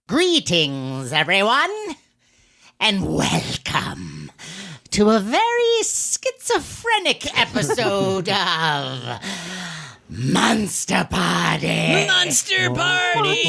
Greetings, everyone, and welcome to a very schizophrenic episode of Monster Party. Monster Party!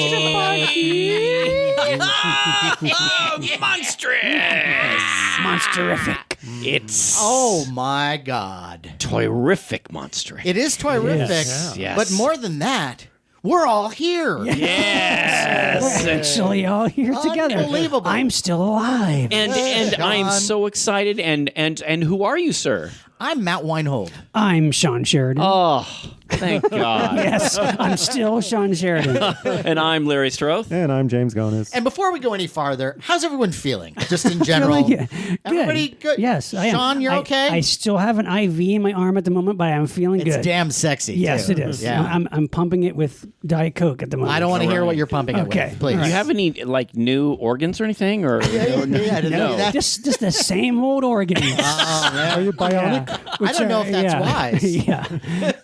Oh, monstrous! Monsterific. It's Oh my God. toyrific monster. It is toyrific, Yes. but more than that, we're all here. Yes. We're actually all here together. Unbelievable. I'm still alive. And I'm Sean. so excited. And who are you, sir? I'm Matt Weinhold. I'm Shawn Sheridan. Oh, thank God. Yes, I'm still Shawn Sheridan. And I'm Larry Strothe. And I'm James Gonis. And before we go any farther, how's everyone feeling? Just in general. Good. Everybody good? Yes, I am. Sean, you're okay? I still have an IV in my arm at the moment, but I'm feeling It's good. damn sexy. Yes, too. it is. Yeah. I'm pumping it with Diet Coke at the moment. I don't want to hear what you're pumping it Okay. with, please. Do you have any like new organs or anything? Or I didn't know that. Just the same old organs. Oh, man. Are you bionic? I don't know if that's wise. Yeah,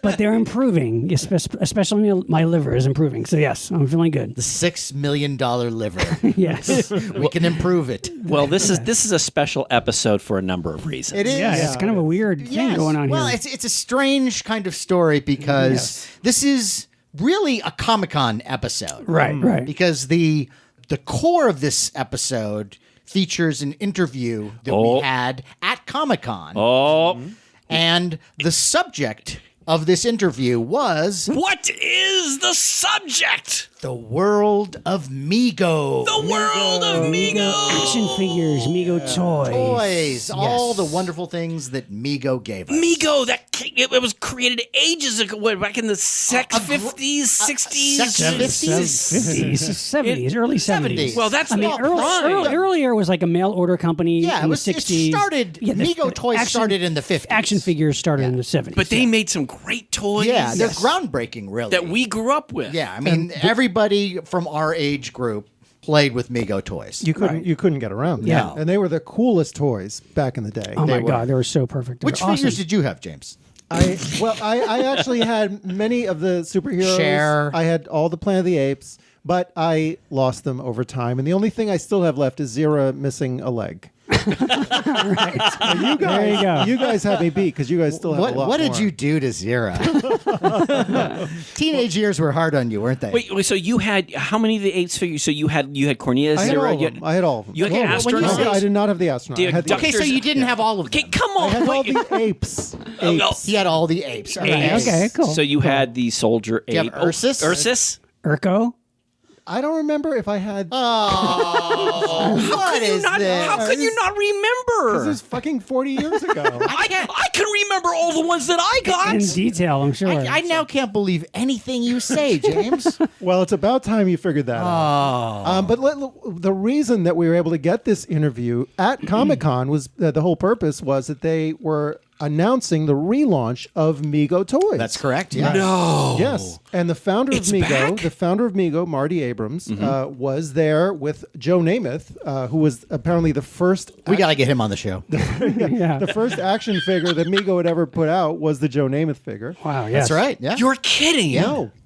but they're improving, especially my liver is improving. So yes, I'm feeling good. The $6 million liver. Yes. We can improve it. well, this is a special episode for a number of reasons. It is. Yeah, it's kind of a weird thing Yes. going on well, here. it's a strange kind of story because Yes. this is really a Comic-Con episode. Right. Because the core of this episode features an interview that we had at Comic-Con. Oh, And the subject of this interview was what is the subject? the world of MEGO. The world of MEGO. Action figures, MEGO toys. Toys, all the wonderful things that MEGO gave us. MEGO, it was created ages ago, back in the 50s, 60s, 50s? 70s, early 70s. Well, that's I mean, not prime. earlier it was like a mail order company Yeah, in it was. the 60s. It started. Yeah, the MEGO toys started in the 50s. Action figures started in the 70s. But they made some great toys. Yeah, they're groundbreaking, really. that we grew up with. Yeah, I mean, everybody from our age group played with MEGO toys. You couldn't get around them. Yeah. And they were the coolest toys back in the day. Oh my God, they were so perfect. They Which were figures awesome. did you have, James? I actually had many of the superheroes. Cher. I had all the Planet of the Apes, but I lost them over time. And the only thing I still have left is Zira missing a leg. There you go. You guys have me beat because you guys still have a lot What did more. you do to Zira? Teenage years were hard on you, weren't they? Wait, so you had how many of the Apes figures? So you had Cornelius, I had Zira, all of you them. I had all of them. You had the when you astronauts. say- I did not have the astronaut. The I had the, Okay, so you didn't have all of them. Okay, come I on. had all wait. the apes. no. Apes. He had all the apes. Okay. Okay, cool. So you had the soldier you ape. have Ursus? Ursus? Urko? I don't remember if I had. Oh, what is this? How can you not This remember? is fucking 40 years ago. I can remember all the ones that I got. In detail, I'm sure. I now can't believe anything you say, James. Well, it's about time you figured that out. But the reason that we were able to get this interview at Comic-Con was the whole purpose was that they were announcing the relaunch of MEGO toys. That's correct. Yeah. No. Yes, and the founder It's of MEGO, back? the founder of MEGO, Marty Abrams, was there with Joe Namath, who was apparently the first. We got to get him on the show. Yeah. The first action figure that MEGO had ever put out was the Joe Namath figure. Wow, yes. That's right. Yeah. You're kidding.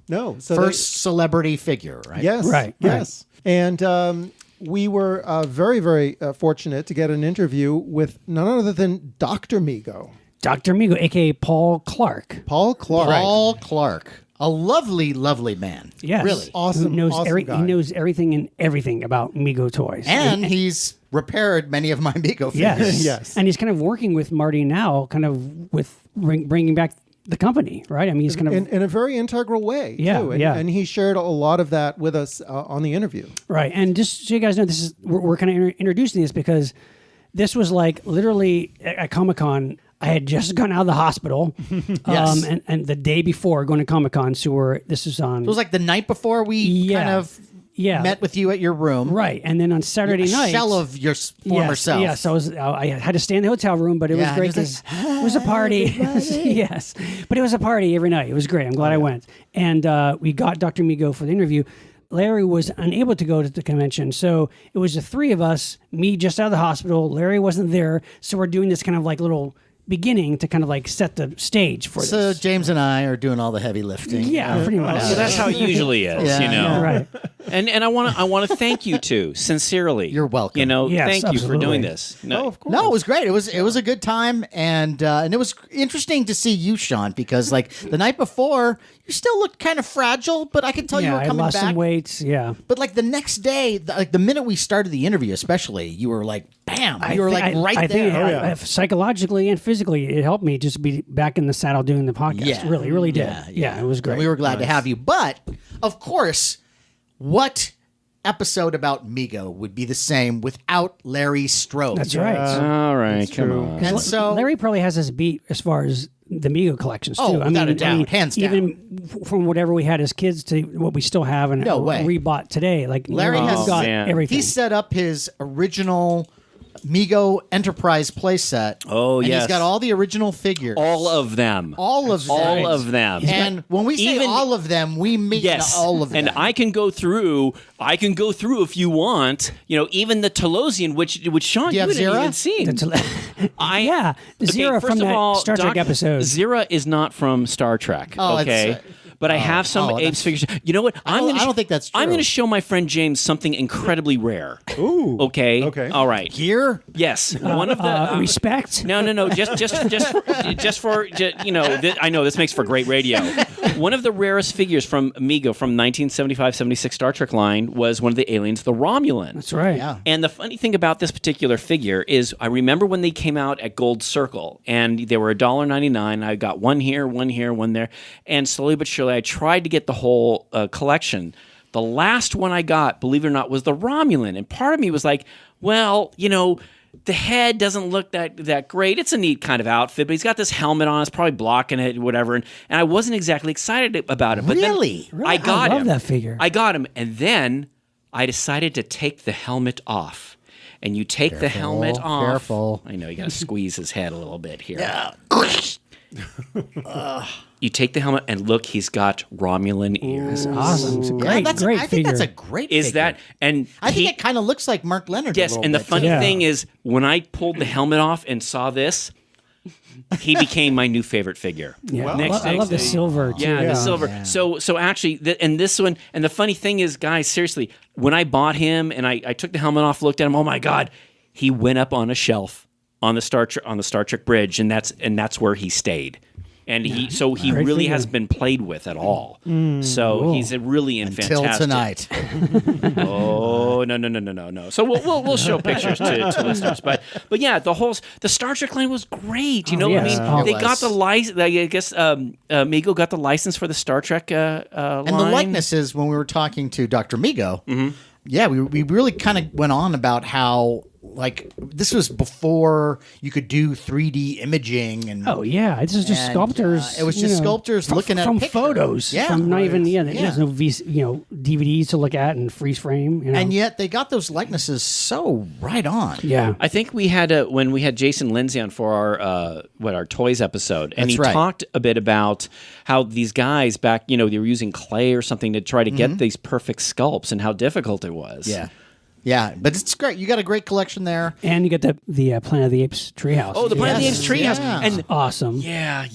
No. So First celebrity figure, right? Yes. Right, Yes. And we were very, very fortunate to get an interview with none other than Dr. MEGO. Dr. MEGO, a.k.a. Paul Clarke. Paul Clarke. Paul Clarke. A lovely, lovely man. Yes. Really. Awesome. He knows, awesome guy. he knows everything and everything about MEGO toys. And he's repaired many of my MEGO figures. Yes. Yes. And he's kind of working with Marty now, kind of with bringing back the company, right? I mean, he's kind of... in a very integral way, Yeah, too. And, yeah. and he shared a lot of that with us on the interview. Right. And just so you guys know, this is we're kind of introducing this because this was like literally at Comic-Con. I had just gotten out of the hospital, Yes. and the day before going to Comic-Con. So this is on... It was like the night before we kind of met with you at your room. Right. And then on Saturday night... shell of your former self. Yes, I had to stay in the hotel room, but it was Yeah, great and it was because it was a party. Yes. But it was a party every night. It was great. I'm glad I went. And we got Dr. MEGO for the interview. Larry was unable to go to the convention. So it was the three of us, me just out of the hospital. Larry wasn't there. So we're doing this kind of like little beginning to kind of like set the stage for So this. James and I are doing all the heavy lifting. Yeah, pretty much. So that's how it usually is, Yeah. you know. Right. And I want to thank you too, sincerely. You're welcome. You know, Yes, thank you for absolutely. doing this. No, of course. No, it was great. It was a good time, and it was interesting to see you, Sean, because like the night before, you still looked kind of fragile, but I could tell you Yeah, were I coming lost back. some weight. Yeah. But like the next day, like the minute we started the interview, especially, you were like, bam, you were like right I there. think psychologically and physically, it helped me just be back in the saddle doing the podcast. Yeah. Really, really did. Yeah, it was great. We were glad to have you. But of course, what episode about Mego would be the same without Larry Strode? That's right. all right, come true. on. And so Larry probably has us beat as far as the Mego collections too. Oh, without a doubt. Hands down. Even from whatever we had as kids to what we still have and No way. rebought today. Like Larry has got man. everything. he set up his original Mego Enterprise playset. Oh, and yes. he's got all the original figures. All of them. All of them. All of them. And when we say Even- all of them, we mean Yes, all of them. and I can go through if you want. You know, even the Telosian, which Sean, you have didn't Zira? even seen. yeah, Zira first from of that all, Star Trek episode. Zira is not from Star Trek. Oh, okay. it's, But I have some Apes figures. You know what? I don't think that's I'm true. going to show my friend James something incredibly rare. Ooh. Okay. Okay. All right. Here? Yes. One of the Respect. No. Just for you know. I know this makes for great radio. One of the rarest figures from Mego from 1975-76 Star Trek line was one of the aliens, the Romulan. That's right. Yeah. And the funny thing about this particular figure is I remember when they came out at Gold Circle, and they were $1.99. I got one here, one there, and slowly but surely I tried to get the whole collection. The last one I got, believe it or not, was the Romulan. And part of me was like, well, you know, the head doesn't look that great. It's a neat kind of outfit, but he's got this helmet on. It's probably blocking it, whatever. And I wasn't exactly excited about it. But Really? then I got I love him. that figure. I got him. And then I decided to take the helmet off. And you take the helmet off. Careful. I know, you got to squeeze his head a little bit here. Yeah. You take the helmet and look, he's got Romulan ears. Awesome. It's a Yeah, great, that's, great I think figure. that's a great Is figure. that and I think he- it kind of looks like Mark Leonard. a yes? little And the bit, funny too. Yeah. thing is, when I pulled the helmet off and saw this, he became my new favorite figure. Yeah. Next I love the day- silver too. Yeah, the silver. So actually, and this one, and the funny thing is, guys, seriously, when I bought him and I took the helmet off, looked at him, oh my God, he went up on a shelf on the Star Trek bridge, and that's where he stayed. And he Great really figure. has been played with at all. So he's a really in Until fantastic. tonight. Oh no! So we'll show pictures to listeners, but yeah, the Star Trek line was great. You know, yes. I mean, they It got was. the license. I guess Mego got the license for the Star Trek line. And the likenesses, when we were talking to Dr. Mego, yeah, we really kind of went on about how, like, this was before you could do 3D imaging. And Oh yeah, this is just And, sculptors. it was you just know, sculptors looking at a from picture. photos. Yeah. from not even Yeah. there's no DVDs to look at and freeze frame. You know? And yet they got those likenesses so right on. yeah, I think we had when we had Jason Lindsay on for our toys episode, and That's he right. talked a bit about how these guys back, they were using clay or something to try to get these perfect sculpts, and how difficult it was. Yeah. Yeah, but it's great. You got a great collection there. and you get the Planet of the Apes treehouse. Oh, the Planet of the Apes Yes. treehouse, Yeah. and awesome. yeah.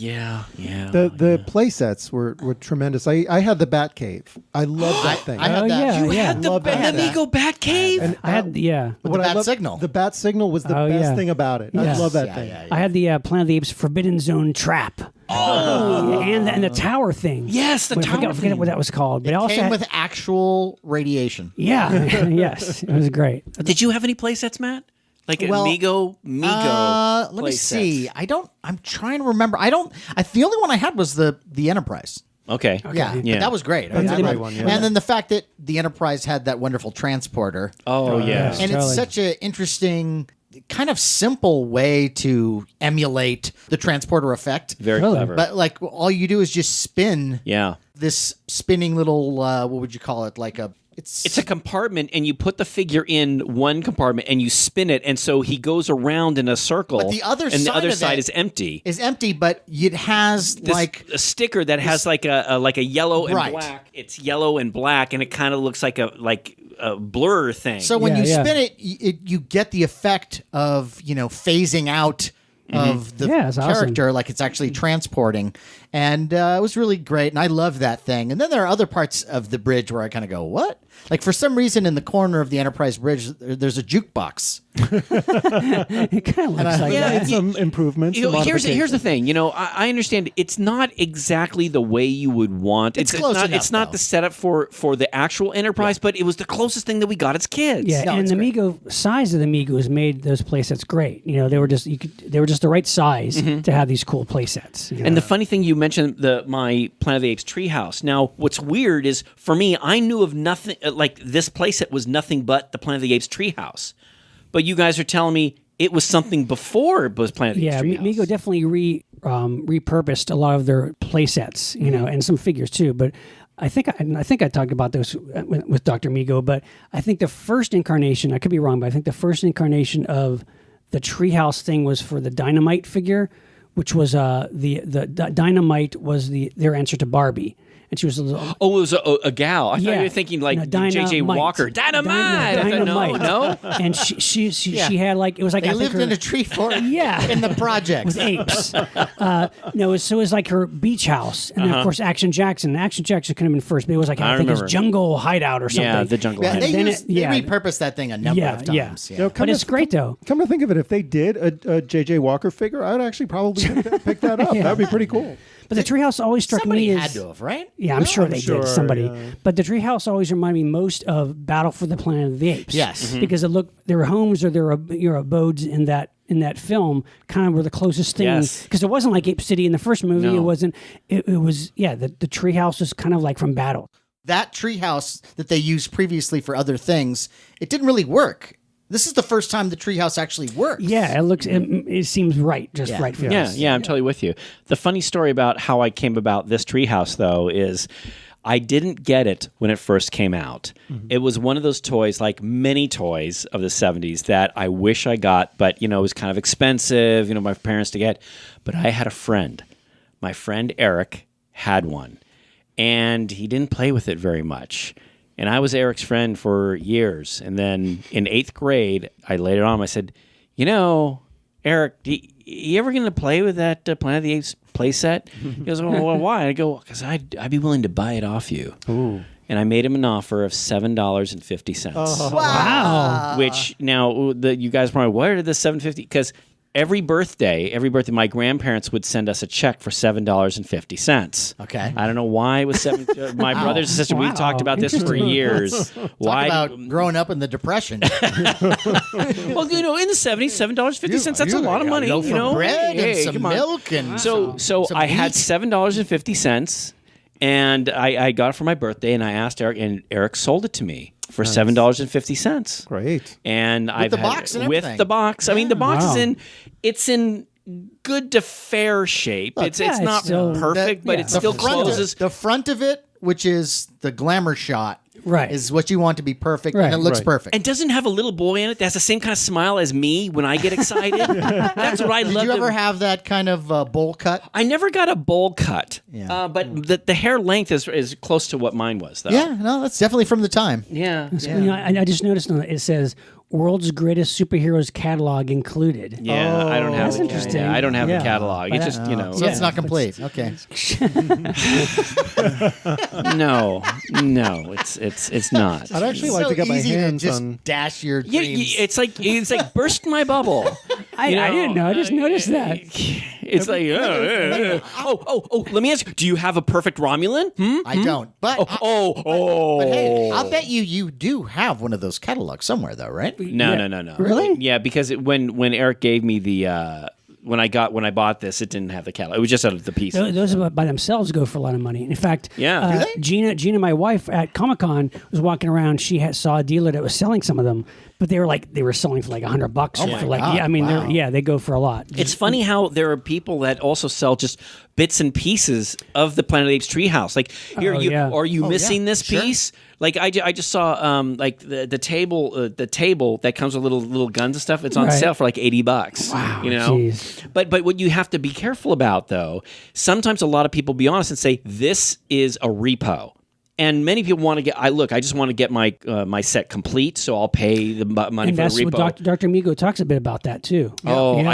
The play sets were tremendous. I had the Bat Cave. I love that thing. I had Oh, that. yeah, You yeah. had the Love that. Mego Bat Cave. I had With the What I bat love- signal. The Bat Signal was the Oh, best yeah. thing about it. Yes. I love that Yeah, thing. yeah, yeah. I had the Planet of the Apes Forbidden Zone trap. Oh, and the tower thing. Yes, the I tower forget thing. what that was called. But I also Came had, with actual radiation. yeah, yes, it was great. Did you have any play sets, Matt? Like a Well, Mego Let me play see. sets? I'm trying to remember. The only one I had was the Enterprise. Okay. Yeah, Yeah. but that was great. That's a I- great one, yeah. And then the fact that the Enterprise had that wonderful transporter. Oh, yeah. And Totally. it's such an interesting, kind of simple way to emulate the transporter effect. Very Totally. clever. But like all you do is just spin yeah. this spinning little, what would you call it? Like It's a compartment, and you put the figure in one compartment, and you spin it, and so he goes around in a circle. But the other and the side other of side it is empty. is empty, but it has This- like a sticker that has like a yellow and Right. black. It's yellow and black, and it kind of looks like a blur thing. so when Yeah, you yeah. spin it, you get the effect of phasing out of the Yeah, it's awesome. character, like it's actually transporting. And it was really great. And I love that thing. And then there are other parts of the bridge where I kind of go, what? Like for some reason in the corner of the Enterprise Bridge, there's a jukebox. It kind of looks like Yeah, that. And some improvements. You know, some here's the modifications. thing. You know, I understand it's not exactly the way you would want. It's close not. enough, It's not though. the setup for the actual Enterprise, but it was the closest thing that we got as kids. Yeah, No, and it's the great. Mego size of the Megos made those playsets great. You know, they were just they were just the right size to have these cool playsets. You know? And the funny thing, you mentioned my Planet of the Apes treehouse. Now, what's weird is, for me, I knew of nothing, like this playset was nothing but the Planet of the Apes treehouse. But you guys are telling me it was something before it was Planet of the yeah, Apes treehouse. Mego definitely repurposed a lot of their playsets, you know, and some figures too. But I think I talked about this with Dr. Mego. But I think the first incarnation, I could be wrong, but I think the first incarnation of the treehouse thing was for the Dynamite figure, which was the Dynamite was their answer to Barbie. And she was a little. Oh, it was a gal. I thought Yeah. you were thinking like No, J.J. Dynamite. Walker. Dynamite! Dynamite. No. And she had like, it was like, They I think lived her, in a tree fort Yeah. in the projects. with apes. No, so it was like her beach house, and then of course Action Jackson. Action Jackson could have been first, but it was like I think it remember. was Jungle Hideout or something. Yeah, the jungle. Yeah, Hideout. they, then used, it- yeah. they repurposed that thing a number Yeah, of yeah. times. You know, But it's great though. Come to think of it, if they did a J.J. Walker figure, I'd actually probably pick that up. That would be pretty cool. But the treehouse always struck Somebody me as had to have, right? yeah, I'm sure they sure, did. Somebody, yeah. but the treehouse always reminded me most of Battle for the Planet of the Apes. Yes. because it looked their homes or their abodes in that film kind of were the closest thing. Yes. Because it wasn't like Ape City in the first movie. No. It wasn't. It was the treehouse was kind of like from Battle. That treehouse that they used previously for other things, it didn't really work. This is the first time the treehouse actually works. Yeah, it looks. It seems right, just Yeah. right for Yeah, us. yeah, I'm totally with you. The funny story about how I came about this treehouse, though, is I didn't get it when it first came out. It was one of those toys, like many toys of the 70s, that I wish I got, but, you know, it was kind of expensive, you know, my parents to get. But I had a friend. My friend Eric had one, and he didn't play with it very much. And I was Eric's friend for years. And then in 8th grade, I laid it on him. I said, you know, Eric, you ever going to play with that Planet of the Apes playset? He goes, well, why? I go, because I'd be willing to buy it off you. Ooh. And I made him an offer of $7.50. Wow. Which now you guys probably, where did the $7.50? Because every birthday, my grandparents would send us a check for $7.50. Okay. I don't know why it was seven. My brothers and sisters, Wow. we've talked about this for Interesting. years. Why? About growing up in the Depression. Well, you know, in the 70s, $7.50, that's a lot of money. Loaf You know, of bread Hey, and some come on. milk and So some I had meat. $7.50, and I got it for my birthday, and I asked Eric, and Eric sold it to me for $7.50. Great. And I've the had box it and with everything. the box. I mean, the box Wow. it's in good to fair shape. It's yeah, it's not still- perfect, but yeah. it still closes. The front of it, which is the glamour shot, Right. is what you want to be perfect, Right. and it looks Right. perfect. And doesn't have a little boy in it that has the same kind of smile as me when I get excited. That's what I Did love. you ever have that kind of bowl cut? I never got a bowl cut, Yeah. but the hair length is close to what mine was, though. Yeah, no, that's definitely from the time. Yeah. You know, I just noticed on it says "World's Greatest Superheroes Catalog included." Yeah, I don't have. That's the, interesting. Yeah, I don't have Yeah. the catalog. But It's just you know. So it's not complete. Okay. No, it's not. I'd actually like so to get my easy hands to just on. dash your Yeah, dreams. it's like burst my bubble. I didn't know. I just noticed that. It's like oh. Let me ask you: do you have a perfect Romulan? I don't. But, But hey, I'll bet you do have one of those catalogs somewhere, though, right? No. Really? Yeah, because when Eric gave me the when I bought this, it didn't have the catalog. It was just out of the piece. Those by themselves go for a lot of money. In fact, Yeah. Do they? Gina, my wife at Comic-Con was walking around. She saw a dealer that was selling some of them, but they were selling for like $100 or my for like God, yeah. I mean, wow. they go for a lot. It's funny how there are people that also sell just bits and pieces of the Planet of the Apes treehouse. Like, here, are you missing this piece? Like, I just saw like the table that comes with little guns and stuff. It's on Right. sale for like $80. Wow, you know. jeez. But what you have to be careful about, though, sometimes a lot of people be honest and say this is a repo. And many people want to get. I just want to get my my set complete, so I'll pay the money And for that's the repo. what Dr. Mego talks a bit about that too. Oh, Yeah.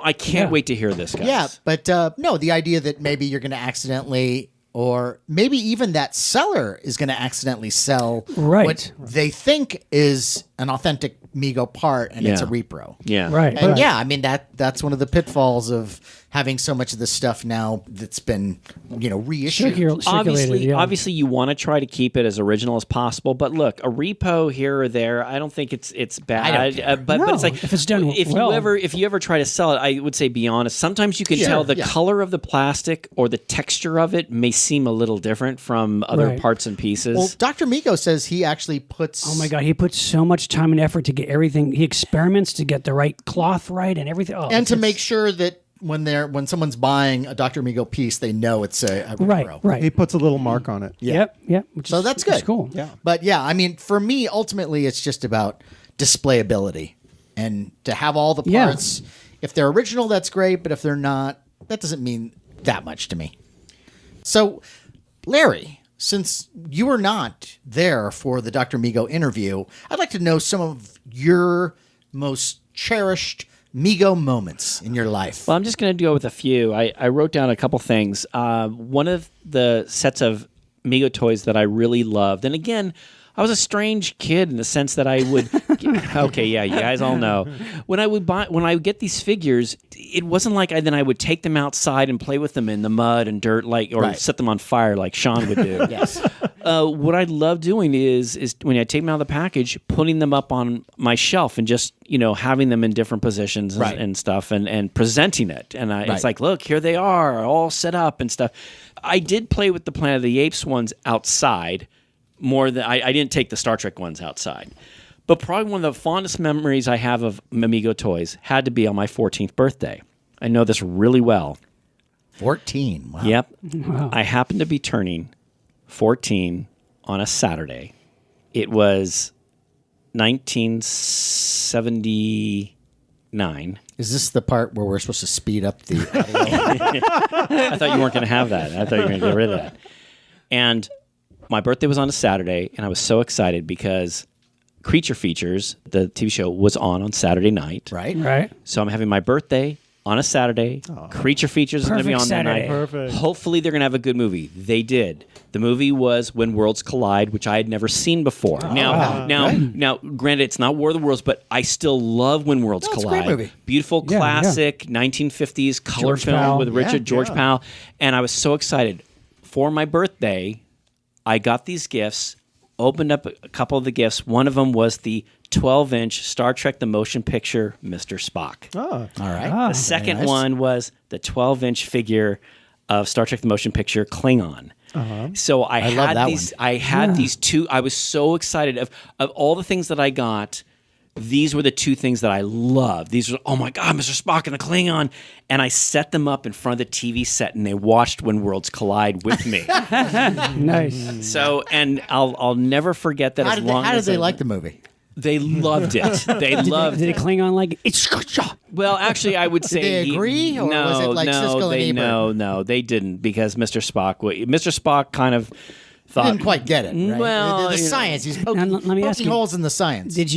I can't wait to hear this, guys. Yeah, but no, the idea that maybe you're going to accidentally, or maybe even that seller is going to accidentally sell Right. what they think is an authentic Mego part, and it's a Yeah. repro. Yeah. Right. And yeah, I mean that's one of the pitfalls of having so much of this stuff now that's been reissued. Obviously, you want to try to keep it as original as possible. But look, a repo here or there, I don't think it's bad. I don't care. But No, it's like if it's done if well. you ever try to sell it, I would say be honest. Sometimes you can Sure, tell the yeah. color of the plastic or the texture of it may seem a little different from other Right. parts and pieces. Well, Dr. Mego says he actually puts. Oh my God, he puts so much time and effort to get everything. He experiments to get the right cloth right and everything. Oh, and to it's- make sure that when someone's buying a Dr. Mego piece, they know it's a right, repro. right. He puts a little mark on it. Yep. Which So is, that's good. It's cool. Yeah. But yeah, I mean, for me, ultimately, it's just about displayability and to have all the Yeah. parts. If they're original, that's great. But if they're not, that doesn't mean that much to me. So, Larry, since you were not there for the Dr. Mego interview, I'd like to know some of your most cherished Mego moments in your life. Well, I'm just going to go with a few. I wrote down a couple things. One of the sets of MEGO toys that I really loved, and again, I was a strange kid in the sense that I would. Okay, yeah, you guys all know. When I would get these figures, it wasn't like I would take them outside and play with them in the mud and dirt, or Right. set them on fire like Sean would do. Yes. What I love doing is when I take them out of the package, putting them up on my shelf and just having them in different positions Right. and stuff and presenting it. And Right. it's like, look, here they are, all set up and stuff. I did play with the Planet of the Apes ones outside more than I didn't take the Star Trek ones outside. But probably one of the fondest memories I have of MEGO toys had to be on my 14th birthday. I know this really well. 14. Wow. Yep. I happened to be turning 14 on a Saturday. It was 1979. Is this the part where we're supposed to speed up the audio? I thought you weren't going to have that. I thought you were going to get rid of that. And my birthday was on a Saturday, and I was so excited because Creature Features, the TV show, was on Saturday night. Right? Right. So I'm having my birthday on a Saturday. Creature Features is going to be Perfect on that Saturday. night. Perfect. Hopefully they're going to have a good movie. They did. The movie was When Worlds Collide, which I had never seen before. Now, granted, it's not War of the Worlds, but I still love When Worlds it's a Collide. great movie. Beautiful, Yeah, classic 1950s color George film Powell. with Richard George Yeah. Powell, and I was so excited. For my birthday, I got these gifts, opened up a couple of the gifts. One of them was the 12-inch Star Trek The Motion Picture Mr. Spock. Oh. All right. The second nice. one was the 12-inch figure of Star Trek: The Motion Picture Klingon. So I love had that these. one. I had these two. I was so excited of all the things that I got. These were the two things that I loved. These were, oh my God, Mr. Spock and a Klingon. And I set them up in front of the TV set, and they watched When Worlds Collide with me. Nice. So, and I'll never forget that. How as did long as they I- like the movie? They loved it. They loved Did it. it cling on like it's? Well, actually, I would say they agree, or no, was it like no, Siskel and they, Ebert? no, they didn't, because Mr. Spock kind of thought Didn't quite get it, right? Well, the you know. science. He's poking, Now, let me ask poking you, holes in the science. Had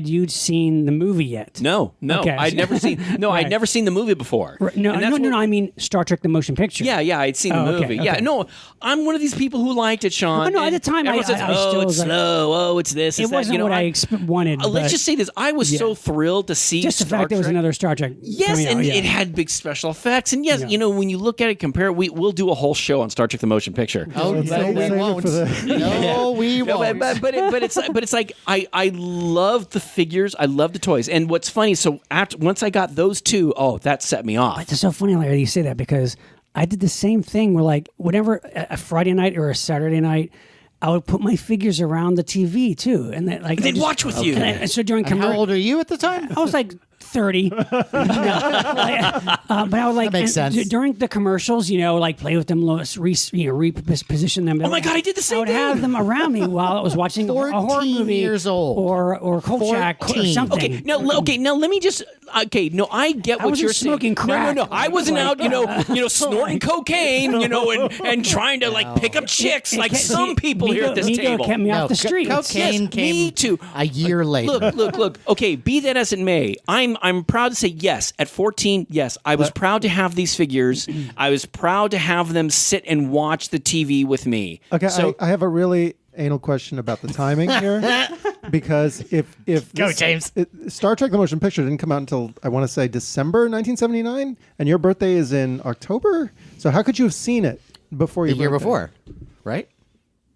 you seen the movie yet? No, Okay. I'd never seen. No, Right. I'd never seen the movie before. Right, No, And no, that's no, what- no. I mean Star Trek: The Motion Picture. Yeah, I'd seen the Oh, okay, movie. Yeah, okay. no, I'm one of these people who liked it, Sean. Oh, no, at the time, everyone says, I "Oh, still it's was like- slow. Oh, it's this. It It's that." wasn't You know, what I wanted. let's but just say this: I was so thrilled to see just the Star fact there was Trek. another Star Trek. Yes, coming out, and yeah. it had big special effects. And yes, Yeah. you know, when you look at it, compare it, we'll do a whole show on Star Trek: The Motion Picture. Oh, Let's no, save we it won't. for the- No, we No, won't. but it's like I love the figures, I love the toys, and what's funny, so once I got those two, that set me off. It's so funny, Larry, you say that because I did the same thing where, like, whenever a Friday night or a Saturday night, I would put my figures around the TV too, and that, like, They'd watch with you. And so during And how commercial, old are you at the time? I was like 30. No, but I would like That makes sense. During the commercials, like play with them, reposition them. Oh my God, I did the same I would thing. have them around me while I was watching a horror 14 movie, years old. or Kolchak or 14. something. Now let me just. Okay, no, I get I what wasn't you're saying. smoking crack. No, I wasn't Like, out, snorting cocaine, and trying to like pick up chicks like some people here at this table. kept me No, off the streets. cocaine Yes, came me too. a year later. Look. Okay, be that as it may, I'm proud to say yes. At 14, yes, I was proud to have these figures. I was proud to have them sit and watch the TV with me. Okay, so I have a really anal question about the timing here, because if Go, James. Star Trek: The Motion Picture didn't come out until I want to say December 1979, and your birthday is in October, so how could you have seen it before The your year birthday? before, right?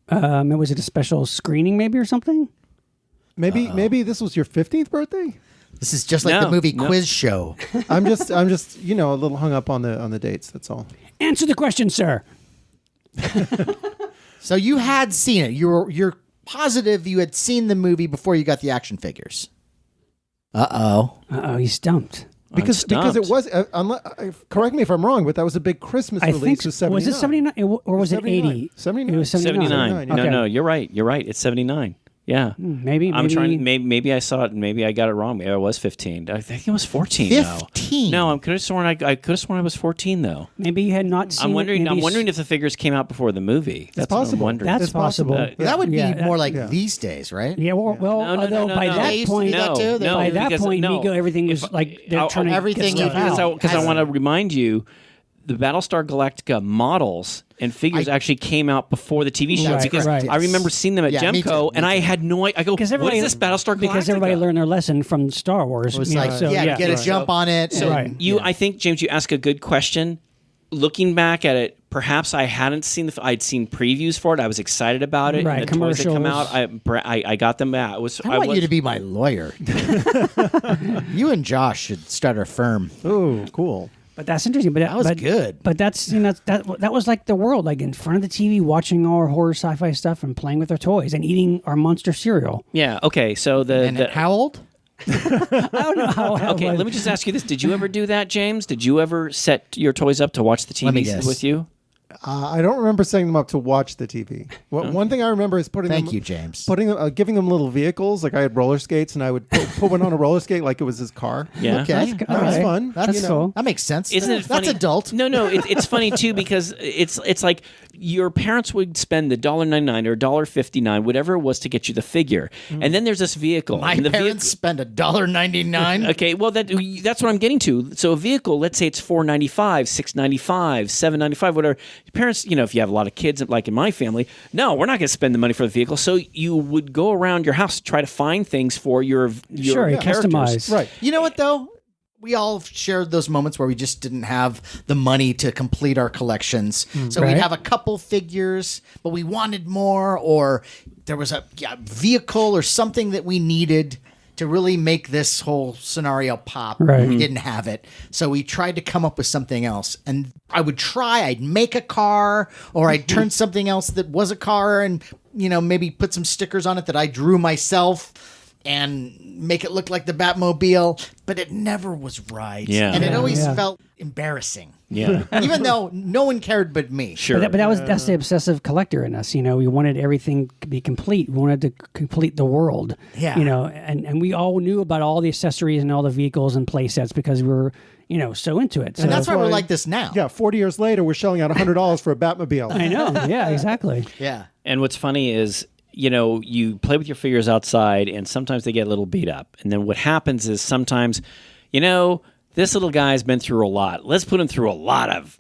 Was it a special screening maybe or something? Maybe this was your 15th birthday. This is just like the movie Quiz Show. I'm just a little hung up on the dates. That's all. Answer the question, sir. So you had seen it. You're positive you had seen the movie before you got the action figures. Uh-oh. He's stumped. Because it was, correct me if I'm wrong, but that was a big Christmas I release. think Was 79. was it 79 or was it 80? 79. It was 79. 79. Okay. No, you're right. It's 79. Yeah. Maybe I'm trying. Maybe I saw it. Maybe I got it wrong. Maybe I was 15. I think it was 14. 15? No, I could have sworn I was 14 though. Maybe you had not seen. I'm wondering. It. I'm wondering if the figures came out before the movie. That's what I'm possible. wondering. That's It's possible. possible. That would be Yeah, more like yeah. these days, right? Yeah, well, No, by no. that They used to point, do that too? No, by that because- point, no. Mego, everything is like they're trying to everything get stuff you- out. Because I want to remind you, the Battlestar Galactica models and figures actually came out before the TV show. Right, because right. I remember seeing them at Yeah, me Gemco, too, and I had no idea. I go, Because what everybody, is this Battlestar Galactica? Because everybody learned their lesson from Star Wars. It was you know, like, so, get a jump on it. So and- Right. I think, James, you ask a good question. Looking back at it, perhaps I hadn't seen I'd seen previews for it. I was excited about it. Right, And the toys that come out, commercials. I got them out. I want you to be my lawyer. You and Josh should start a firm. Oh, cool. But that's interesting. But That was good. But that's that was like the world, like in front of the TV, watching our horror sci-fi stuff and playing with our toys and eating our monster cereal. Yeah. Okay. So And how old? I don't know how. Okay, let me just ask you this: did you ever do that, James? Did you ever set your toys up to watch the Let me TV guess. with you? I don't remember setting them up to watch the TV. One thing I remember is putting Thank them, you, James. giving them little vehicles. Like I had roller skates, and I would put one on a roller skate like it was his car. Yeah. Okay. That's All was right. fun. That's cool. That makes sense. Isn't it funny? That's adult. No, it's funny too because it's like your parents would spend the $1.99 or $1.59, whatever it was, to get you the figure, and then there's this vehicle. My and the parents spend $1.99. Okay, well that's what I'm getting to. So a vehicle, let's say it's $4.95, $6.95, $7.95, whatever. Your parents, if you have a lot of kids, like in my family, no, we're not going to spend the money for the vehicle. So you would go around your house to try to find things for your Sure, you characters. customize. Right. You know what, though? We all shared those moments where we just didn't have the money to complete our collections. So Right. we'd have a couple figures, but we wanted more, or there was a vehicle or something that we needed to really make this whole scenario pop. Right. We didn't have it. So we tried to come up with something else. And I'd make a car, or I'd turn something else that was a car and, maybe put some stickers on it that I drew myself and make it look like the Batmobile, but it never was right. Yeah. And it Yeah, always yeah. felt embarrassing. Yeah, Even though no one cared but me. sure. But that's the obsessive collector in us. We wanted everything to be complete. We wanted to complete the world. Yeah. And we all knew about all the accessories and all the vehicles and play sets because we were, so into it. So And that's why we're why- like this now. Yeah, 40 years later, we're shelling out $100 for a Batmobile. I know. Yeah, exactly. Yeah. And what's funny is, you play with your figures outside, and sometimes they get a little beat up. And then what happens is sometimes, this little guy's been through a lot. Let's put him through a lot of,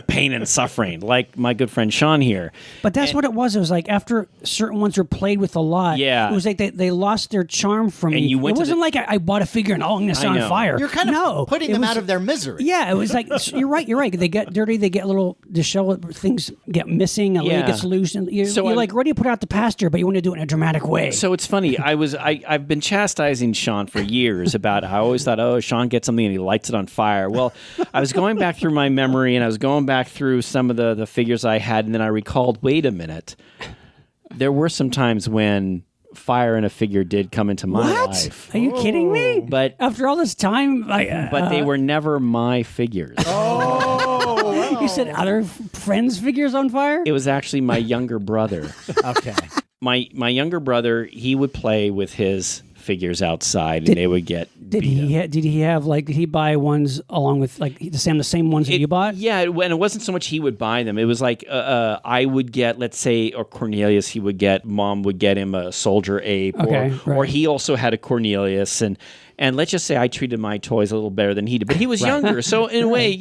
pain and suffering, like my good friend Sean here. But that's what it was. It was like after certain ones were played with a lot, Yeah. it was like they lost their charm from me. you went it to wasn't the- like I bought a figure and I'm going to I set on know. fire. You're kind of putting it them was- out of their misery. Yeah, it was like you're right. They get dirty. They get a little. The shell things get missing. A Yeah. lid gets loose, and you're So I'm- like ready to put out the pasture, but you want to do it in a dramatic way. So it's funny. I've been chastising Sean for years about how I always thought, oh, Sean gets something and he lights it on fire. Well, I was going back through my memory and I was going back through some of the figures I had, and then I recalled, wait a minute. There were some times when fire in a figure did come into my life. Are you kidding me? But after all this time, but they were never my figures. you set other friends' figures on fire? It was actually my younger brother. Okay. My younger brother, he would play with his figures outside, and they would get Did he have like? Did he buy ones along with like the same ones that you bought? Yeah, and it wasn't so much he would buy them. It was like I would get, let's say, or Cornelius, Mom would get him a soldier ape, or he also had a Cornelius, and let's just say I treated my toys a little better than he did, but he was younger, so in a way,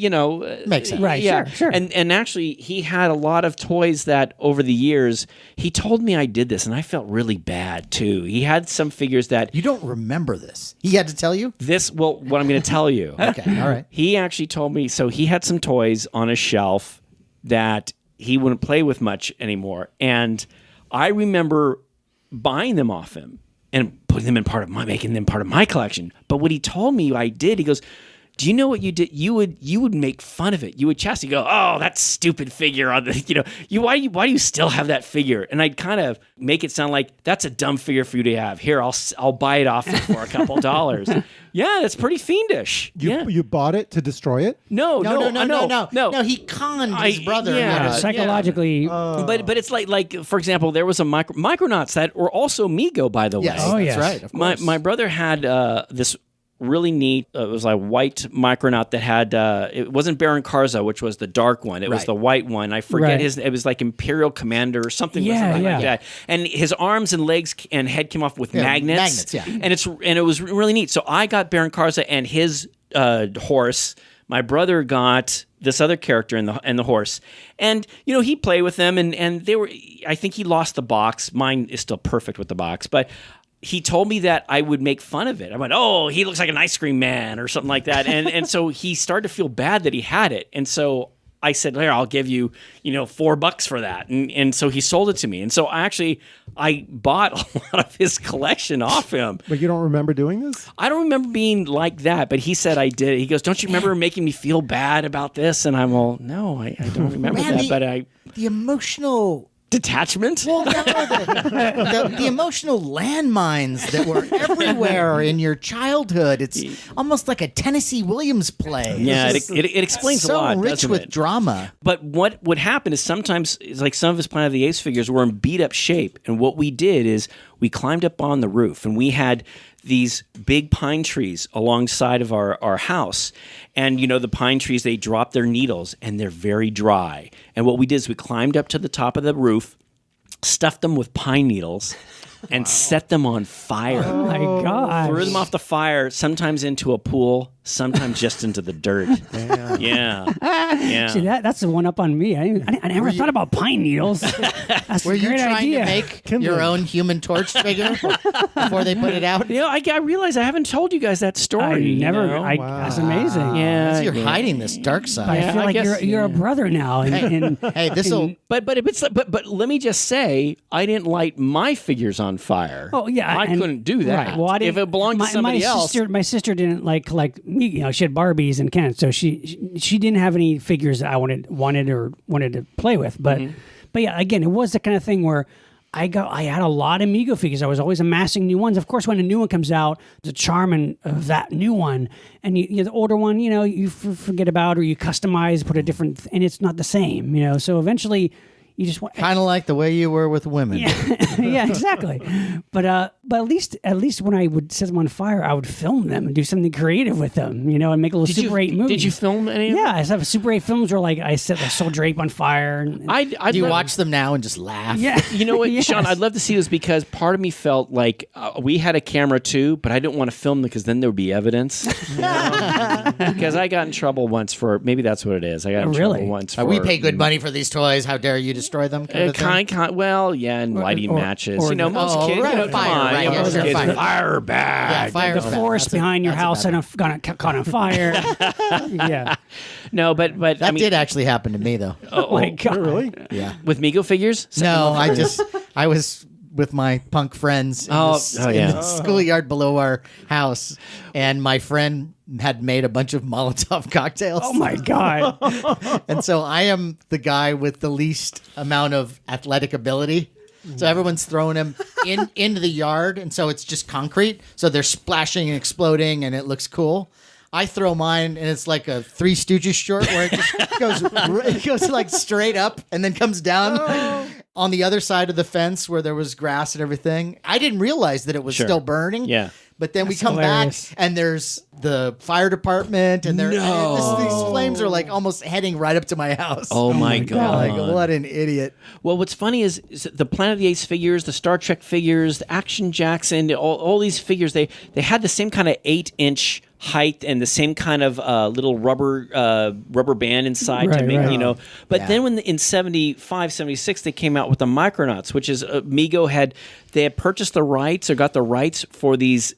makes sense. Right, yeah, sure. And actually, he had a lot of toys that over the years he told me I did this, and I felt really bad too. He had some figures that You don't remember this. He had to tell you? what I'm going to tell you. Okay, all right. He actually told me, so he had some toys on his shelf that he wouldn't play with much anymore. And I remember buying them off him and putting them making them part of my collection. But what he told me I did, he goes, do you know what you did? You would make fun of it. You would chastise. You go, oh, that stupid figure on the, why do you still have that figure? And I'd kind of make it sound like that's a dumb figure for you to have. Here, I'll buy it off you for a couple dollars. Yeah, that's pretty fiendish. You bought it to destroy it? No. No, he conned his brother. yeah. Psychologically. But it's like for example, there was a Micronauts that were also Mego, by the way. Yes, Oh, that's yes. right. Of course. My brother had this really neat. It was like white Micronaut that had. It wasn't Baron Karza, which was the dark one. It was Right. the white one. I forget Right. his. It was like Imperial Commander or something. Yeah, like yeah. that. And his arms and legs and head came off with magnets. magnets, yeah. And it was really neat. So I got Baron Karza and his horse. My brother got this other character and the horse, and he played with them, and they were. I think he lost the box. Mine is still perfect with the box, but he told me that I would make fun of it. I went, oh, he looks like an ice cream man or something like that, and so he started to feel bad that he had it, and so I said, here, I'll give you, $4 for that. And so he sold it to me. And so I bought a lot of his collection off him. But you don't remember doing this? I don't remember being like that, but he said I did. He goes, don't you remember making me feel bad about this? And I'm all, no, I don't remember Man, that, but the emotional... detachment? Well, no, the emotional landmines that were everywhere in your childhood. It's almost like a Tennessee Williams play. Yeah, It's it explains so a lot, rich doesn't with it? drama. But what would happen is sometimes, it's like some of his Planet of the Apes figures were in beat up shape. And what we did is we climbed up on the roof and we had these big pine trees alongside of our house. And, the pine trees, they drop their needles and they're very dry. And what we did is we climbed up to the top of the roof, stuffed them with pine needles, and set them on fire. Oh my God. Threw them off the fire, sometimes into a pool, sometimes just into the dirt. Yeah. See, that's the one up on me. I never thought about pine needles. That's Were a you great trying idea. to make your own Human Torch figure before they put it out? I realize I haven't told you guys that story. That's amazing. Yeah. You're hiding this dark side. I feel I like guess, you're a brother now. Hey, this will... But let me just say, I didn't light my figures on fire. Oh yeah, I couldn't do that. Right. Well, I didn't, if it belonged to somebody else. My sister didn't like collect me. She had Barbies and Ken, so she didn't have any figures that I wanted to play with. But but yeah, again, it was the kind of thing where I had a lot of Mego figures. I was always amassing new ones. Of course, when a new one comes out, the charm of that new one, and the older one, you forget about or you customize, put a different, and it's not the same. So eventually. You just want kind of like the way you were with women. yeah, exactly. But at least when I would set them on fire, I would film them and do something creative with them, and make a little Super 8 movie. Did you film any of them? Yeah, I have Super 8 films where like I set the Soldier Ape on fire. Do you watch them now and just laugh? Yeah. You know what, Yes. Sean? I'd love to see this because part of me felt like we had a camera too, but I didn't want to film them because then there would be evidence. Because I got in trouble once for maybe that's what it is. I got in trouble once. We pay good money for these toys. How dare you destroy them? Well, yeah, and lighting matches. Most kids, right, come on, right, most yeah, kids, fire. fire bag. Yeah, fire the is bad. forest behind your house and got caught on fire. Yeah. No, but That did actually happen to me, though. Oh my God. Really? Yeah. with Mego figures. No, I was with my punk friends in the schoolyard below our house, and my friend had made a bunch of Molotov cocktails. Oh my God. And so I am the guy with the least amount of athletic ability. So everyone's throwing them into the yard, and so it's just concrete. So they're splashing and exploding, and it looks cool. I throw mine, and it's like a Three Stooges short where it just goes like straight up and then comes down on the other side of the fence where there was grass and everything. I didn't realize that it was still burning. Yeah. But then we come hilarious. back, and there's the fire department, and these flames are like almost heading right up to my house. Oh my God. Like, what an idiot. Well, what's funny is the Planet of the Apes figures, the Star Trek figures, the Action Jackson, all these figures, they had the same kind of 8-inch height and the same kind of little rubber band inside to make, you know. But then when in 75, 76, they came out with the Micronauts, which is Mego had purchased the rights or got the rights for these.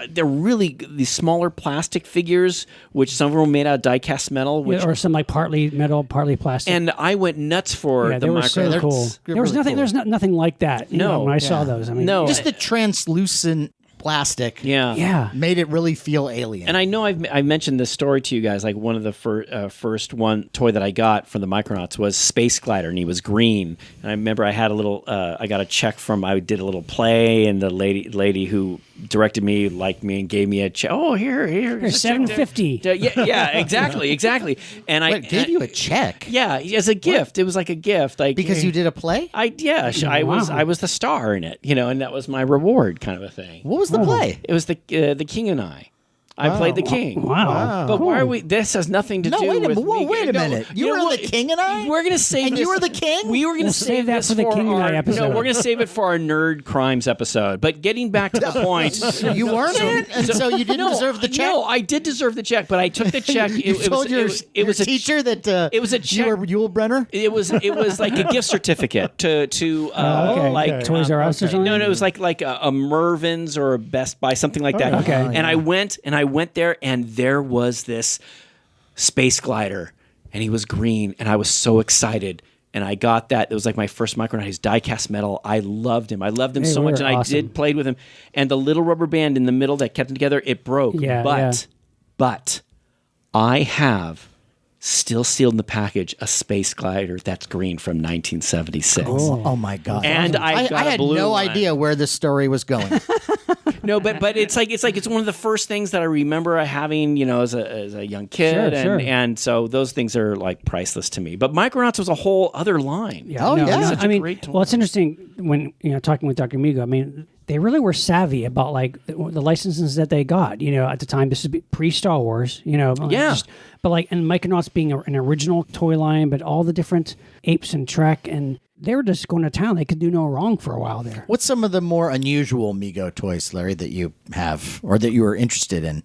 They're really these smaller plastic figures, which some of them were made out of die-cast metal. Which, or some like partly metal, partly plastic. and I went nuts for yeah, the they were Micronauts. so cool. There was nothing. There's nothing like that. You know, when I saw those. I mean, No. Just the translucent plastic yeah. made it really feel alien. And I know I mentioned this story to you guys. Like one of the first toy that I got from the Micronauts was Space Glider, and he was green. And I remember I had a little. I got a check I did a little play, and the lady who directed me liked me and gave me a check. Oh, here, Here's $7.50. Yeah, exactly. And I gave you a check. Yeah, as a gift. It was like a gift, like Because you did a play? I was the star in it, you know, and that was my reward, kind of a thing. What was the play? It was the King and I. I played the king. Wow. But why are we? This has nothing to do with me. Wait a minute. You were the King and I? We're gonna save. And this. you were the king? We were gonna save that this for the King and I our, episode. No, we're gonna save it for our nerd crimes episode. But getting back to the point, You weren't in it, and so you didn't deserve the check? No, I did deserve the check, but I took the check. You told your teacher that it was a check. you were Yul Brenner? It was like a gift certificate to like Toys R Us or something. No, it was like a Mervin's or a Best Buy, something like that. Okay. And I went there, and there was this space glider, and he was green, and I was so excited. And I got that. It was like my first Micronaut. He's die-cast metal. I loved him. So much, and awesome. I played with him. And the little rubber band in the middle that kept them together, it broke. But I have still sealed in the package a space glider that's green from 1976. Oh my God. And I had no idea where this story was going. No, but it's one of the first things that I remember having, you know, as a young kid, Sure. and so those things are like priceless to me. But Micronauts was a whole other line. Yeah, Oh, yeah. Such a great toy. Well, it's interesting when talking with Dr. Mego. I mean, they really were savvy about like the licenses that they got. You know, at the time, this is pre-Star Wars. You know, but like, and Micronauts being an original toy line, but all the different apes and Trek, and they were just going to town. They could do no wrong for a while there. What's some of the more unusual Mego toys, Larry, that you have or that you were interested in?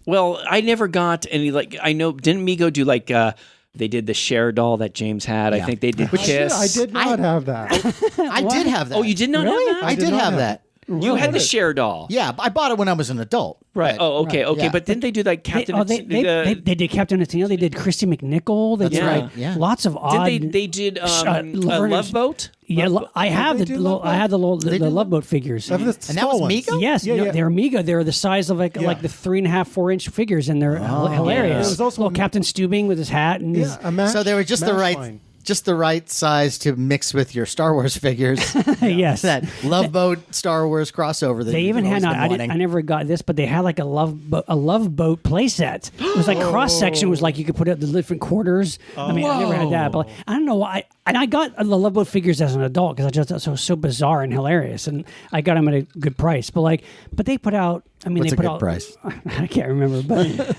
Well, I never got any, like, I know, didn't Mego do like, they did the Cher doll that James had. I think they did Kiss. I did not have that. I did have that. Oh, you did not have that? I did have that. You had the Cher doll. Yeah, I bought it when I was an adult. Right. Oh, okay. Yeah. But didn't they do like Captain? They did Captain Attino. They did Christy McNichol. They did right. like Yeah. lots of odd. They did Laverne- Love Boat. Yeah, I have do Love Boat? I had the Love Boat figures. And that was Mego? Yes, Yeah. they're Mego. They're the size of like the 3.5, 4-inch figures, and they're hilarious. There was also little Captain Stubing with his hat and his, A match, So they were just the match right line. just the right size to mix with your Star Wars figures. yes. That Love Boat Star Wars crossover. That They you've even had always been I wanting. never got this, but they had like a love boat playset. It was like cross section was like you could put it the different quarters. I mean, I never had that, but I don't know why. And I got the Love Boat figures as an adult because I just thought it was so bizarre and hilarious, and I got them at a good price. But they put out. I mean, What's they a put good out price? I can't remember,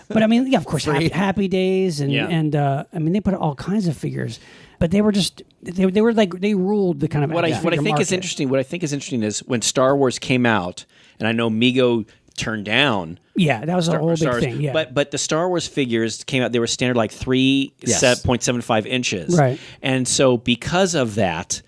but I mean, yeah, of course, Happy Days and I mean, they put out all kinds of figures. But they were just they were like they ruled the kind of What I figure think is market. interesting. What I think is interesting is when Star Wars came out, and I know Mego turned down. Yeah, that was a whole Star big Wars, thing. Yeah, but the Star Wars figures came out. They were standard like 3.75 inches. Right. And so because of that,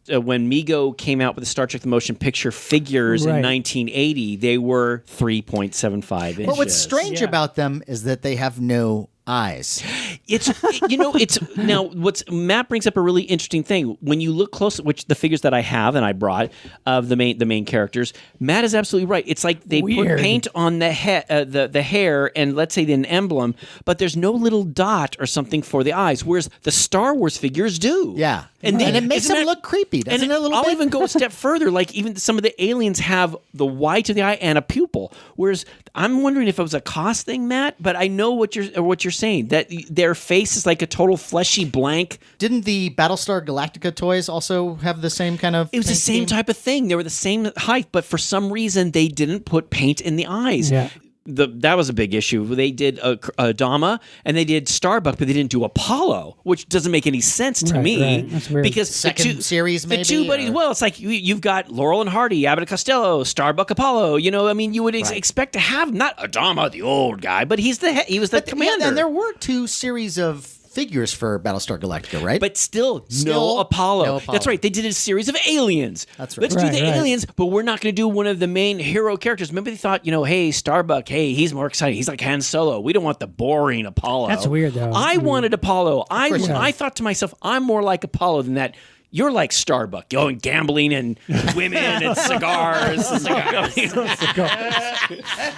when Mego came out with the Star Trek: The Motion Picture figures in Right. 1980, they were 3.75 inches. But what's strange about them is that they have no eyes. It's now what's Matt brings up a really interesting thing. When you look close, which the figures that I have and I brought of the main characters, Matt is absolutely right. It's like they put paint on the hair and let's say an emblem, but there's no little dot or something for the eyes, whereas the Star Wars figures do. Yeah. And it makes them look creepy, doesn't it, a little I'll bit? even go a step further. Like even some of the aliens have the white of the eye and a pupil. Whereas I'm wondering if it was a cost thing, Matt. But I know what you're saying, that their face is like a total fleshy blank. Didn't the Battlestar Galactica toys also have the same kind of? It was the same type of thing. They were the same height, but for some reason they didn't put paint in the eyes. Yeah. That was a big issue. They did Adama and they did Starbuck, but they didn't do Apollo, which doesn't make any sense to me. Right. That's weird. Because Second series, maybe? the two buddies. Well, it's like you've got Laurel and Hardy, Abbott and Costello, Starbuck, Apollo. I mean, you would expect to have not Adama, the old guy, but he was the commander. Yeah, and there were 2 series of figures for Battlestar Galactica, right? But still, no Apollo. no Apollo. That's right. They did a series of aliens. That's right. Let's do the Right. aliens, but we're not going to do one of the main hero characters. Remember, they thought, hey, Starbuck, hey, he's more exciting. He's like Han Solo. We don't want the boring Apollo. That's weird, though. I wanted Apollo. course you I thought to myself, I'm more like Apollo than that. You're like Starbuck, going gambling and women and cigars.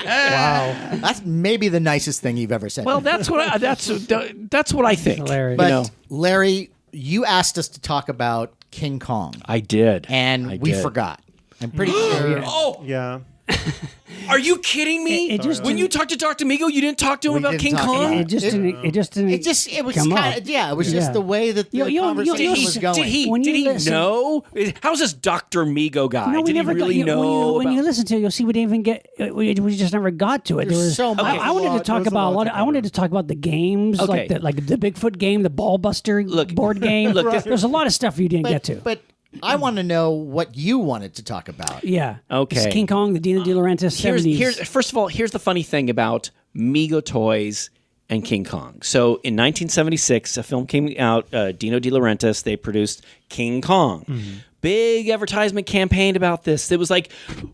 Wow. That's maybe the nicest thing you've ever said. Well, that's what I think. Hilarious. but Larry, you asked us to talk about King Kong, I did, and we forgot. I'm pretty sure. Oh, Yeah. are you kidding me? It just when you talked to Dr. Migo, you didn't talk to him We about didn't King talk Kong? about It just didn't. It was come up. kind of it was just Yeah. the way that the You'll- conversation you'll- was going. Did he When you listen- know? How's this Dr. Migo guy? No, we Did never he really got, know? when you about- listen to it, you'll see we didn't even get. We just never got to it. There's There was so much. I wanted to There's talk a about a lot lot. to I wanted cover. to talk about the games, Okay. like the Bigfoot game, the Ball Buster board game. Look, There's a lot of stuff you didn't get to. But I want to know what you wanted to talk about. Yeah. Okay. It's King Kong, the Dino De Laurentiis 70s. First of all, here's the funny thing about Mego Toys and King Kong. So in 1976, a film came out, Dino De Laurentiis, they produced King Kong. Big advertisement campaign about this. It was like,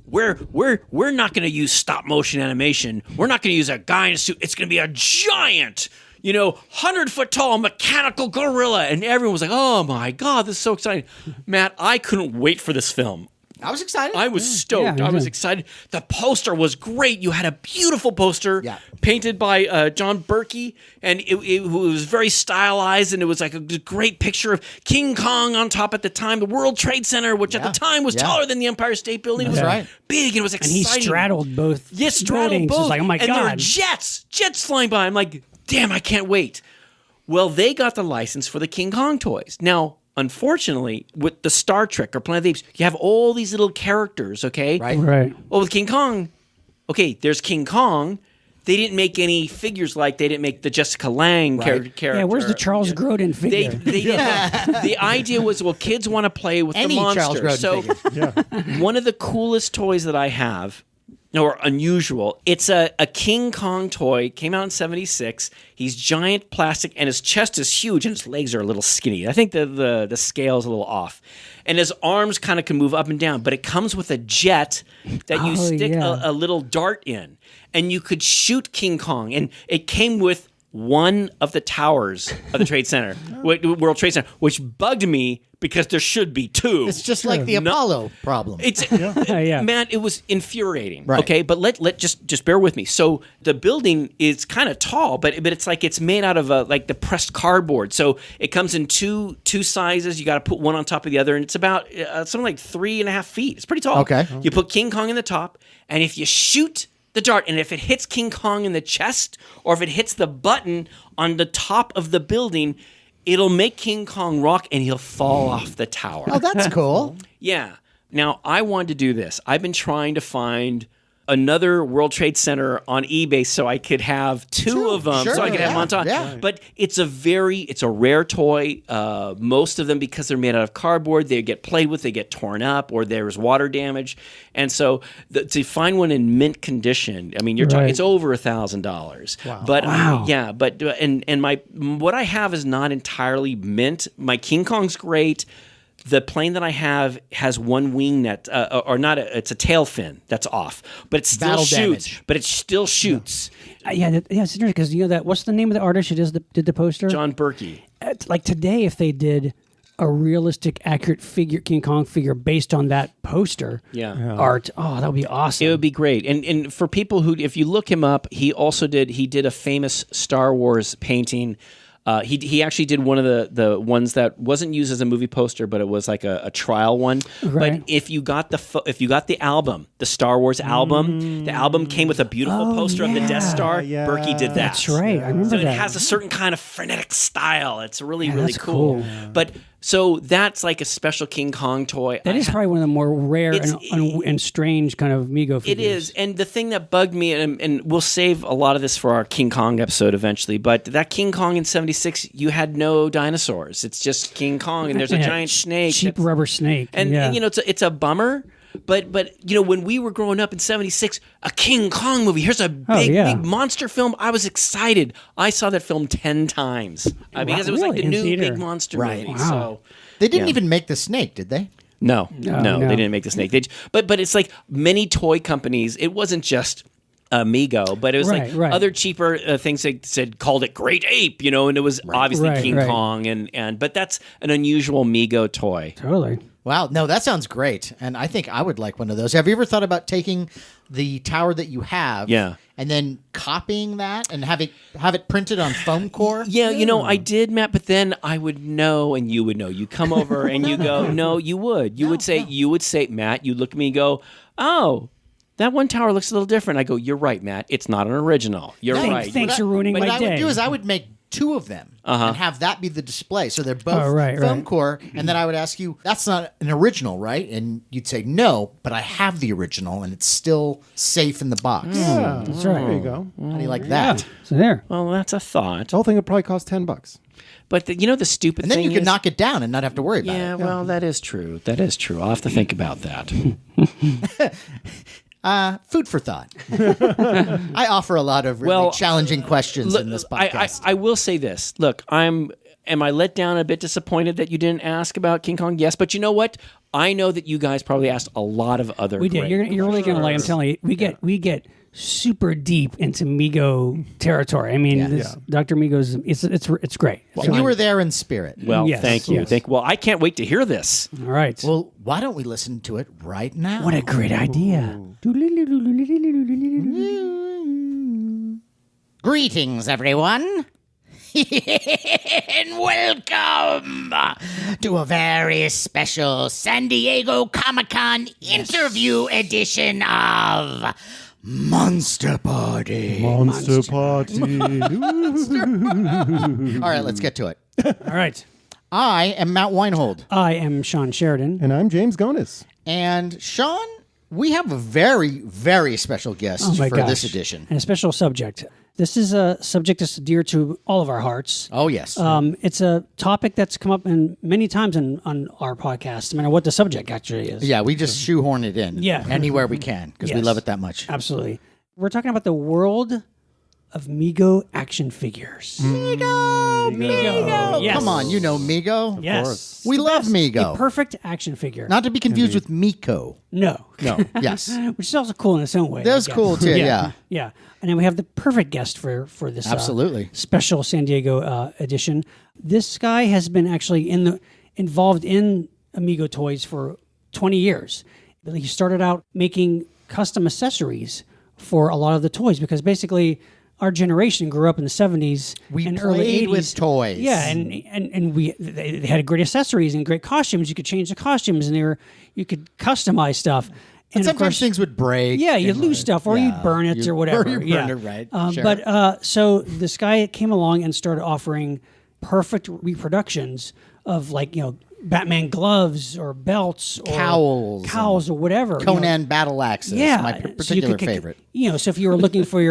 we're not going to use stop motion animation. We're not going to use a guy in a suit. It's going to be a giant, 100-foot tall mechanical gorilla. And everyone was like, oh my God, this is so exciting. Matt, I couldn't wait for this film. I was excited. I was stoked. Yeah, I was yeah. excited. The poster was great. You had a beautiful poster painted by John Berkey, and it was very stylized, and it was like a great picture of King Kong on top at the time, the World Trade Center, which at the time was taller than the Empire State Building. It was right. big, and it was and exciting. he straddled both. Yes, straddled buildings. both. It's like, oh my and there were God. jets flying by. I'm like, damn, I can't wait. Well, they got the license for the King Kong toys. Now, unfortunately, with the Star Trek or Planet of the Apes, you have all these little characters, okay? Right. Right. Well, with King Kong, okay, there's King Kong. They didn't make any figures like they didn't make the Jessica Lange character. Yeah, where's the Charles Grodin They figure? didn't. The idea was, well, kids want to play with Any the monster. Charles Grodin So figure. one of the coolest toys that I have, or unusual, it's a King Kong toy, came out in 76. He's giant plastic, and his chest is huge, and his legs are a little skinny. I think the scale is a little off. And his arms kind of can move up and down, but it comes with a jet that you stick a little dart in, and you could shoot King Kong. And it came with one of the towers of the Trade Center, World Trade Center, which bugged me because there should be two. It's just like the Apollo problem. It's Yeah. Matt, it was infuriating. Right. Okay, but let just bear with me. So the building is kind of tall, but it's like it's made out of like the pressed cardboard. So it comes in two sizes. You got to put one on top of the other, and it's about something like 3.5 feet. It's pretty tall. Okay. You put King Kong in the top, and if you shoot the dart, and if it hits King Kong in the chest, or if it hits the button on the top of the building, it'll make King Kong rock, and he'll fall off the tower. Oh, that's cool. Yeah. Now, I wanted to do this. I've been trying to find another World Trade Center on eBay so I could have two of them, sure, so I could have them on top. yeah. But it's a rare toy. Most of them, because they're made out of cardboard, they get played with, they get torn up, or there's water damage. And so to find one in mint condition, I mean, you're talking, Right. it's over $1,000. Wow. But Wow. yeah, but and my what I have is not entirely mint. My King Kong's great. The plane that I have has one wing net, or not. It's a tail fin that's off, but it still Battle shoots. damage. But it still shoots. Yeah, it's interesting because you know that. What's the name of the artist who did the poster? John Berkey. Like today, if they did a realistic, accurate figure, King Kong figure based on that poster art, that would be awesome. It would be great. And for people who, if you look him up, he did a famous Star Wars painting. He actually did one of the ones that wasn't used as a movie poster, but it was like a trial one. Right. But if you got the album, the Star Wars album, the album came with a beautiful poster of the Death Star. Yeah. Berkey did that. That's right. I remember So that. it has a certain kind of frenetic style. It's really really that's cool. cool. But so that's like a special King Kong toy. That is probably one of the more rare and strange kind of Mego figures. It is. And the thing that bugged me, and we'll save a lot of this for our King Kong episode eventually, but that King Kong in 76, you had no dinosaurs. It's just King Kong, and there's a giant snake. Cheap rubber snake. And, you know, it's a bummer. But you know, when we were growing up in 76, a King Kong movie, here's a big monster film. I was excited. I saw that film 10 times because it was like Really? the In new theater? big monster Right. movie. Wow. So They didn't even make the snake, did they? no, No. they didn't make the snake. But it's like many toy companies. It wasn't just Mego, but it was Right. other cheaper things that called it Great Ape, you know, and it was obviously Right, King right. Kong, but that's an unusual Mego toy. Totally. Wow, no, that sounds great, and I think I would like one of those. Have you ever thought about taking the tower that you have, and then copying that and have it printed on foam core? Yeah, you know, I did, Matt, but then I would know, and you would know. You come over and you go, no, you would. You would say, Matt, you look at me and go, oh, that one tower looks a little different. I go, you're right, Matt. It's not an original. You're right. Thanks for ruining What my I day. would do is I would make two of them and have that be the display. So they're both right, foam right. core. And then I would ask you, that's not an original, right? And you'd say, no, but I have the original and it's still safe in the box. Yeah, That's right. There you go. How do you like that? So there. Well, that's a thought. The whole thing would probably cost $10. But you know the stupid And then thing you could is, knock it down and not have to worry about yeah, it. well, that is true. That is true. I'll have to think about that. Food for thought. I offer a lot of really challenging questions in this podcast. I will say this. Look, am I let down, a bit disappointed that you didn't ask about King Kong? Yes, but you know what? I know that you guys probably asked a lot of other. We did. great You're really going to like. I'm telling you, we get super deep into Mego territory. I mean, Dr. Mego's it's great. and you were there in spirit. Well, Yes, thank you. yes. Well, I can't wait to hear this. All right. Well, why don't we listen to it right now? What a great idea. Greetings, everyone. And welcome to a very special San Diego Comic-Con interview edition of Monster Party. Monster Party. All right, let's get to it. All right. I am Matt Weinhold. I am Shawn Sheridan. And I'm James Gonis. And Shawn, we have a very, very special guest for this edition. And a special subject. This is a subject that's dear to all of our hearts. Oh, yes. It's a topic that's come up many times on our podcast, no matter what the subject actually is. Yeah, we just shoehorn it in anywhere we can because we Yes. love it that much. Absolutely. We're talking about the world of Mego action figures. Mego. Yes. Come on, you know Mego. Yes. We love Mego. A perfect action figure. Not to be confused with Miko. No. Yes. Which is also cool in its own way. That was I guess. cool, too, yeah. Yeah. And then we have the perfect guest for this Absolutely. special San Diego edition. This guy has been actually involved in Mego Toys for 20 years. He started out making custom accessories for a lot of the toys because basically our generation grew up in the 70s and early 80s. played with toys. Yeah, and they had great accessories and great costumes. You could change the costumes and you could customize stuff. And of sometimes course, things would break. yeah, you'd and lose stuff or you'd burn it or whatever. Or you burn it, right. Sure. But so this guy came along and started offering perfect reproductions of Batman gloves or belts or Cowls or whatever. Conan battle axes. Yeah, My so you particular could- favorite. So if you were looking for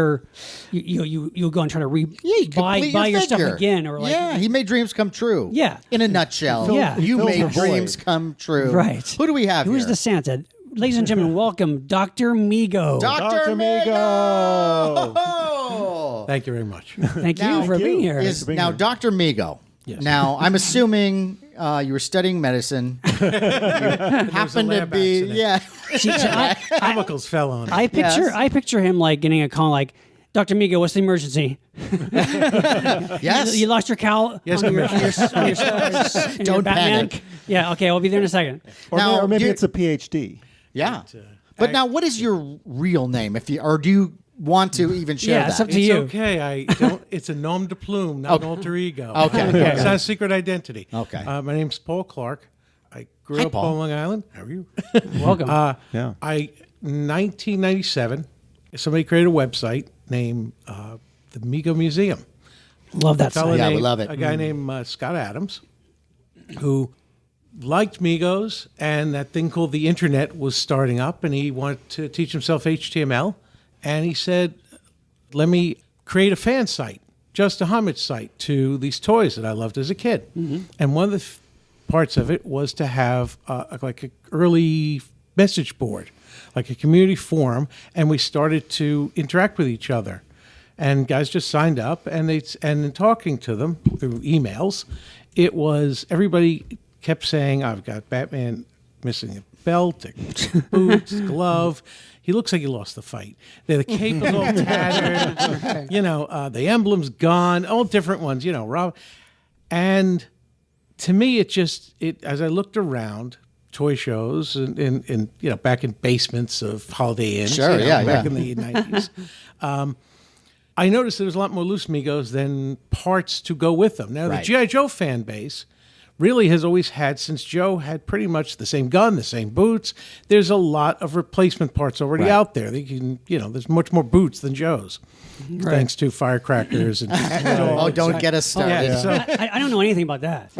you'll go and try to buy your stuff figure. again or he made dreams come true. Yeah. In a nutshell. Yeah. You Fills made the void. dreams come true. Right. Who do we have Who's here? the Santa? Ladies and gentlemen, welcome Dr. Mego. Dr. Mego. Mego. Thank you very much. Thank you for being here. Now, Dr. Mego. Yes. Now, I'm assuming you were studying medicine. You happened to lab be, accident. Chemicals fell on it. I picture him like getting a call like, Dr. Mego, what's the emergency? Yes. You lost your cowl Yes, on your Don't your Batman? panic. Yeah, okay, I'll be there in a second. Or maybe you're- it's a PhD. Yeah. But now, what is your real name? Or do you want to even share Yeah, that? it's up to It's you. okay. I don't. It's a nom de plume, not an alter ego. Okay. It's not a secret identity. Okay. My name's Paul Clarke. I grew Hi, up Paul. on Long Island. How are you? Welcome. Yeah. 1997. Somebody created a website named the Mego Museum. Love that Fellow site. Yeah, we named- love it. A guy named Scott Adams, who liked Megos, and that thing called the internet was starting up, and he wanted to teach himself HTML, and he said, let me create a fan site, just a homage site to these toys that I loved as a kid. And one of the parts of it was to have like an early message board, like a community forum, and we started to interact with each other. And guys just signed up, and in talking to them through emails, it was everybody kept saying, "I've got Batman missing a belt, a boots, glove. He looks like he lost the fight. The cape is all tattered. The emblem's gone. All different ones. Rob." And to me, it as I looked around toy shows and back in basements of Holiday Inns, Sure, back in the 90s. I noticed there was a lot more loose Megos than parts to go with them. Now, Right. the G.I. Joe fan base really has always had, since Joe had pretty much the same gun, the same boots, there's a lot of replacement parts already Right. out there. They can, there's much more boots than Joe's, thanks to firecrackers and Oh, don't get us started. Yeah, so, I don't know anything about that.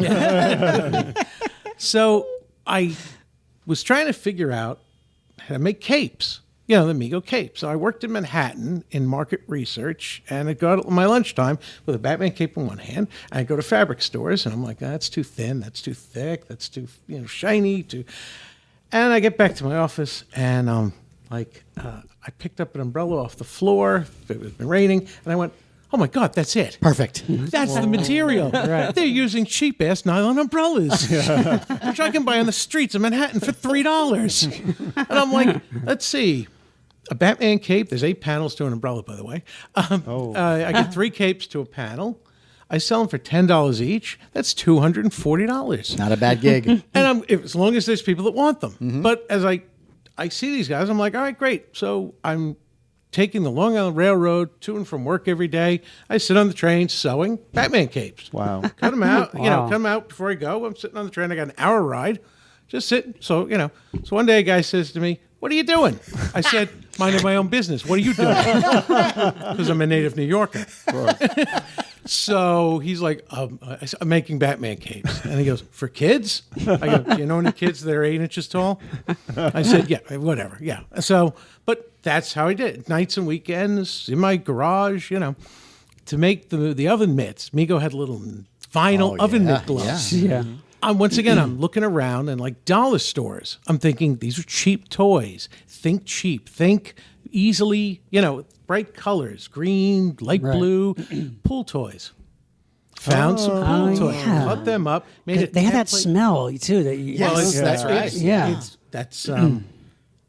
so I was trying to figure out how to make capes. The Mego cape. So I worked in Manhattan in market research, and I'd go out at my lunchtime with a Batman cape in one hand, and I'd go to fabric stores, and I'm like, that's too thin, that's too thick, that's too shiny. And I get back to my office, and I picked up an umbrella off the floor. It had been raining, and I went, oh my God, that's it. Perfect. That's the material. They're using cheap-ass nylon umbrellas, which I can buy on the streets of Manhattan for $3. And I'm like, let's see. A Batman cape, there's 8 panels to an umbrella, by the way. I get 3 capes to a panel. I sell them for $10 each. That's $240. Not a bad gig. And as long as there's people that want them. But as I see these guys, I'm like, all right, great. So I'm taking the Long Island Railroad to and from work every day. I sit on the train sewing Batman capes. Wow. Cut them out, Wow. cut them out before I go. I'm sitting on the train. I got an hour ride. Just sitting. So, so one day a guy says to me, what are you doing? I said, minding my own business. What are you doing? Because I'm a native New Yorker. So he's like, I'm making Batman capes. And he goes, for kids? I go, do you know any kids that are 8 inches tall? I said, yeah, whatever. Yeah. So, but that's how I did it. Nights and weekends in my garage, to make the oven mitts. Mego had little vinyl oven mitt gloves. Yeah. Once again, I'm looking around and like dollar stores. I'm thinking these are cheap toys. Think cheap. Think easily, bright colors, green, light blue, pool toys. Found some pool toys, yeah. cut them up, made it. They had that template. smell too. That you, Yes, Well, it's- that's right. Yeah. That's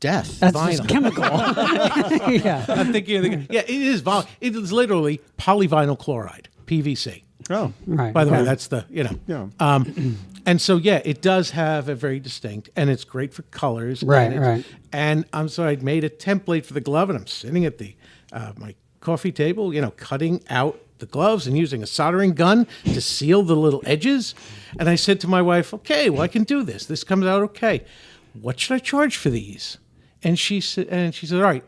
Death. that's vinyl. just chemical. Yeah. I'm thinking of it is it is literally polyvinyl chloride, PVC. Oh. Right. By the way, right. that's the Yeah. And so it does have a very distinct, and it's great for colors. Right, and right. And I made a template for the glove, and I'm sitting at the my coffee table, cutting out the gloves and using a soldering gun to seal the little edges. And I said to my wife, "Okay, well I can do this. This comes out okay. What should I charge for these?" And she said, "All right,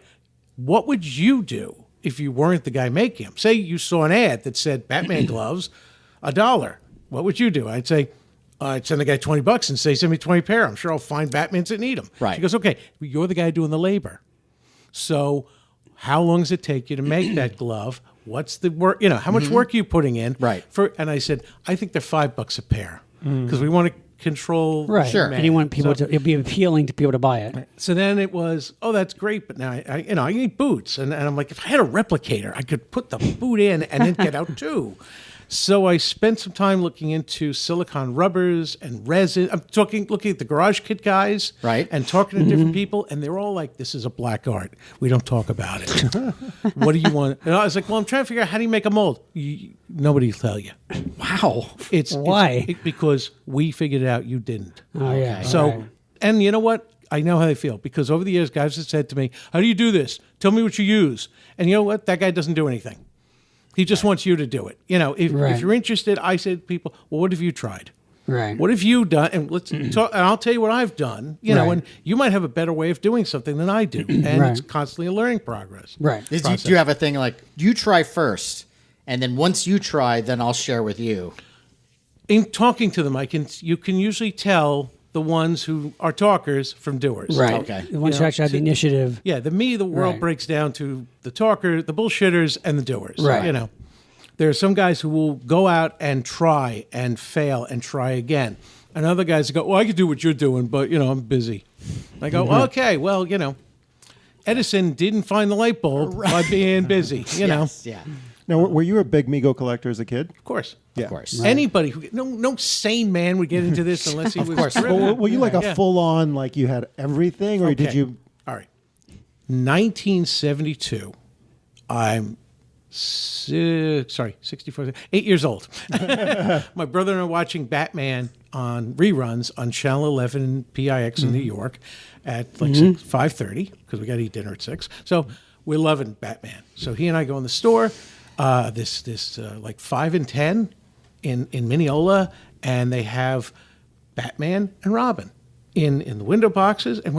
what would you do if you weren't the guy making them? Say you saw an ad that said Batman gloves, $1. What would you do?" I'd say, I'd send the guy $20 and say, "Send me 20 pair. I'm sure I'll find Batmans that need them." Right. She goes, "Okay, you're the guy doing the labor. So how long does it take you to make that glove? What's the work? How much work are you putting in?" Right. And I said, "I think they're $5 a pair because we want to control." Right. Sure. And you want people to, it'd be appealing to people to buy it. So then it was, oh, that's great, but now I need boots, and I'm like, if I had a replicator, I could put the boot in and then get out too. So I spent some time looking into silicone rubbers and resin. I'm looking at the garage kit guys, Right. and talking to different people, and they're all like, "This is a black art. We don't talk about it. What do you want?" And I was like, "Well, I'm trying to figure out how do you make a mold. Nobody will tell you. Wow. Why? Because we figured it out. You didn't. Oh yeah. So, right. and you know what? I know how they feel because over the years, guys have said to me, "How do you do this? Tell me what you use." And you know what? That guy doesn't do anything. He just wants you to do it. You know, if you're interested, I say to people, "Well, what have you tried? Right. What have you done?" And let's talk. And I'll tell you what I've done. You know, and you might have a better way of doing something than I do, and it's constantly a learning progress. Right. Do you have a thing like you try first, and then once you try, then I'll share with you? In talking to them, you can usually tell the ones who are talkers from doers. Right. Okay. The ones who actually have the initiative. Yeah, the world breaks down to the talker, the bullshitters, and the doers. Right. You know, there are some guys who will go out and try and fail and try again. And other guys who go, "Well, I could do what you're doing, but, you know, I'm busy." I go, "Okay, well, you know, Edison didn't find the light bulb by being busy, you know." Yeah. Now, were you a big Mego collector as a kid? Of course. Yeah. Of course. Anybody who no sane man would get into this unless he was course. driven. Were you like a Yeah. full-on, like you had everything, or did Okay. you? All right. 1972. I'm 64, 8 years old. My brother and I are watching Batman on reruns on Channel 11 PIX in New York at like 5:30 because we got to eat dinner at 6. So we're loving Batman. So he and I go in the store, like 5 and 10 in Mineola, and they have Batman and Robin in the window boxes, and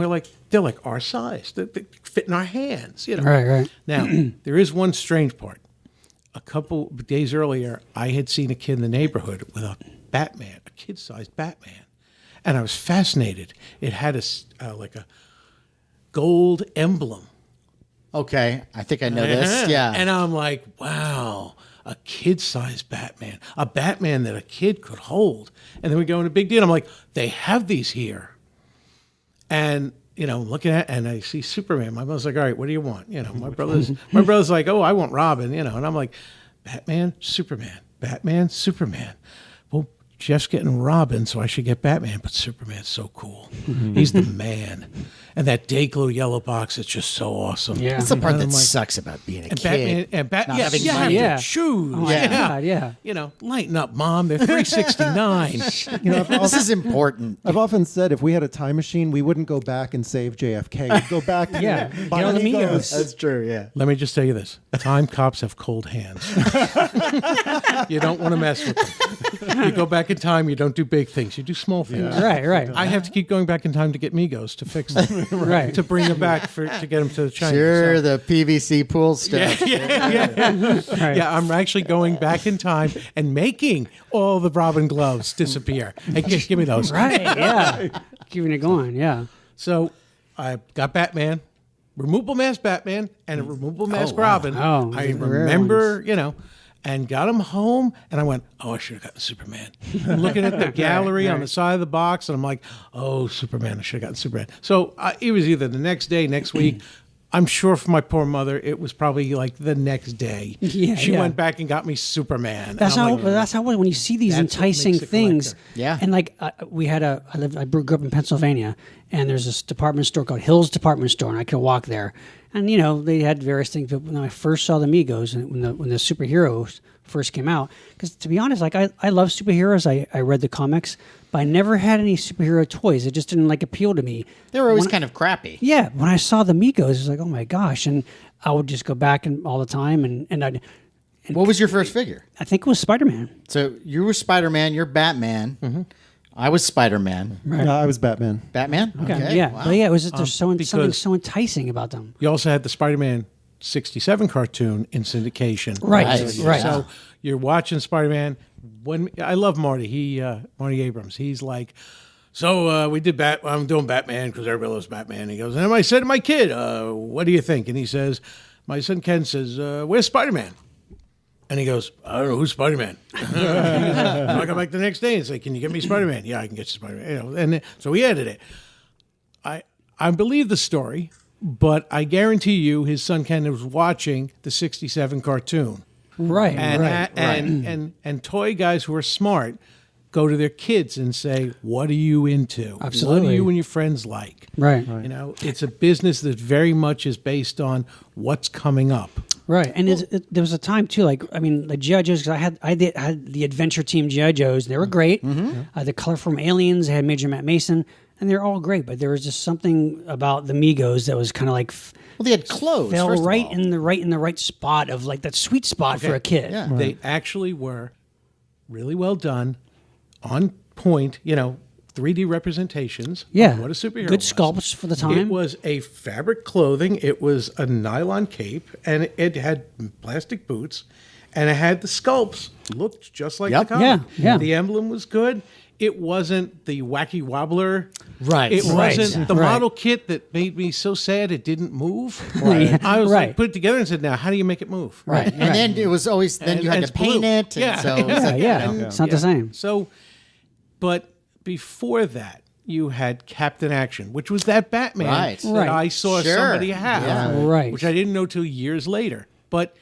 they're like our size. They fit in our hands, you know. Right. Now, there is one strange part. A couple days earlier, I had seen a kid in the neighborhood with a Batman, a kid-sized Batman, and I was fascinated. It had like a gold emblem. Okay. I think I know this. Yeah. And I'm like, wow, a kid-sized Batman, a Batman that a kid could hold. And then we go into big deal. I'm like, they have these here. And, you know, looking at and I see Superman. My brother's like, all right, what do you want? You know, my brother's like, oh, I want Robin, you know. And I'm like, Batman, Superman, Batman, Superman. Well, Jeff's getting Robin, so I should get Batman, but Superman's so cool. He's the man. And that day glow yellow box is just so awesome. Yeah. That's the part And that I'm like- sucks about being a And kid. Batman, not having you money. have Yeah. to choose. Oh my God, yeah. You know, lighten up, Mom. They're $3.69. You know, This is important. I've often said if we had a time machine, we wouldn't go back and save JFK. We'd go back and Yeah. buy Get on the Legos. Migos. That's true. Yeah. Let me just tell you this: time cops have cold hands. You don't want to mess with them. You go back in time. You don't do big things. You do small things. Right. I have to keep going back in time to get Migos to fix them, Right. to bring them back to get them to the Chinese. Sure, the PVC pool stuff. Yeah, I'm actually going back in time and making all the Robin gloves disappear. Hey, give me those. Right. Yeah. Keeping it going. Yeah. So I got Batman, removable mask Batman, and a removable mask wow. Robin. Oh, I the rare remember, you know, and got him home, and I went, oh, I should have gotten Superman. I'm looking at the gallery on the side of the box, and I'm like, oh, Superman, I should have gotten Superman. So it was either the next day, next week. I'm sure for my poor mother, it was probably like the next day. Yeah, she yeah. went back and got me Superman. That's And I'm how. like, That's how. When you see these That's what enticing makes a things, collector. Yeah. And like we had I grew up in Pennsylvania, and there's this department store called Hill's Department Store, and I could walk there, and you know they had various things. But when I first saw the Migos, and when the superheroes first came out, because to be honest, like I love superheroes. I read the comics, but I never had any superhero toys. It just didn't like appeal to me. They were always kind of crappy. Yeah, when I saw the Migos, it was like, oh my gosh, and I would just go back and all the time, and What was your first figure? I think it was Spider-Man. So you were Spider-Man. You're Batman. I was Spider-Man. No, I was Batman. Batman. Okay. Yeah, Wow. but yeah, it was just there's something because- so enticing about them. You also had the Spider-Man 67 cartoon in syndication. Right, right. So you're watching Spider-Man. When I love Marty, Marty Abrams. He's like, so we did I'm doing Batman because everybody loves Batman. He goes, and I said to my kid, what do you think? And he says, my son Ken says, where's Spider-Man? And he goes, I don't know, who's Spider-Man? I come back the next day and say, can you get me Spider-Man? Yeah, I can get you Spider-Man. You know, and so we added it. I believe the story, but I guarantee you his son Ken was watching the 67 cartoon. Right. And toy guys who are smart go to their kids and say, "What are you into? Absolutely. What do you and your friends like?" Right. You know, it's a business that very much is based on what's coming up. Right, and there was a time too. Like, I mean, the GI Joes. Because I had the Adventure Team GI Joes. They were great. The Color from Aliens. They had Major Matt Mason, and they're all great. But there was just something about the Megos that was kind of like, Well, they had clothes. fell first of right all. in the right spot of like that sweet spot for a kid. Yeah. They actually were really well done, on point. You know, 3D representations. Yeah, of what a superhero. good was. sculpts for the time. It was a fabric clothing. It was a nylon cape, and it had plastic boots, and it had the sculpts looked just like Yep. the comic. Yeah. The emblem was good. It wasn't the wacky wobbler. Right. It Right. wasn't the Right. model kit that made me so sad it didn't move. Right. I was Right. like, put it together and said, "Now, how do you make it move?" Right. And then it was always, then And- you had and to it's paint blue. it. And Yeah. so it was yeah, like, yeah. It's not the same. So, but before that, you had Captain Action, which was that Batman Right. that Right. I saw Sure. somebody have, Yeah. Right. which I didn't know till years later. But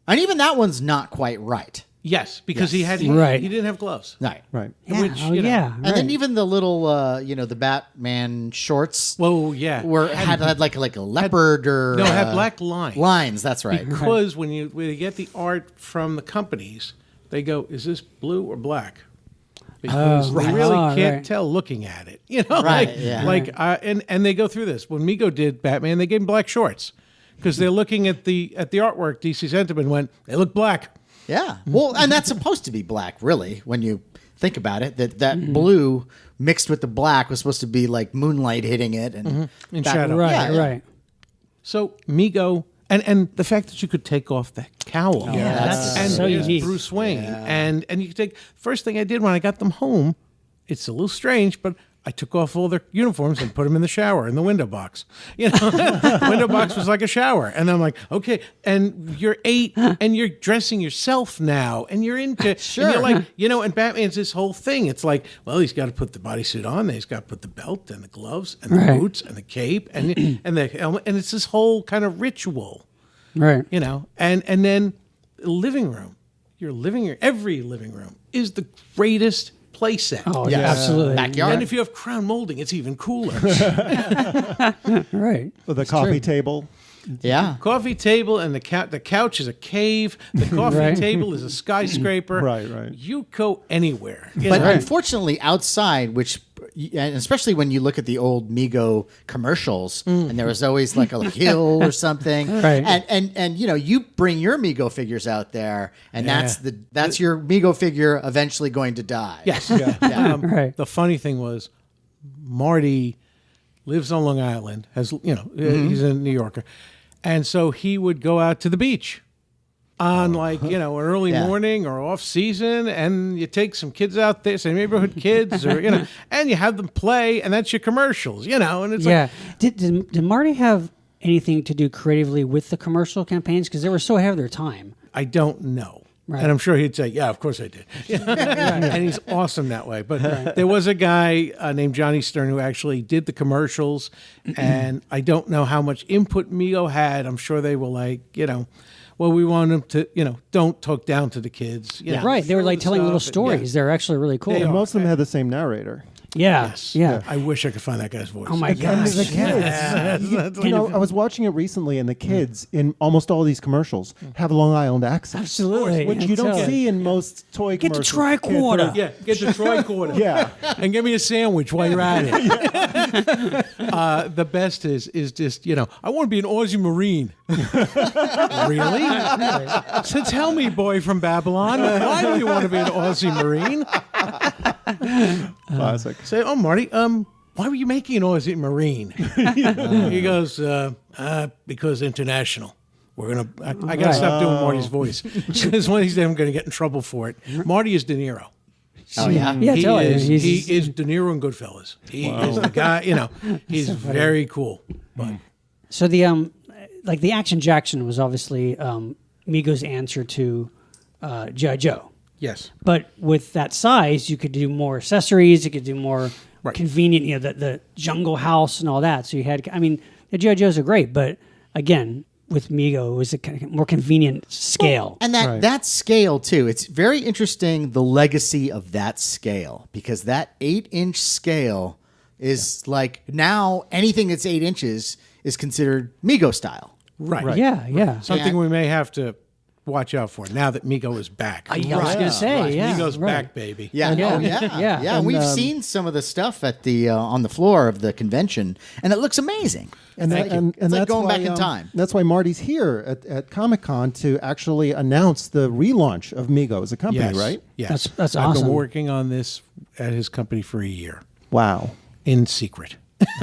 And even that one's not quite right. yes, because he Right. didn't have gloves. Right. Right. Yeah. Which, oh, you know. yeah. And then even the little, the Batman shorts Well, yeah, had like a leopard or no, it had black lines. lines. That's right. Because when you get the art from the companies, they go, "Is this blue or black?" Because they right. really Oh, can't right. tell looking at it. You know, Right, like, yeah. and they go through this. When Mego did Batman, they gave him black shorts because they're looking at the artwork. DC sent him and went, "They look black." Yeah. Well, and that's supposed to be black, really, when you think about it. That Mm-hmm. blue mixed with the black was supposed to be like moonlight hitting it and In that- shadow. Right. Yeah, yeah. Right. So Mego, and the fact that you could take off the cowl, that's and so there's unique. Bruce Wayne, and you could take. First thing I did when I got them home, it's a little strange, but I took off all their uniforms and put them in the shower in the window box. You know, the window box was like a shower, and I'm like, okay. And you're 8, and you're dressing yourself now, and you're into, Sure. and you're like, and Batman's this whole thing. It's like, well, he's got to put the bodysuit on, then he's got to put the belt and the gloves and the Right. boots and the cape and the helmet, and it's this whole kind of ritual, Right. and then the living room, every living room is the greatest play set. Oh, Yes. yeah. Absolutely. Backyard. And if you have crown molding, it's even cooler. Right. The coffee table. Yeah. Coffee table and the couch is a cave. The coffee Right. table is a skyscraper. Right, right. You go anywhere. you But know? unfortunately, outside, which, and especially when you look at the old Mego commercials, and there was always like a hill or something, Right. And you bring your Mego figures out there, and that's your Mego figure eventually going to die. Yes. Right. The funny thing was, Marty lives on Long Island. He's a New Yorker, and so he would go out to the beach on an early Yeah. morning or off season, and you take some kids out there, some neighborhood kids, or and you have them play, and that's your commercials, and it's Yeah. Did Marty have anything to do creatively with the commercial campaigns? Because they were so ahead of their time. I don't know. Right. And I'm sure he'd say, "Yeah, of course I did." And he's awesome that way. But there was a guy named Johnny Stern who actually did the commercials, and I don't know how much input Mego had. I'm sure they were like, well, we want them to, don't talk down to the kids. Right. They were show like the telling little stuff and- stories. They're actually really cool. They And are. most of them had the same narrator. Yeah. Yes. Yeah. I wish I could find that guy's voice. Oh my And gosh. the kids, I was watching it recently, and the kids in almost all these commercials have Long Island accents. Absolutely. Which you don't Totally. see in most toy Get the commercials. tricorder. Yeah, get the tricorder. Yeah. And give me a sandwich while you're at it. The best is just, I want to be an Aussie Marine. Really? So tell me, boy from Babylon, why do you want to be an Aussie Marine? Classic. Say, oh, Marty, why were you making an Aussie Marine? He goes, because international. I gotta stop doing Marty's voice because one of these days I'm gonna get in trouble for it. Marty is De Niro. Oh yeah. Yeah, He totally. is, He's- he is De Niro in Goodfellas. He is the guy. He's very cool. But So the the Action Jackson was obviously Mego's answer to G.I. Joe. yes, But with that size, you could do more accessories. You could do more Right. convenient, the jungle house and all that. So you had, the G.I. Joes are great, but again, with Mego. It was a kind of more convenient scale. And that, Right. that scale, too, it's very interesting, the legacy of that scale, because that 8-inch scale is like now anything that's 8 inches is considered Mego style. Right. Yeah, yeah. Something And- we may have to watch out for now that Mego is back. I was going to say, yeah. Mego's right. back, baby. Yeah, Yeah. oh, yeah, Yeah. yeah. And we've seen some of the stuff at the on the floor of the convention, and it looks amazing. And, Thank you. It's like that's going why, back in time. That's why Marty's here at Comic-Con to actually announce the relaunch of Mego as a company, Yes. right? Yes. That's I've awesome. been working on this at his company for a year Wow. in secret.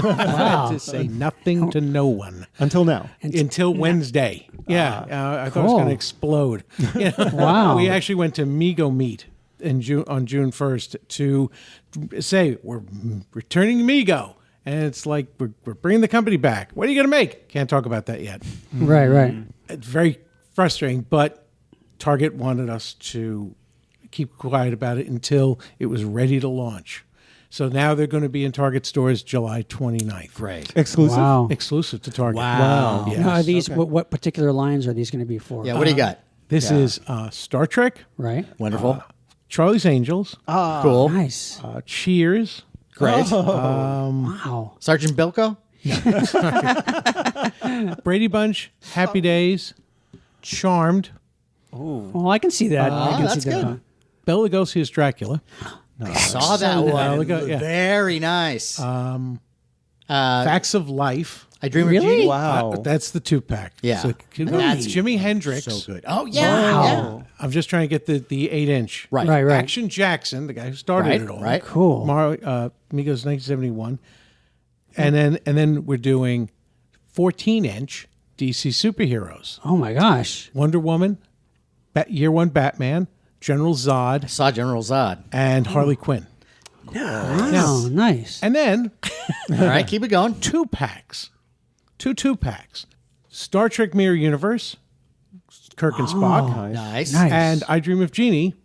Wow. To say nothing to no one Until now. until Wednesday. Yeah, I thought it was Cool. going to explode. You know? Wow. We actually went to Mego Meet in on June 1st to say we're returning Mego. And it's like, we're bringing the company back. What are you going to make? Can't talk about that yet. Right, right. It's very frustrating, but Target wanted us to keep quiet about it until it was ready to launch. So now they're going to be in Target stores July 29th. Great. Exclusive? Wow. Exclusive to Target. Wow. Yes. Now, are these Okay. what particular lines are these going to be for? Yeah, what do you got? This is Star Trek, Right. Wonderful. Charlie's Angels, Cool. Nice. Cheers, Great. Wow. Sergeant Bilko? Brady Bunch, Happy Days, Charmed, Well, I can see that. I can that's see that. good. Bela Lugosi as Dracula, Saw that one. ago, yeah. Very nice. Facts of Life. I Dream Really? of Wow. That's the 2-pack. Yeah. So, That's Jimi Hendrix. So good. Oh, yeah. Wow. Yeah. I'm just trying to get the 8-inch. Right. Right, right. Action Jackson, the guy who started Right, it all. right. Cool. Migos 1971. And then we're doing 14-inch DC superheroes. Oh my gosh. Wonder Woman, Year One Batman, General Zod, Saw General Zod. and Harley Quinn. Wow. Nice. And then All right, keep it going. 2-packs. Two 2-packs. Star Trek Mirror Universe, Kirk and Spock. Nice. Nice. And I Dream of Jeannie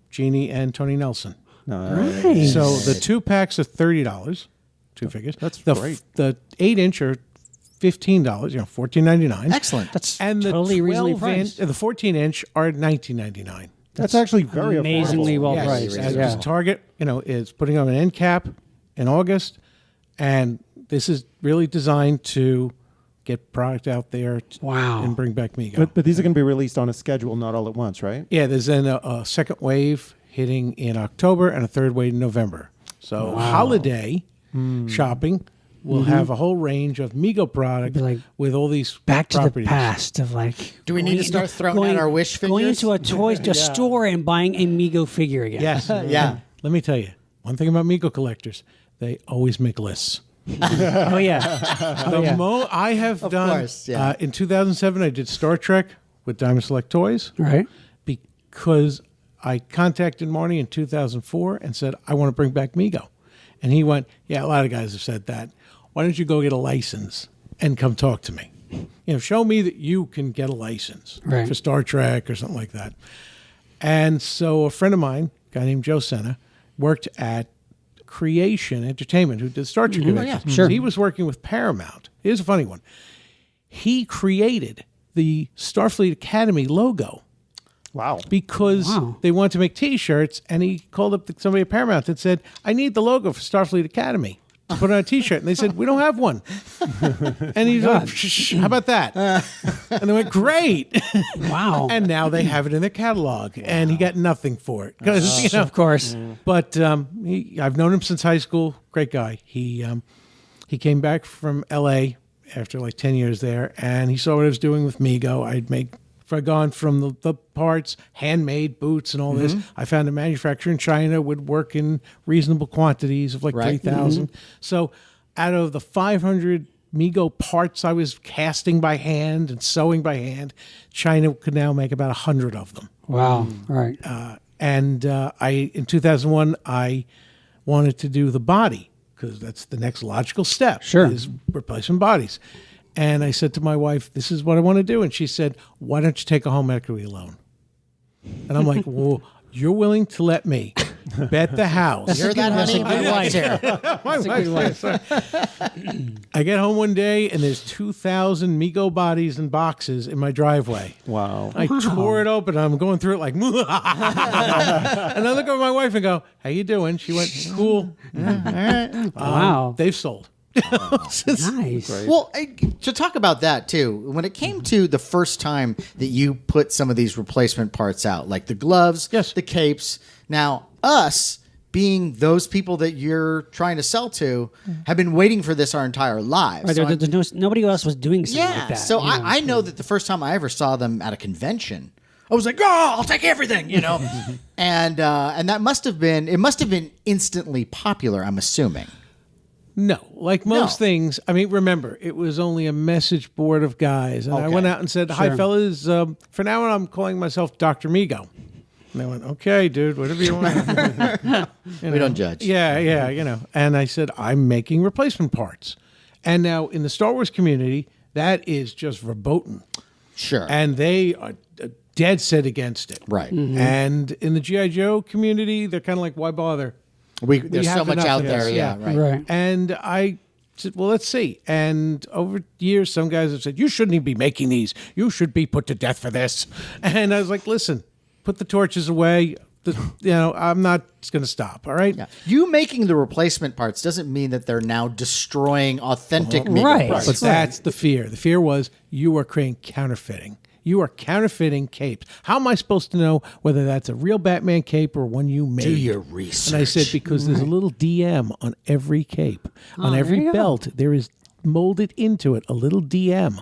and Tony Nelson. Nice. So the 2-packs are $30, 2 figures. That's the, great. The 8-inch are $15, $14.99. Excellent. That's And the totally reasonably 12-inch, priced. the 14-inch are $19.99. That's actually very Amazingly affordable. well Yes, priced. as Yeah. Target, is putting on an end cap in August, and this is really designed to get product out there Wow. and bring back Mego. But these are going to be released on a schedule, not all at once, right? Yeah, there's then a second wave hitting in October and a third wave in November. So holiday shopping will have a whole range of Mego product Be like with all these Back to properties. the past of like. Do we need to start throwing out our wish Going figures? into a toy store and buying a Mego figure again. Yes. Yeah. Let me tell you, one thing about Mego collectors, they always make lists. Oh yeah. I have done course, yeah. in 2007 I did Star Trek with Diamond Select Toys Right. because I contacted Marty in 2004 and said I want to bring back Mego, and he went, yeah, a lot of guys have said that. Why don't you go get a license and come talk to me? Show me that you can get a license Right. for Star Trek or something like that. And so a friend of mine, a guy named Joe Senna, worked at Creation Entertainment, who did Star Trek conventions. yeah. Sure. So he was working with Paramount. Here's a funny one. He created the Starfleet Academy logo Wow. because Wow. they wanted to make T-shirts, and he called up somebody at Paramount and said, I need the logo for Starfleet Academy to put on a T-shirt. And they said, we don't have one. And he's like, Shh, how about that? And they went, great. Wow. And now they have it in their catalog, and he got nothing for it. 'Cause, Of course. But I've known him since high school. Great guy. He came back from L.A. after like 10 years there, and he saw what I was doing with Mego. I'd gone from the parts, handmade boots and all this. I found a manufacturer in China would work in reasonable quantities of like Right. 3,000. So out of the 500 Mego parts I was casting by hand and sewing by hand, China could now make about 100 of them. Wow. All right. And in 2001, I wanted to do the body because that's the next logical step. Sure. Is replacement bodies. And I said to my wife, this is what I want to do. And she said, why don't you take a home equity loan? And I'm like, well, you're willing to let me Bet the house. Hear that, honey? That's a good wife. Here. My That's a good wife. I get home one day and there's 2,000 Mego bodies and boxes in my driveway. Wow. I tore it open. I'm going through it like, and I look over my wife and go, "How you doing?" She went, "Cool." Wow. They've sold. Nice. Well, to talk about that too, when it came to the first time that you put some of these replacement parts out, like the gloves, Yes. the capes, now us being those people that you're trying to sell to have been waiting for this our entire lives. Right, nobody else was doing something yeah, like that. so you know. I know that the first time I ever saw them at a convention, I was like, "Oh, I'll take everything," you know, and that must have been instantly popular. I'm assuming. No, like most No. things. I mean, remember, it was only a message board of guys, and I Okay. went out and said, "Hi, Sure. fellas. For now on, I'm calling myself Dr. Mego." And they went, "Okay, dude, whatever you want." We don't judge. Yeah, you know. And I said, "I'm making replacement parts." And now in the Star Wars community, that is just verboten, Sure. and they are dead set against it. Right. And in the GI Joe community, they're kind of like, "Why bother?" There's so have much enough out of there. this, Yeah. yeah. Right. Right. And I said, "Well, let's see." And over years, some guys have said, "You shouldn't even be making these. You should be put to death for this." And I was like, "Listen, put the torches away. I'm not going to stop. All right." Yeah. You making the replacement parts doesn't mean that they're now destroying authentic Mego Right. parts. But that's the fear. The fear was you are creating counterfeiting. You are counterfeiting capes. How am I supposed to know whether that's a real Batman cape or one you made? Do your research. And I said, because there's a little DM on every cape. On there every you go. belt, there is molded into it a little DM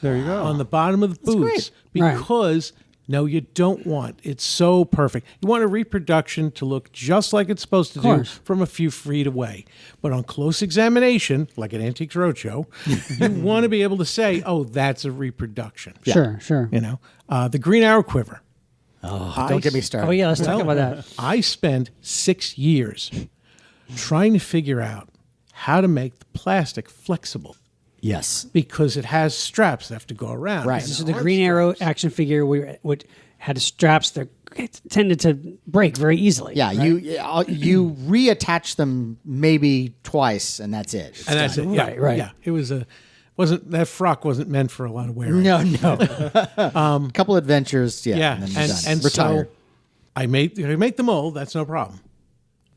There you go. on the bottom of the boots. Right. Because, no, you don't want. It's so perfect. You want a reproduction to look just like it's supposed to do course. from a few feet away. But on close examination, like an Antiques Roadshow, you want to be able to say, "Oh, that's a reproduction." Sure. You know, the Green Arrow Quiver. Don't get me started. Oh yeah, let's talk about that. I spent 6 years trying to figure out how to make the plastic flexible Yes. because it has straps that have to go around. Right. This is the Green Arrow action figure. Which had straps that tended to break very easily. Yeah, you reattach them maybe twice, and that's it. It's And that's it. done. Yeah, Right. Yeah, it was that frock wasn't meant for a lot of wearing. No. Couple adventures, yeah. Yeah, And then you're done. and Retired. so I make the mold. That's no problem.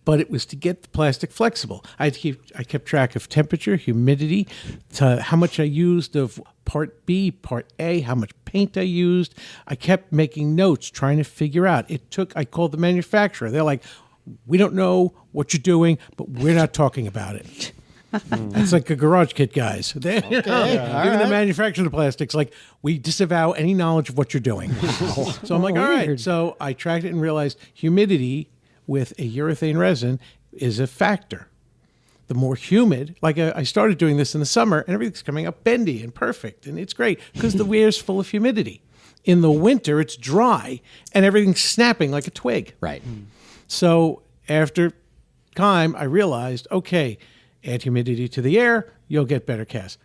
But it was to get the plastic flexible. I kept track of temperature, humidity, to how much I used of part B, part A, how much paint I used. I kept making notes, trying to figure out. I called the manufacturer. They're like, "We don't know what you're doing, but we're not talking about it." It's like a garage kit, guys. Even the manufacturer of the plastics, like, "We disavow any knowledge of what you're doing." So I'm like, all right. Weird. So I tracked it and realized humidity with a urethane resin is a factor. The more humid, like I started doing this in the summer, and everything's coming up bendy and perfect, and it's great because the wear's full of humidity. In the winter, it's dry, and everything's snapping like a twig. Right. So after time, I realized, okay, add humidity to the air, you'll get better casts.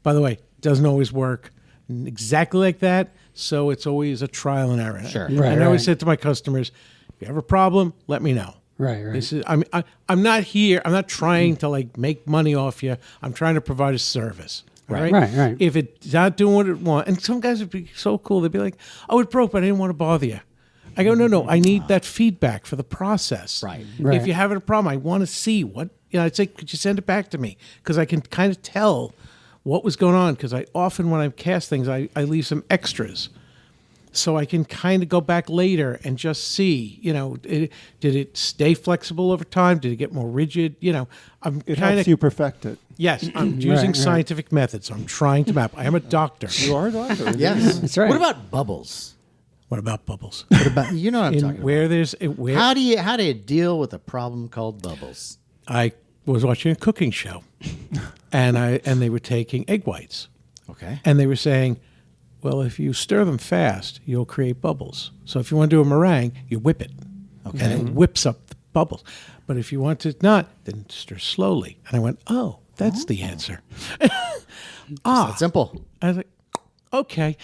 By the way, it doesn't always work exactly like that, so it's always a trial and error. Sure. Right, and I always right. said to my customers, if you have a problem, let me know. Right. This is I'm not here. I'm not trying to like make money off you. I'm trying to provide a service. all Right. If it's not doing what it wants, and some guys would be so cool. They'd be like, "Oh, it broke, but I didn't want to bother you." I go, "No. I need that feedback for the process. Right. Right. If you're having a problem, I want to see what I'd say. Could you send it back to me? Because I can kind of tell what was going on. Because I often, when I cast things, I leave some extras. So I can kind of go back later and just see, did it stay flexible over time? Did it get more rigid? I'm It kind helps of, you perfect it. yes, I'm using right. scientific methods. I'm trying to map. I am a doctor. You are a doctor. Yes. That's right. What about bubbles? What about bubbles? What about you know what I'm talking about? Where there's, where How do you deal with a problem called bubbles? I was watching a cooking show and they were taking egg whites Okay. and they were saying, well, if you stir them fast, you'll create bubbles. So if you want to do a meringue, you whip it. Okay. And it whips up the bubbles. But if you want to not, then stir slowly. And I went, oh, that's the answer. That's simple. I was like, okay.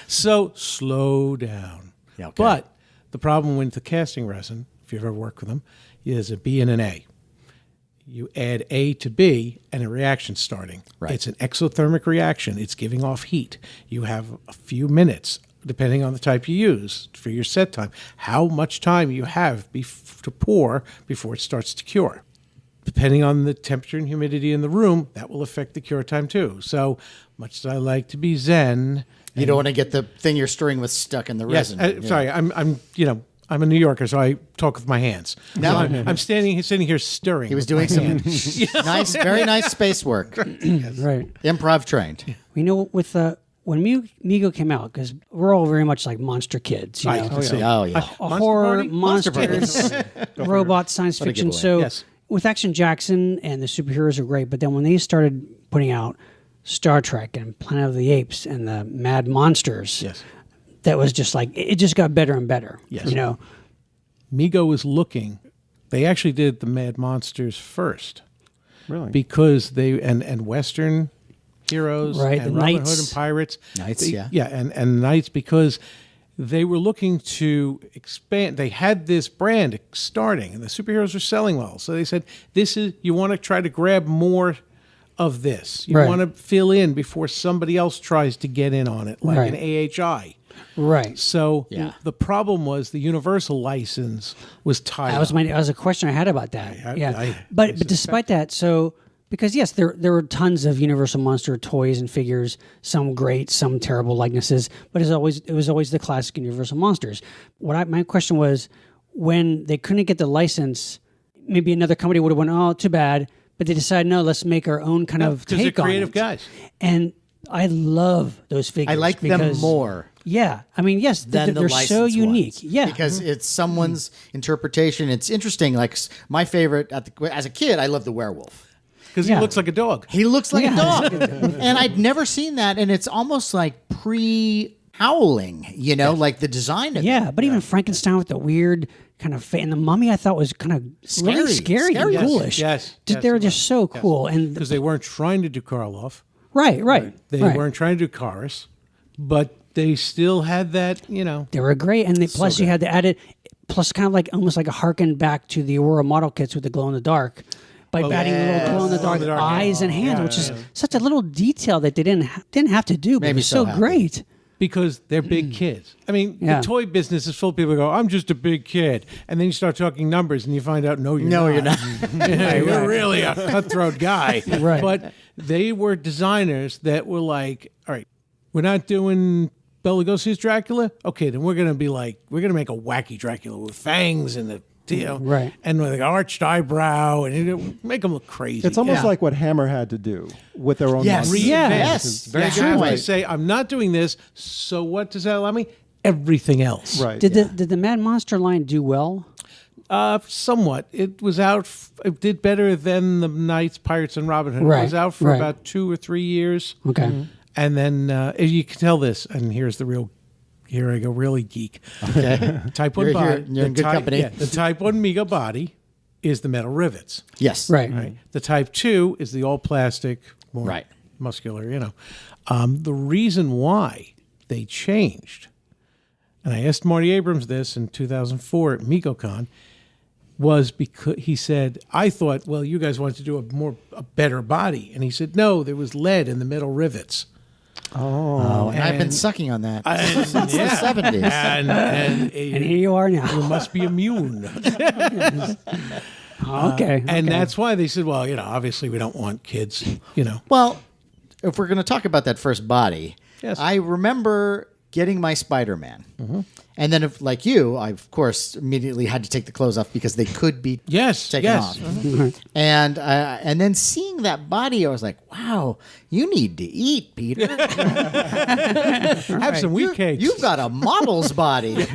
So slow down. Yeah, okay. But the problem with the casting resin, if you've ever worked with them, is a B and an A. You add A to B and a reaction's starting. Right. It's an exothermic reaction. It's giving off heat. You have a few minutes, depending on the type you use, for your set time. How much time you have to pour before it starts to cure. Depending on the temperature and humidity in the room, that will affect the cure time too. So much as I like to be zen, You don't want to get the thing you're stirring with stuck in the yes, resin. sorry, I'm a New Yorker, so I talk with my hands. No. So I'm sitting here stirring. He was doing some nice, very nice space work. Right. Improv trained. You know, with when Mego came out, because we're all very much like monster kids, you know, Oh, yeah. horror, Party? monsters, robots, science fiction. giveaway. So Yes. with Action Jackson and the superheroes are great, but then when they started putting out Star Trek and Planet of the Apes and the Mad Monsters, Yes. that was just like it just got better and better. Yes. You know, Mego was looking. They actually did the Mad Monsters first. Really? Because they and Western heroes Right, and the Robin Knights. Hood and pirates. Knights, They- yeah. Yeah, and Knights, because they were looking to expand. They had this brand starting, and the superheroes were selling well. So they said, "This is you want to try to grab more of this. You Right. want to fill in before somebody else tries to get in on it, like Right. an AHI." right? So Yeah. the problem was the Universal license was tied. That was up. that was a question I had about that. I but despite that, so because yes, there were tons of Universal Monster toys and figures, some great, some terrible likenesses, but it was always the classic Universal Monsters. My question was, when they couldn't get the license, maybe another company would have went, oh, too bad, but they decided, no, let's make our own kind of because they're take on creative it. guys. And I love those figures. I like them because- more Yeah, I mean, yes, than the they're so licensed unique. ones. Yeah, Because it's someone's interpretation. It's interesting. Like my favorite as a kid, I loved the werewolf. Because Yeah. he looks like a dog. He looks like Yeah. a dog. And I'd never seen that. And it's almost like pre-howling, like the design of Yeah, it. but even Frankenstein with the weird kind of and the mummy, I thought was kind of really scary and Scary. ghoulish. Yes, yes, They were it just so cool. And Because they weren't trying to do Karloff. right. They weren't trying to do Karis, but they still had that, They were great, and plus you had to add it. Plus, kind of like almost like a harken back to the Aurora model kits with the glow in the dark. By adding little glow in the dark Glow-in-the-dark eyes and hands, which is such a little detail that they didn't have to do, but Made it me was so so happy. great. because they're big kids. I mean, Yeah. the toy business is full of people who go, I'm just a big kid. And then you start talking numbers and you find out, no, you're not. You're really a cutthroat guy. Right. But they were designers that were like, all right, we're not doing Bela Lugosi's Dracula. Okay, then we're going to make a wacky Dracula with fangs and the, Right. and with an arched eyebrow and make them look crazy. It's almost Yeah. like what Hammer had to do with their own Yes. monsters. Yeah. Yes. Very you good have to point. say, I'm not doing this, so what does that allow me? Everything else. Right. Did the Mad Monster line do well? Somewhat. It was out. It did better than the Knights, Pirates, and Robin Hood. It Right, was out for right. about 2 or 3 years, Okay. and then you can tell this. And here's the real. Here I go, really geek. Okay. Type 1 You're here- body. you're in good company. The Type 1 Mega body is the metal rivets. Yes. Right. Right. The Type 2 is the all plastic, more Right. muscular. The reason why they changed, and I asked Marty Abrams this in 2004 at MegoCon, was because he said, I thought, well, you guys wanted to do a better body, and he said, no, there was lead in the metal rivets. Oh, and I've been And- sucking on that And- since yeah. the 70s. And And here you are you now. must be immune. Okay. And okay. that's why they said, well, obviously we don't want kids, Well, if we're going to talk about that first body, Yes. I remember getting my Spider-Man. And then, like you, I, of course, immediately had to take the clothes off because they could be Yes, taken yes. off. And then seeing that body, I was like, wow, you need to eat, Peter. Have some wheat cakes. You've got a model's body.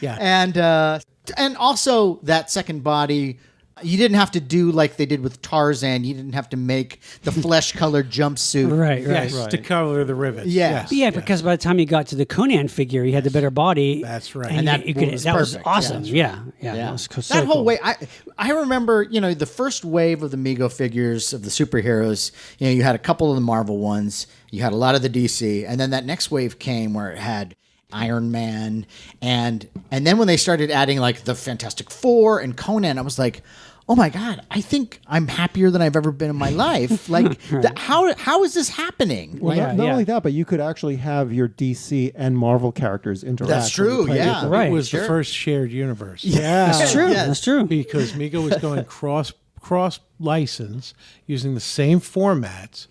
Yeah. And also that second body, you didn't have to do like they did with Tarzan. You didn't have to make the flesh-colored jumpsuit. Right. Yes, Right. to cover the rivets. Yeah. Yeah, because by the time you got to the Conan figure, he had the better body. That's right. And, And that, that you could, was that was perfect. awesome. Yeah. Yeah. Yeah. That was so that whole cool. way, I remember, the first wave of the Mego figures of the superheroes. You had a couple of the Marvel ones, you had a lot of the DC, and then that next wave came where it had Iron Man, and then when they started adding like the Fantastic Four and Conan, I was like, oh my God, I think I'm happier than I've ever been in my life. Like, how is this happening? Well, Like, not only that, but you could actually have your DC and Marvel characters interact. That's true, when you play yeah. with them. Right. It was Sure. the first shared universe. Yeah. That's true. Yes. That's true. Because Mego was going cross license using the same formats,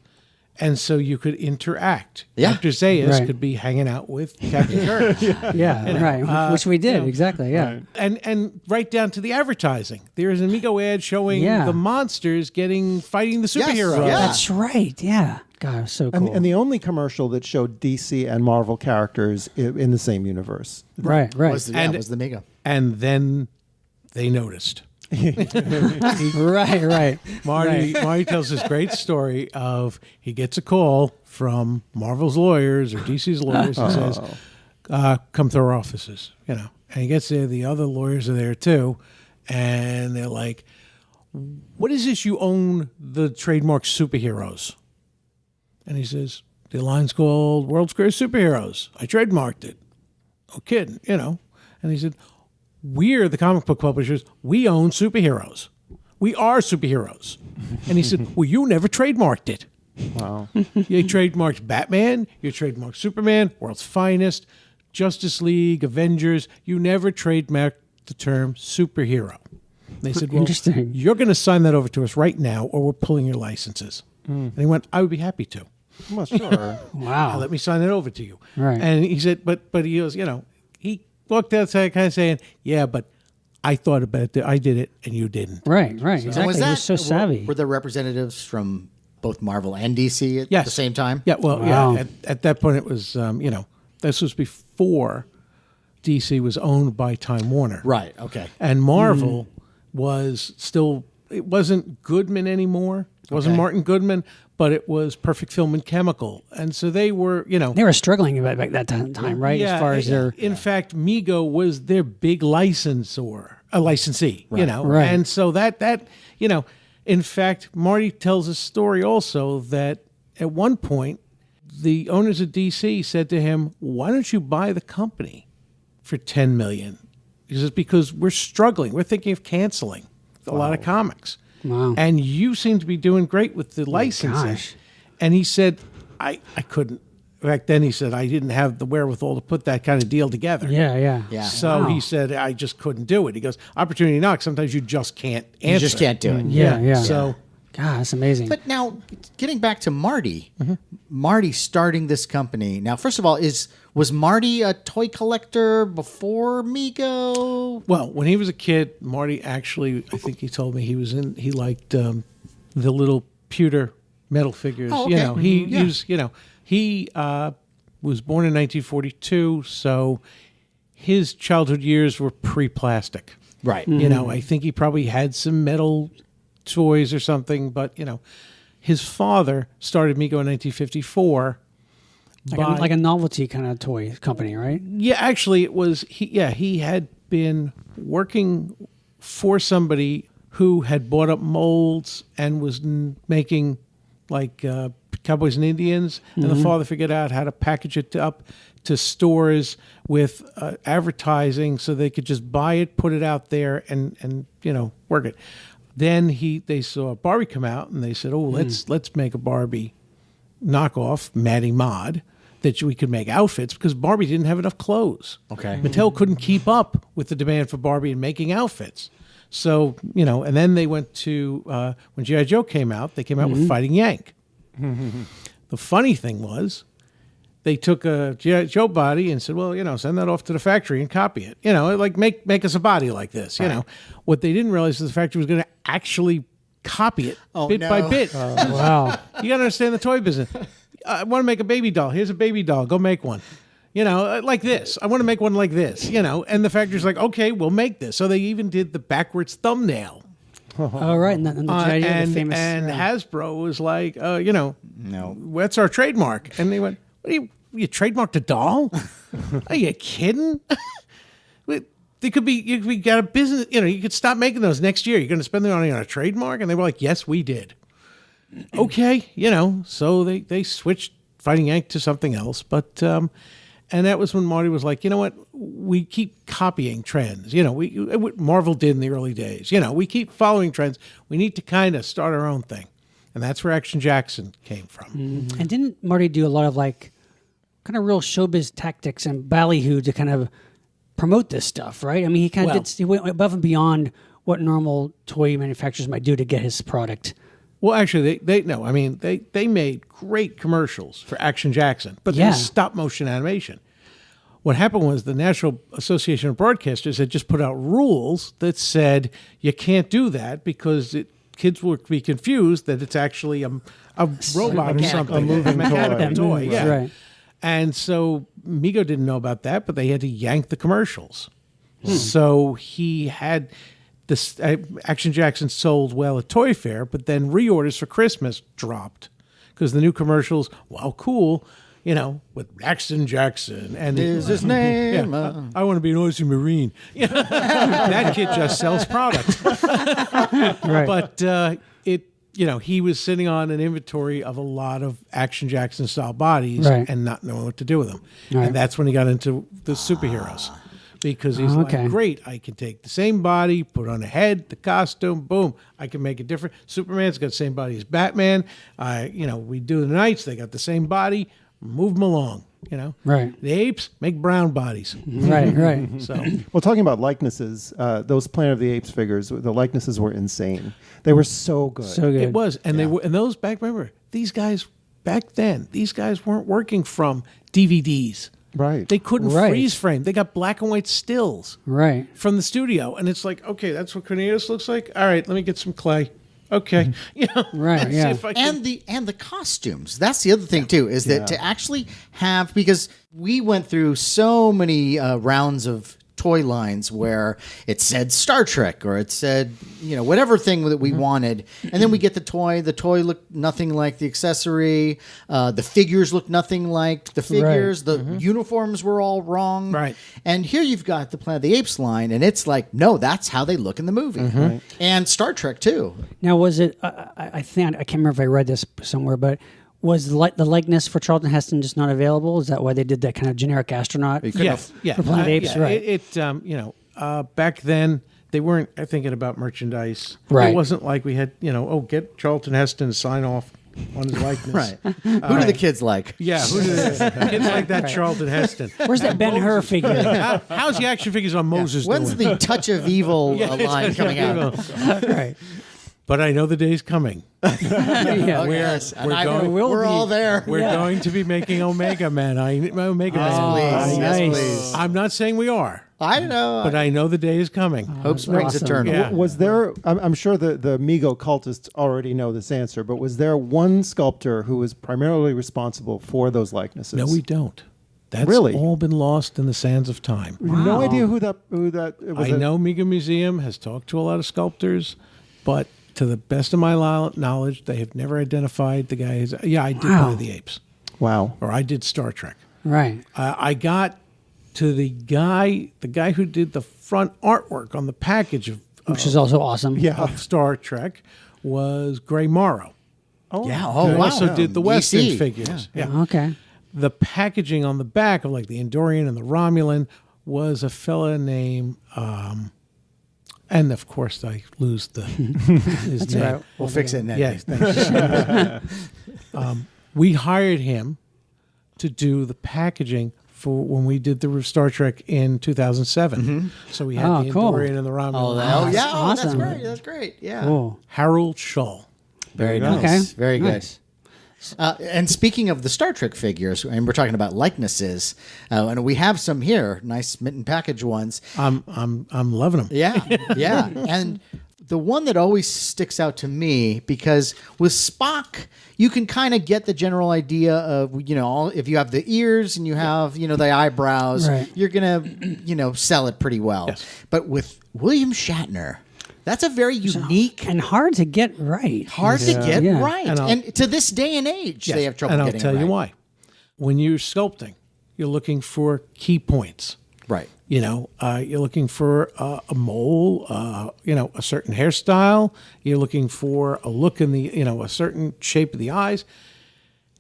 and so you could interact. Yeah. Dr. Zayas Right. could be hanging out with Captain Kirk. Yeah, right. Which we did, exactly, yeah. And right down to the advertising. There is an Mego ad showing Yeah. the monsters fighting the Yes, superheroes. yeah. That's right, yeah. God, it was so cool. And the only commercial that showed DC and Marvel characters in the same universe. right, right. was the Mega. And then they noticed. right. Marty tells this great story of he gets a call from Marvel's lawyers or DC's lawyers and says, come to our offices, And he gets there, the other lawyers are there too, and they're like, what is this you own the trademark superheroes? And he says, the line's called World's Greatest Superheroes. I trademarked it. No kidding, And he said, we're the comic book publishers. We own superheroes. We are superheroes. And he said, well, you never trademarked it. Wow. You trademarked Batman. You trademarked Superman, World's Finest, Justice League, Avengers. You never trademarked the term superhero. And they said, well, Interesting. you're going to sign that over to us right now or we're pulling your licenses. And he went, I would be happy to. Well, sure. Wow. Let me sign it over to you. Right. And he said, but he goes, he walked outside kind of saying, yeah, but I thought about it. I did it and you didn't. Right, And exactly. He was so savvy. Were there representatives from both Marvel and DC at Yes. the same time? Yeah, well, Wow. yeah. At that point, it was, this was before DC was owned by Time Warner. Right. Okay. And Marvel was still, it wasn't Goodman anymore. It wasn't Okay. Martin Goodman, but it was Perfect Film and Chemical. And so they were, They were struggling back that time, right? Yeah, as far as their in fact, Mego was their big licensee, Right. And so that, in fact, Marty tells a story also that at one point, the owners of DC said to him, why don't you buy the company for $10 million? He says, because we're struggling. We're thinking of canceling a lot of comics. Wow. And you seem to be doing great with the licensing. gosh. And he said, I couldn't. Back then he said, I didn't have the wherewithal to put that kind of deal together. Yeah. So Wow. he said, I just couldn't do it. He goes, opportunity knocks. Sometimes you just can't answer. You just can't do it. Yeah. So God, that's amazing. But now, getting back to Marty, Marty starting this company. Now, first of all, was Marty a toy collector before Mego? well, when he was a kid, Marty actually, I think he told me he liked the little pewter metal figures. Oh, okay. He was born in 1942, so his childhood years were pre-plastic. Right. I think he probably had some metal toys or something, but his father started Mego in 1954. like a novelty kind of toy company, right? Yeah, actually, it was he had been working for somebody who had bought up molds and was making like Cowboys and Indians, and the father figured out how to package it up to stores with advertising so they could just buy it, put it out there, and work it. Then they saw Barbie come out, and they said, "Oh, let's make a Barbie knockoff, Maddie Mod, that we could make outfits because Barbie didn't have enough clothes. Okay. Mattel couldn't keep up with the demand for Barbie and making outfits. So and then they went to when G.I. Joe came out, they came out with Fighting Yank. The funny thing was, they took a G.I. Joe body and said, well, send that off to the factory and copy it. Like make us a body like this. What they didn't realize is the factory was going to actually copy it bit by bit. Wow. You got to understand the toy business. I want to make a baby doll. Here's a baby doll. Go make one. Like this. I want to make one like this. And the factory's like, okay, we'll make this. So they even did the backwards thumbnail. Oh, right. And the G.I. Joe, the famous. And Hasbro was like, No. what's our trademark? And they went, what do you trademarked a doll? Are you kidding? You got a business, you could stop making those next year. You're going to spend the money on a trademark? And they were like, yes, we did. Okay, so they switched Fighting Yank to something else. But And that was when Marty was like, you know what? We keep copying trends. You know, what Marvel did in the early days. You know, we keep following trends. We need to kind of start our own thing. And that's where Action Jackson came from. And didn't Marty do a lot of like kind of real showbiz tactics and ballyhoo to kind of promote this stuff, right? I mean, he kind of he went above and beyond what normal toy manufacturers might do to get his product. Well, actually, they made great commercials for Action Jackson, but they were stop motion animation. What happened was the National Association of Broadcasters had just put out rules that said you can't do that because kids will be confused that it's actually a robot or something, a moving mechanical toy. Moves, Yeah. right. And so Mego didn't know about that, but they had to yank the commercials. So he had this Action Jackson sold well at Toy Fair, but then reorders for Christmas dropped because the new commercials, wow, cool, you know, with Action Jackson and Is his name? I want to be an Aussie Marine. That kid just sells product. Right. But he was sitting on an inventory of a lot of Action Jackson style bodies and not knowing what to do with them. Right. And that's when he got into the superheroes. Because he's like, great, I can take the same body, put on a head, the costume, boom, I can make it different. Superman's got the same body as Batman. We do the Knights, they got the same body, move them along, you know. Right. The Apes make brown bodies. Right. So Well, talking about likenesses, those Planet of the Apes figures, the likenesses were insane. They were so good. So good. it was. And they were, and those back, remember, these guys back then, these guys weren't working from DVDs. Right. They couldn't Right. freeze frame. They got black and white stills Right. from the studio. And it's like, okay, that's what Cornelius looks like. All right, let me get some clay. Okay. You know, Right, let's see yeah. if I can- And the costumes. That's the other thing too, is that to actually have, because we went through so many rounds of toy lines where it said Star Trek or it said, whatever thing that we wanted. And then we get the toy. The toy looked nothing like the accessory. The figures looked nothing like the figures. The uniforms were all wrong. Right. And here you've got the Planet of the Apes line, and it's like, no, that's how they look in the movie. Right. And Star Trek too. Now, was it? I think I can't remember if I read this somewhere, but was the likeness for Charlton Heston just not available? Is that why they did that kind of generic astronaut? Yes, yeah. For Planet Apes, right. Back then, they weren't thinking about merchandise. Right. It wasn't like we had, get Charlton Heston to sign off on his likeness. Right. Who do the kids like? Yeah, who do they? Kids like that Charlton Heston. Where's that Ben-Hur figure? How's the action figures on Moses When's doing? the Touch of Evil line coming out? Right. But I know the day's coming. Yeah. Yes, and will we're be. all there. We're going to be making Omega Man. Omega Man. Please, yes, nice. please. I'm not saying we are, I know. but I know the day is coming. Hope springs awesome. eternal. Yeah. Was there, I'm sure the Mego cultists already know this answer, but was there one sculptor who was primarily responsible for those likenesses? No, we don't. That's Really? all been lost in the sands of time. No idea who that was. I know Mega Museum has talked to a lot of sculptors, but to the best of my knowledge, they have never identified the guys. Yeah, I did Planet of the Apes, Wow. or I did Star Trek. Right. I got to the guy who did the front artwork on the package Which is also awesome. Yeah. of Star Trek was Gray Morrow. Oh, Yeah. Oh, Who wow. also did the Western EC. figures. Yeah. Okay. The packaging on the back of like the Andorian and the Romulan was a fella named, and of course I lose his name. right. We'll fix it next. Yes, thanks. We hired him to do the packaging for when we did the Star Trek in 2007. So we had Oh, the cool. Andorian and the Romulan. Oh, yeah. Oh, awesome. that's great. That's great. Yeah. Cool. Harold Schull. Very go. nice. Okay. Very good. Nice. And speaking of the Star Trek figures, and we're talking about likenesses, and we have some here, nice mitten package ones. I'm loving them. Yeah, yeah. And the one that always sticks out to me, because with Spock, you can kind of get the general idea of, if you have the ears and you have, the eyebrows, Right. you're going to, sell it pretty well. Yes. But with William Shatner, that's a very unique, And hard to get right. hard to get Yeah. right. And And to this day and age, they have trouble and I'll getting tell it you right. why. When you're sculpting, you're looking for key points. Right. You're looking for a mole, a certain hairstyle. You're looking for a look in the, a certain shape of the eyes.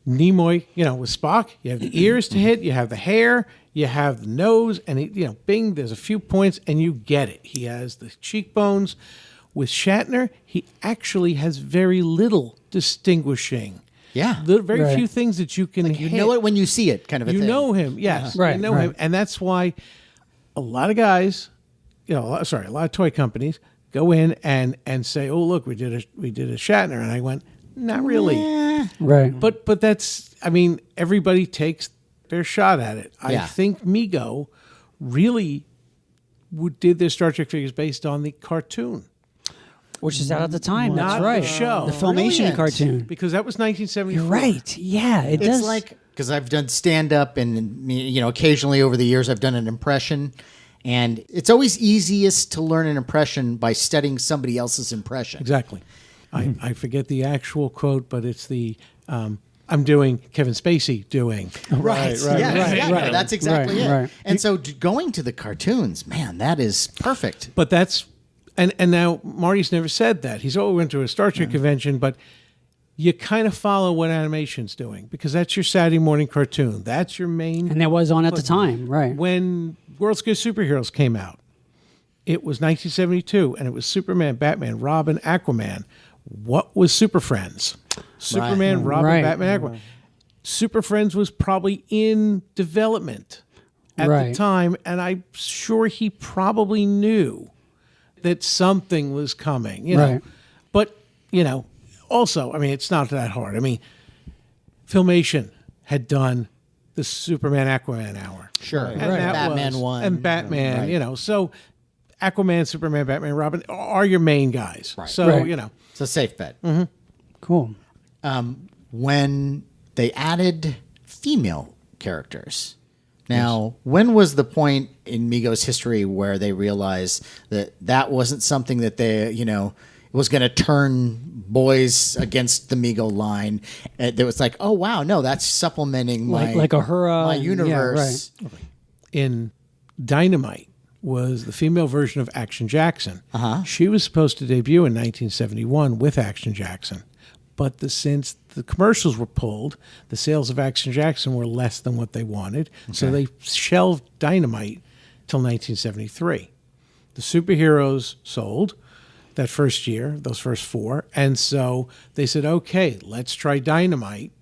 Nimoy, with Spock, you have the ears to hit, you have the hair, you have the nose, and bing, there's a few points, and you get it. He has the cheekbones. With Shatner, he actually has very little distinguishing. Yeah. Very few things that you can You hit. know it when you see it, kind of a thing. You know him, yes. Right, You know him. And that's why a lot of guys, a lot of toy companies go in and say, "Oh, look, we did a Shatner," and I went, "Not really." Right. But that's, everybody takes their shot at it. I Yeah. think Mego really did their Star Trek figures based on the cartoon, Which is out at the time. not That's right. the show, The Filmation Brilliant. cartoon. because that was 1974. Right. Yeah, it It's does. like, because I've done stand up and, occasionally over the years I've done an impression. And it's always easiest to learn an impression by studying somebody else's impression. Exactly. I forget the actual quote, but it's the I'm doing Kevin Spacey doing. Right. Yeah, exactly. right. That's exactly Right, it. right. And so going to the cartoons, man, that is perfect. But that's and now Marty's never said that. He's always went to a Star Trek convention, but you kind of follow what animation's doing because that's your Saturday morning cartoon. That's your main. and that was on at the time. Right. When World's Greatest Superheroes came out, it was 1972, and it was Superman, Batman, Robin, Aquaman. What was Super Friends? Superman, Robin, Right. Batman, Aquaman. Super Friends was probably in development at the Right. time, and I'm sure he probably knew that something was coming, Right. But, also, it's not that hard. Filmation had done the Superman Aquaman hour. Sure. And Right. that Batman was, one. and Batman, Right. so Aquaman, Superman, Batman, Robin are your main guys. Right. So, Right. It's a safe bet. Cool. When they added female characters. Now, when was the point in Mego's history where they realized that that wasn't something that they, was going to turn boys against the Mego line? It was like, oh, wow, no, that's supplementing Like Uhura. my Yeah, universe. in Dynamite was the female version of Action Jackson. Uh-huh. She was supposed to debut in 1971 with Action Jackson. But since the commercials were pulled, the sales of Action Jackson were less than what they wanted. So they shelved Dynamite till 1973. The superheroes sold that first year, those first four. And so they said, okay, let's try Dynamite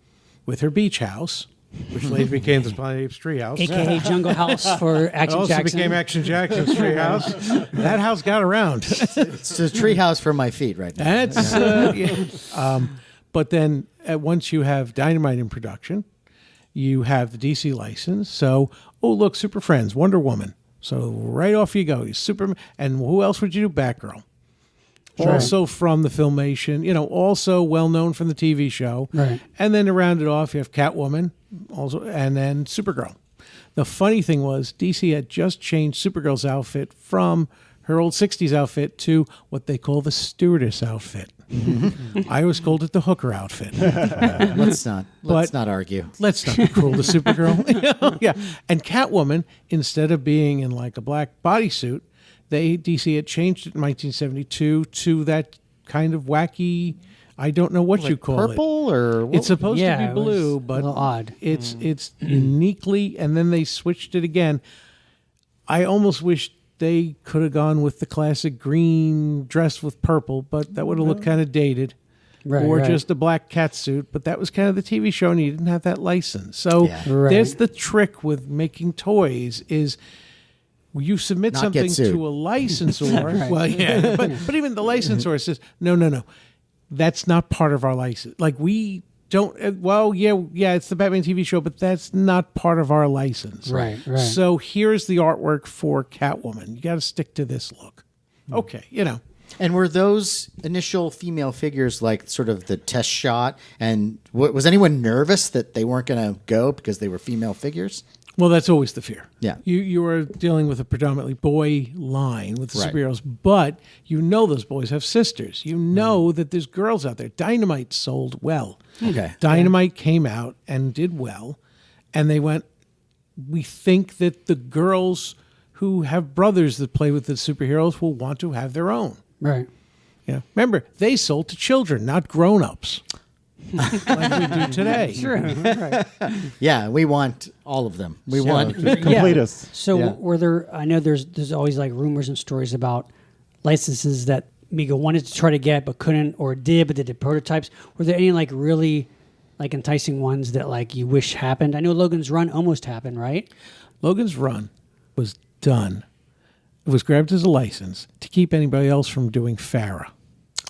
with her beach house, which later became the Planet Apes treehouse. AKA Jungle House for It Action also Jackson. became Action Jackson's treehouse. That house got around. It's a treehouse for my feet right now. That's but then once you have Dynamite in production, you have the DC license. So, look, Super Friends, Wonder Woman. So right off you go. Superman, and who else would you do? Batgirl. Also from the Filmation, also well known from the TV show. Right. And then to round it off, you have Catwoman, also, and then Supergirl. The funny thing was, DC had just changed Supergirl's outfit from her old 60s outfit to what they call the stewardess outfit. I always called it the hooker outfit. Let's not argue. Let's not be cruel to Supergirl. Yeah. And Catwoman, instead of being in like a black bodysuit, DC had changed it in 1972 to that kind of wacky, I don't know what you call Purple it. or what? It's supposed Yeah, to it be was blue, a but little odd. it's uniquely, and then they switched it again. I almost wish they could have gone with the classic green dress with purple, but that would have looked kind of dated. Right, or right. just a black cat suit, but that was kind of the TV show, and you didn't have that license. So Yeah. Right. there's the trick with making toys is you submit Not something get sued. to a licensor. Well, yeah, but even the licensor says, no, that's not part of our license. Like we don't. Well, yeah, it's the Batman TV show, but that's not part of our license. Right. So here's the artwork for Catwoman. You got to stick to this look. Okay, And were those initial female figures like sort of the test shot? And was anyone nervous that they weren't going to go because they were female figures? Well, that's always the fear. Yeah. You are dealing with a predominantly boy line with the Right. superheroes, but those boys have sisters. You know that there's girls out there. Dynamite sold well. Okay. Dynamite came out and did well, and they went, we think that the girls who have brothers that play with the superheroes will want to have their own. Right. Remember, they sold to children, not grown-ups. like we do today. Sure. Right. Yeah, we want all of them. We want. Complete us. So Yeah. were there? I know there's always like rumors and stories about licenses that Mego wanted to try to get but couldn't, or did but they did prototypes. Were there any like really like enticing ones that like you wish happened? I know Logan's Run almost happened, right? Logan's Run was done. It was grabbed as a license to keep anybody else from doing Farrah.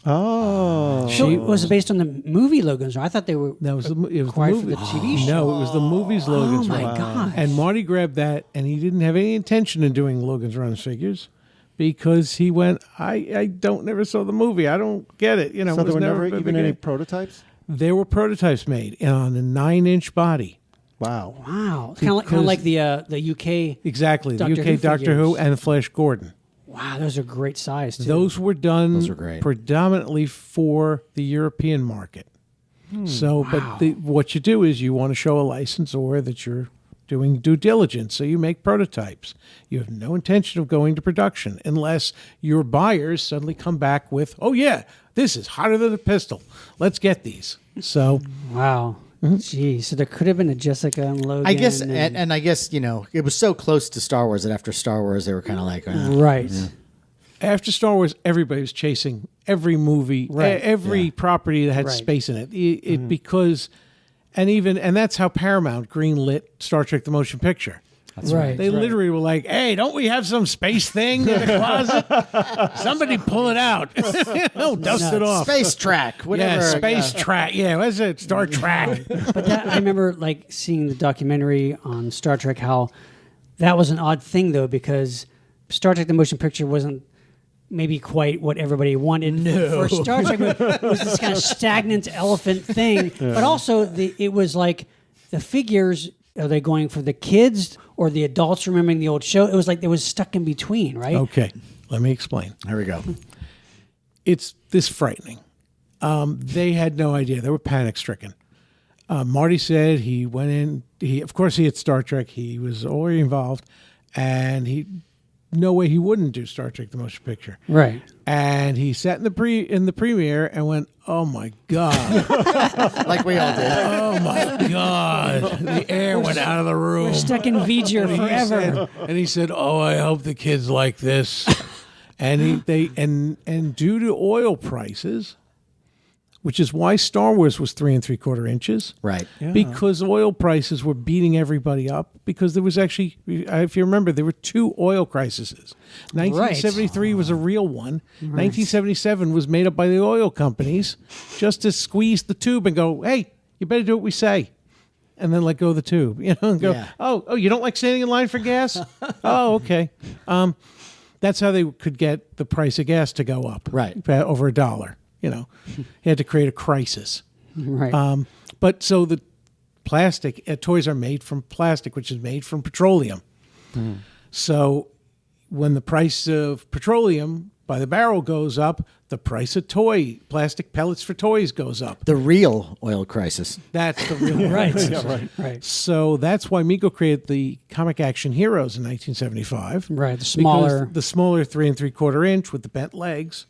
Oh. So it was based on the movie Logan's Run. I thought they were That was it was the acquired for movie. the TV show. No, it was the movie's Logan's Oh my Run. gosh. And Marty grabbed that, and he didn't have any intention of doing Logan's Run figures because he went, I never saw the movie. I don't get it. You know, So it there was were never never a even big any hit. prototypes? There were prototypes made on a 9-inch body. Wow. Wow, kind of like the UK. Exactly, Doctor the Who UK Doctor Who figures. and Flash Gordon. Wow, those are great size too. Those were done Those are great. predominantly for the European market. So, but what you do is you want to show a licensor that you're doing due diligence. So you make prototypes. You have no intention of going to production unless your buyers suddenly come back with, oh yeah, this is hotter than a pistol. Let's get these. So Wow. Geez, so there could have been a Jessica and Logan. I guess, and I guess it was so close to Star Wars that after Star Wars they were kind of like, right. after Star Wars, everybody was chasing every movie, Right. every property that had Right. space in it. Because, and that's how Paramount greenlit Star Trek: The Motion Picture. Right. They literally were like, "Hey, don't we have some space thing in the closet? Somebody pull it out. Dust it off." Space Track, whatever. Yeah, Space Track. Yeah, what's it? Star Trek. But that, I remember like seeing the documentary on Star Trek, how that was an odd thing though, because Star Trek the motion picture wasn't maybe quite what everybody wanted for Star Trek. It was this kind of stagnant elephant thing. But also it was like the figures, are they going for the kids or the adults remembering the old show? It was like it was stuck in between, right? Okay, let me explain. Here we go. It's this frightening. They had no idea. They were panic stricken. Marty said he went in. Of course, he had Star Trek. He was already involved, and no way he wouldn't do Star Trek: The Motion Picture. Right. And he sat in the premiere and went, "Oh my god! Like we all did. Oh my god!" The air went out of the room. We're stuck in V'ger forever. And he said, "Oh, I hope the kids like this." And due to oil prices, which is why Star Wars was 3 3/4 inches, Right. because oil prices were beating everybody up. Because there was actually, if you remember, there were 2 oil crises. 1973 was a real one. 1977 was made up by the oil companies just to squeeze the tube and go, "Hey, you better do what we say." And then let go of the tube, and go, Yeah. oh, you don't like standing in line for gas? Oh, okay. That's how they could get the price of gas to go up, Right. over $1. He had to create a crisis. Right. But so the plastic toys are made from plastic, which is made from petroleum. So when the price of petroleum by the barrel goes up, the price of plastic pellets for toys goes up. The real oil crisis. That's the real right. Right. So that's why Mego created the comic action heroes in 1975. Right. The smaller. Because the smaller 3 3/4 inch with the bent legs,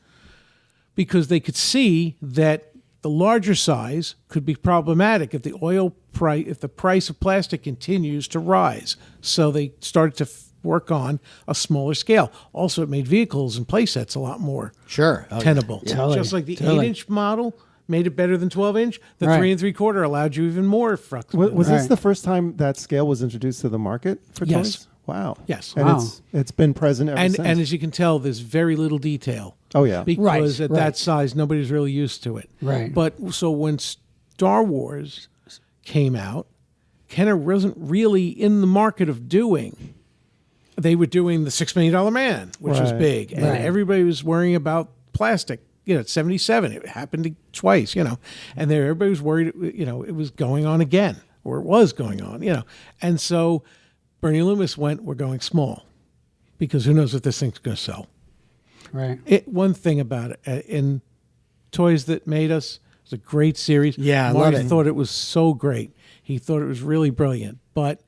because they could see that the larger size could be problematic if the price of plastic continues to rise. So they started to work on a smaller scale. Also, it made vehicles and playsets a lot more Sure. Oh, yeah. tenable. Totally. Just like the Totally. 8-inch model made it better than 12-inch, the Right. 3 3/4 allowed you even more flexibility. Was this Right. the first time that scale was introduced to the market for Yes. toys? Wow. Yes. And Wow. it's been present ever And since. as you can tell, there's very little detail. Oh, yeah. Because at Right. that size, nobody's really used to it. Right. But so when Star Wars came out, Kenner wasn't really in the market of doing. They were doing the $6 Million Man, which was Right. big. And Right. everybody was worrying about plastic. At 77, it happened twice, And everybody was worried, it was going on again, or it was going on, And so Bernie Loomis went, we're going small, because who knows if this thing's going to sell. Right. One thing about it, in Toys That Made Us, it's a great series. Yeah, I Marty love it. thought it was so great. He thought it was really brilliant. But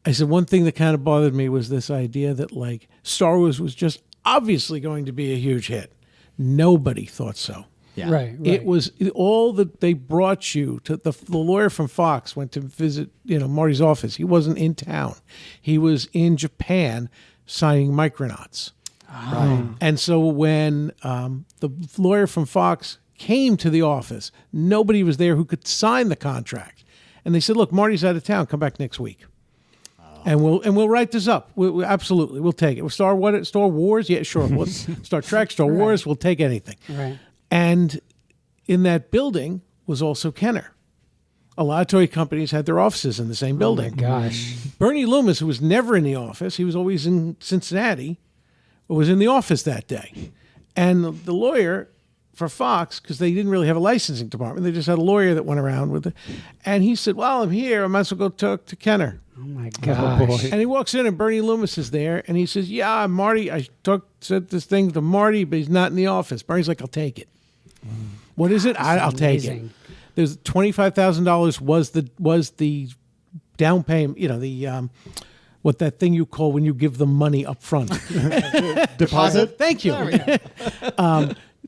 I said one thing that kind of bothered me was this idea that Star Wars was just obviously going to be a huge hit. Nobody thought so. Yeah. Right. It was all that they brought you to. The lawyer from Fox went to visit, Marty's office. He wasn't in town. He was in Japan signing Micronauts. Right. And so when the lawyer from Fox came to the office, nobody was there who could sign the contract. And they said, "Look, Marty's out of town. Come back next week, and we'll write this up. We absolutely, we'll take it. Star Wars, yeah, sure. Star Trek, Star Wars, we'll take anything." Right. And in that building was also Kenner. A lot of toy companies had their offices in the same building. Gosh. Bernie Loomis, who was never in the office, he was always in Cincinnati, was in the office that day. And the lawyer for Fox, because they didn't really have a licensing department, they just had a lawyer that went around with it. And he said, "Well, I'm here. I might as well go talk to Kenner." Oh my gosh. And he walks in, and Bernie Loomis is there, and he says, "Yeah, Marty, I said this thing to Marty, but he's not in the office." Bernie's like, "I'll take it." What is it? I'll take it. amazing. There's $25,000 was the down payment. What that thing you call when you give them money up front. Deposit? Thank you.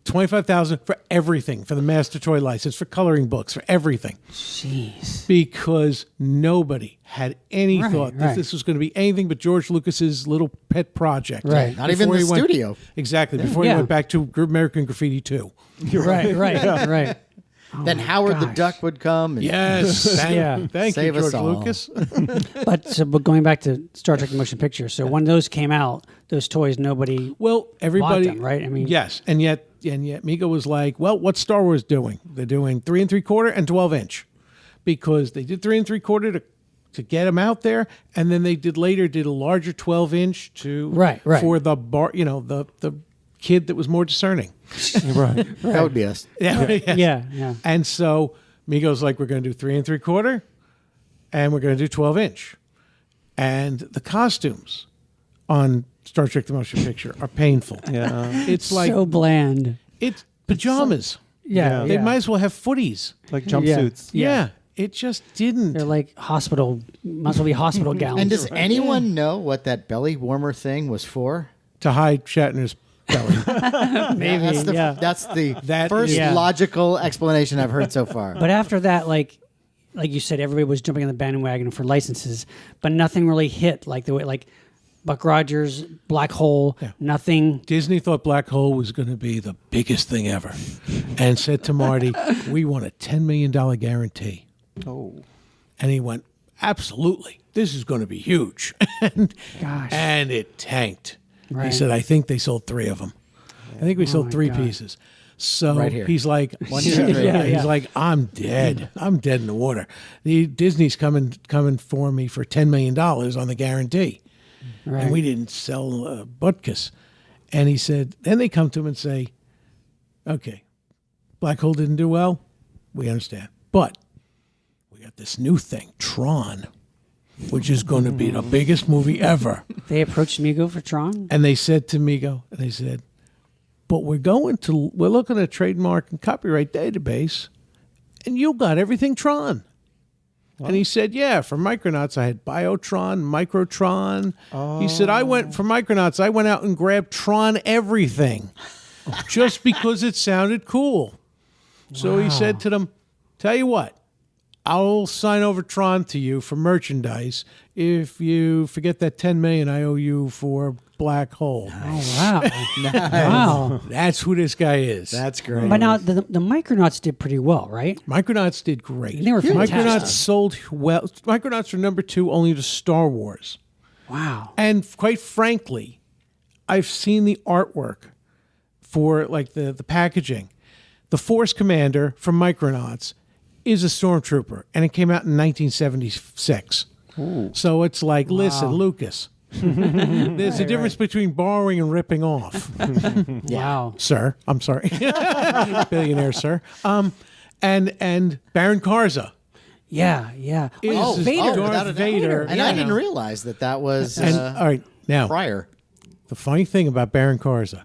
$25,000 for everything, for the master toy license, for coloring books, for everything. Jeez. Because nobody had any Right, thought that right. this was going to be anything but George Lucas's little pet project. Right. Not even Before the he went- studio. Exactly. Before he Yeah. went back to American Graffiti 2. Right. Right. Then Howard the gosh. Duck would come. And Yes. Yeah. Thank Save you, us George all. Lucas. But going back to Star Trek: The Motion Picture, so when those came out, those toys, nobody. Well, everybody, them, right? I mean- yes, and yet Mego was like, "Well, what's Star Wars doing? They're doing 3 3/4 and 12" because they did 3 3/4 to get them out there, and then they did a larger 12" to Right. for the bar, the kid that was more discerning. Right. that would be us. Yeah. And so Mego's like, "We're going to do 3 3/4, and we're going to do 12". And the costumes on Star Trek: The Motion Picture are painful. Yeah. It's like So bland. it's pajamas. Yeah. They might as well have footies. Like jumpsuits. Yeah. It just didn't. They're like hospital. Might as well be hospital gowns. And does anyone know what that belly warmer thing was for? To hide Shatner's belly. Maybe. That's the That first is- Yeah. logical explanation I've heard so far. But after that, like you said, everybody was jumping on the bandwagon for licenses, but nothing really hit like the way like Buck Rogers, Black Hole, nothing. Disney thought Black Hole was going to be the biggest thing ever and said to Marty, "We want a $10 million guarantee." Oh. And he went, "Absolutely. This is going to be huge." and, Gosh. and it tanked. He Right. said, "I think they sold 3 of them. I think we sold my 3 God. pieces." So Right here. he's like, 1, 2, 3. He's like, "I'm dead. I'm dead in the water. Disney's coming for me for $10 million on the guarantee." Right. And we didn't sell Butkus. And he said, then they come to him and say, "Okay, Black Hole didn't do well. We understand. But we got this new thing, Tron, which is going to be the biggest movie ever." They approached Mego for Tron. And they said to Mego, and they said, "But we're looking at a trademark and copyright database, and you got everything Tron." And he said, "Yeah, for Micronauts, I had Biotron, Microtron." He said, "I went for Micronauts, I went out and grabbed Tron everything just because it sounded cool." So he said to them, "Tell you what, I'll sign over Tron to you for merchandise if you forget that $10 million I owe you for Black Hole." Oh wow! Wow! That's who this guy is. That's great. But now the Micronauts did pretty well, right? Micronauts did great. They were Micronauts fantastic. sold well. Micronauts are number 2 only to Star Wars. Wow! And quite frankly, I've seen the artwork for like the packaging. The Force Commander from Micronauts is a stormtrooper, and it came out in 1976. So it's like, listen, Lucas, there's a difference between borrowing and ripping off, Wow! sir. I'm sorry, billionaire, sir. And Baron Karza. Yeah. Is Vader. Darth without a doubt. Vader. And I didn't realize that was And all right, now prior. the funny thing about Baron Karza,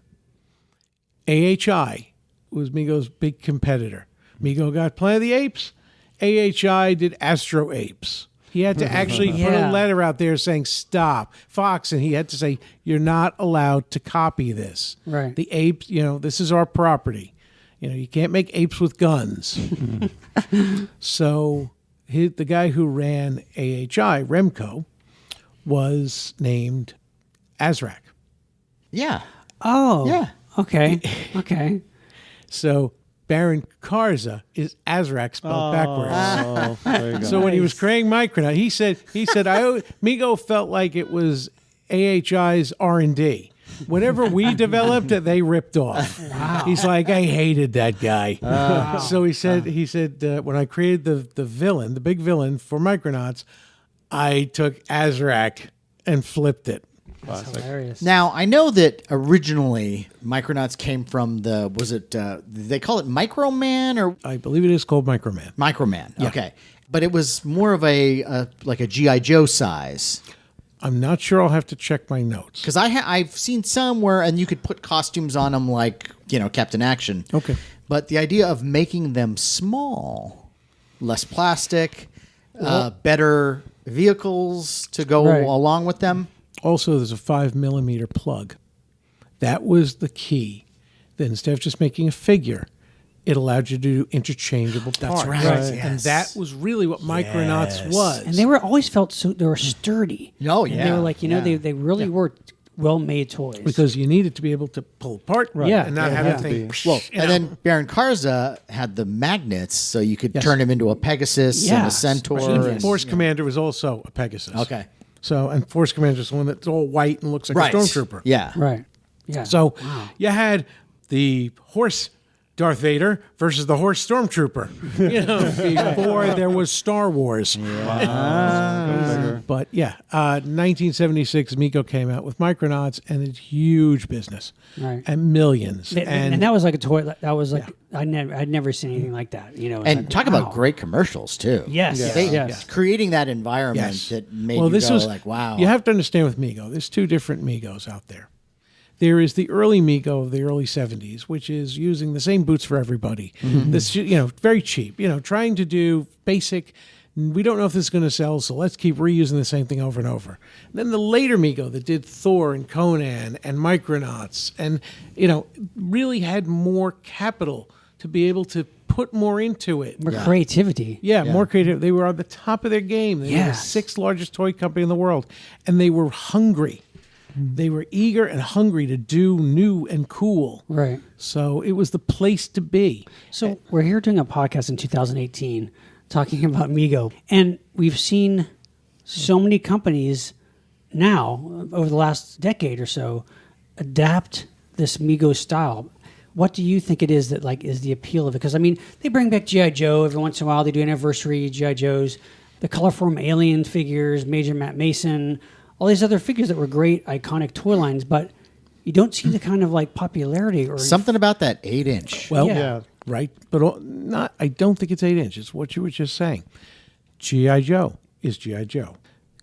AHI was Mego's big competitor. Mego got Planet of the Apes. AHI did Astro Apes. He had to actually put a Yeah. letter out there saying stop. Fox, and he had to say, "You're not allowed to copy this. Right. The apes, this is our property." You can't make apes with guns. So the guy who ran AHI, Remco, was named Azrak. Yeah. Oh. Yeah. Okay. Okay. So Baron Karza is Azrak spelled backwards. Oh, there you go. So when he was creating Micronaut, he said, Mego felt like it was AHI's R&D. Whatever we developed, they ripped off. Wow. He's like, I hated that guy. So he said, when I created the big villain for Micronauts, I took Azrak and flipped it. That's hilarious. Now, I know that originally Micronauts came from they call it Microman or I believe it is called Microman. Microman. Yeah. Okay. But it was more of like a G.I. Joe size. I'm not sure. I'll have to check my notes. Because I've seen some and you could put costumes on them like, Captain Action. Okay. But the idea of making them small, less plastic, better vehicles to go along with them. Also, there's a 5mm plug. That was the key. That instead of just making a figure, it allowed you to do interchangeable parts. That's right. Right. Yes. And that was really what Micronauts was. And they were always felt they were sturdy. Oh, And yeah. they were like, they really were well-made toys. Because you needed to be able to pull apart Yeah. and not Yeah. have Yeah. to think. Well, and then Baron Karza had the magnets, so you could Yes. turn him into a Pegasus and a Yes. Centaur. And and- Force Commander was also a Pegasus. Okay. So, and Force Commander is the one that's all white and looks like a stormtrooper. Yeah. Right. Yeah. So you had the horse Darth Vader versus the horse stormtrooper. Before there was Star Wars. But 1976, Mego came out with Micronauts, and it's huge business, Right. and millions. And that was like a toy. That was like I'd never seen anything like that. It was And like, talk wow. about great commercials, too. Yes. They, Yes. Creating that environment Yes. that made you go like, wow. You have to understand with Mego, there's two different Megos out there. There is the early Mego of the early 70s, which is using the same boots for everybody. This, very cheap, trying to do basic, we don't know if this is going to sell, so let's keep reusing the same thing over and over. And then the later Mego that did Thor and Conan and Micronauts and, really had more capital to be able to put more into it. More creativity. Yeah, more creative. They were on the top of their game. They were the Yes. 6th largest toy company in the world. And they were hungry. They were eager and hungry to do new and cool. Right. So it was the place to be. So we're here doing a podcast in 2018 talking about Mego. And we've seen so many companies now, over the last decade or so, adapt this Mego style. What do you think it is that is the appeal of it? Because, they bring back G.I. Joe every once in a while. They do anniversary G.I. Joes. The Colorform Alien figures, Major Matt Mason, all these other figures that were great, iconic toy lines, but you don't see the kind of popularity or Something about that 8-inch. Well, Yeah. right. But I don't think it's 8 inches. What you were just saying. G.I. Joe is G.I. Joe.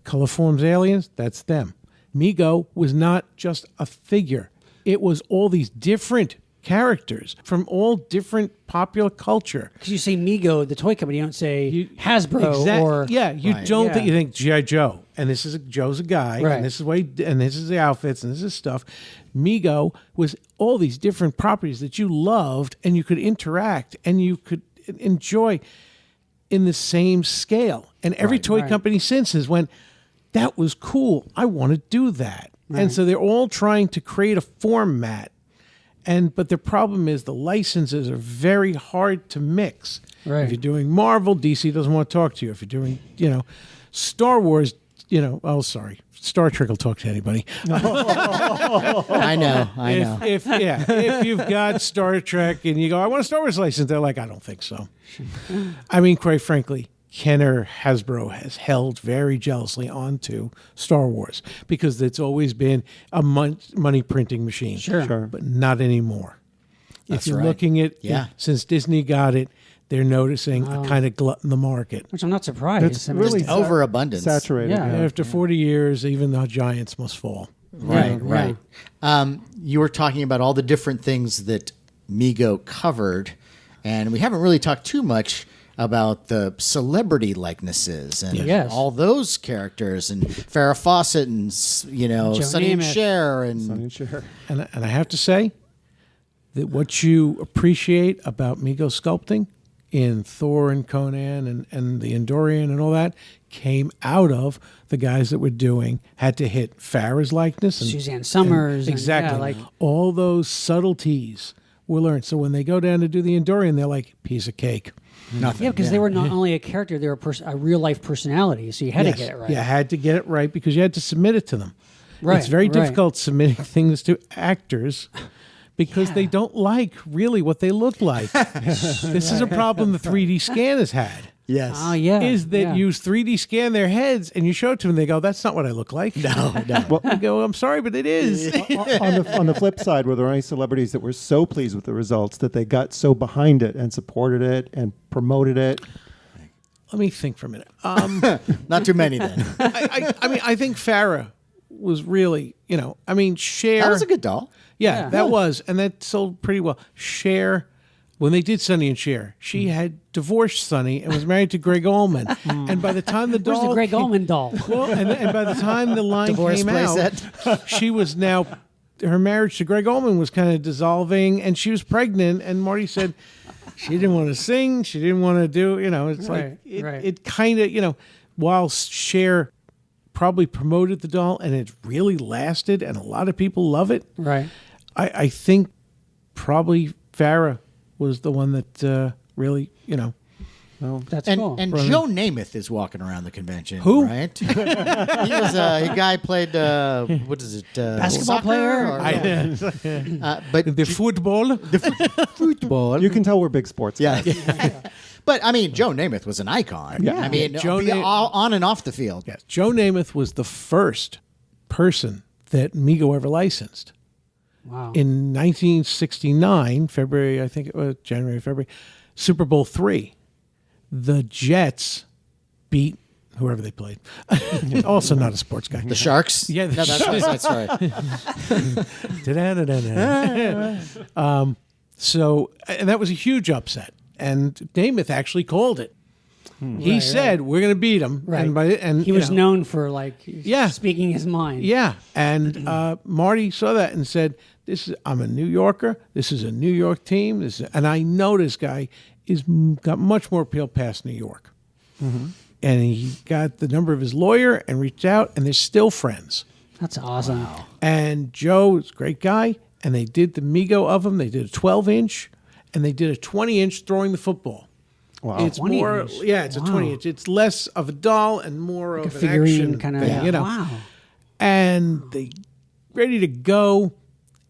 Colorform's Aliens, that's them. Mego was not just a figure. It was all these different characters from all different popular culture. because you say Mego, the toy company, you don't say Hasbro or you Right. don't Yeah. think you think G.I. Joe, and this is Joe's a guy, Right. and this is and this is the outfits, and this is stuff. Mego was all these different properties that you loved, and you could interact, and you could enjoy in the same scale. And every toy right. company since has went, that was cool. I want to do that. And so they're all trying to create a format. But the problem is the licenses are very hard to mix. Right. If you're doing Marvel, DC doesn't want to talk to you. If you're doing, Star Wars, Star Trek will talk to anybody. I know. If you've got Star Trek and you go, I want a Star Wars license, they're like, I don't think so. Quite frankly, Kenner Hasbro has held very jealously onto Star Wars because it's always been a money printing machine. Sure. But not anymore. That's if you're right. looking at, Yeah. since Disney got it, they're noticing a kind of glut in the market. which I'm not surprised. It's really Just overabundance. saturated. Yeah. Yeah. After 40 years, even the giants must fall. Right, Yeah. right. You were talking about all the different things that Mego covered, and we haven't really talked too much about the celebrity likenesses and Yes. all those characters and Farrah Fawcett and Sonny and Namath. Cher and Sure. And I have to say, that what you appreciate about Mego sculpting in Thor and Conan and the Endorian and all that came out of the guys that were had to hit Farrah's likeness. And, Suzanne Summers. exactly. All those subtleties were learned. So when they go down to do the Endorian, they're like, piece of cake. Nothing. Yeah, because they were not only a character, they were a real life personality. So you had to get it right. You had to get it right because you had to submit it to them. Right, It's very right. difficult submitting things to actors because they don't like really what they look like. This is a problem the 3D scan has had. Yes. Oh, yeah. Is that yeah. you 3D scan their heads and you show it to them and they go, that's not what I look like. No. Well, I go, I'm sorry, but it is. on the flip side, were there any celebrities that were so pleased with the results that they got so behind it and supported it and promoted it? Let me think for a minute. Not too many then. I mean, I think Farrah was really, Cher. That was a good doll. Yeah, Yeah. that was, and that sold pretty well. Cher, when they did Sonny and Cher, she had divorced Sonny and was married to Greg Allman. And by the time the Where's doll, the Greg Allman doll? well, and by the time the line Divorce came out, playset. she was now her marriage to Greg Allman was kind of dissolving, and she was pregnant. And Marty said she didn't want to sing, she didn't want to do, it's Right, like right. it kind of, while Cher probably promoted the doll and it really lasted, and a lot of people love it. Right. I think probably Farrah was the one that really, That's And cool. Joe Namath is walking around the convention. Who? Right? He was a guy played what is it? Basketball soccer player? or- but the football. football. You can tell we're big sports Yeah. guys. But I mean, Joe Namath was an icon. Yeah. I mean, Joe on and off the field. Yes, Joe Namath was the first person that Mego ever licensed. Wow. In 1969, February, I think it was January, February, Super Bowl III, the Jets beat whoever they played. Also not a sports guy. The Sharks. Yeah, the no, that's right. So, and that was a huge upset. And Namath actually called it. He said, "We're going to beat them." Right. And He was known for Yeah. speaking his mind. Yeah, and Marty saw that and said, I'm a New Yorker. This is a New York team. And I know this guy got much more appeal past New York." And he got the number of his lawyer and reached out, and they're still friends. That's awesome. And Joe is a great guy, and they did the Mego of him. They did a 12-inch, and they did a 20-inch throwing the football. Wow. It's 20 more, inch. it's a Wow. 20-inch. It's less of a doll and more Like of a an figurine action kind of. thing, Wow. And they ready to go.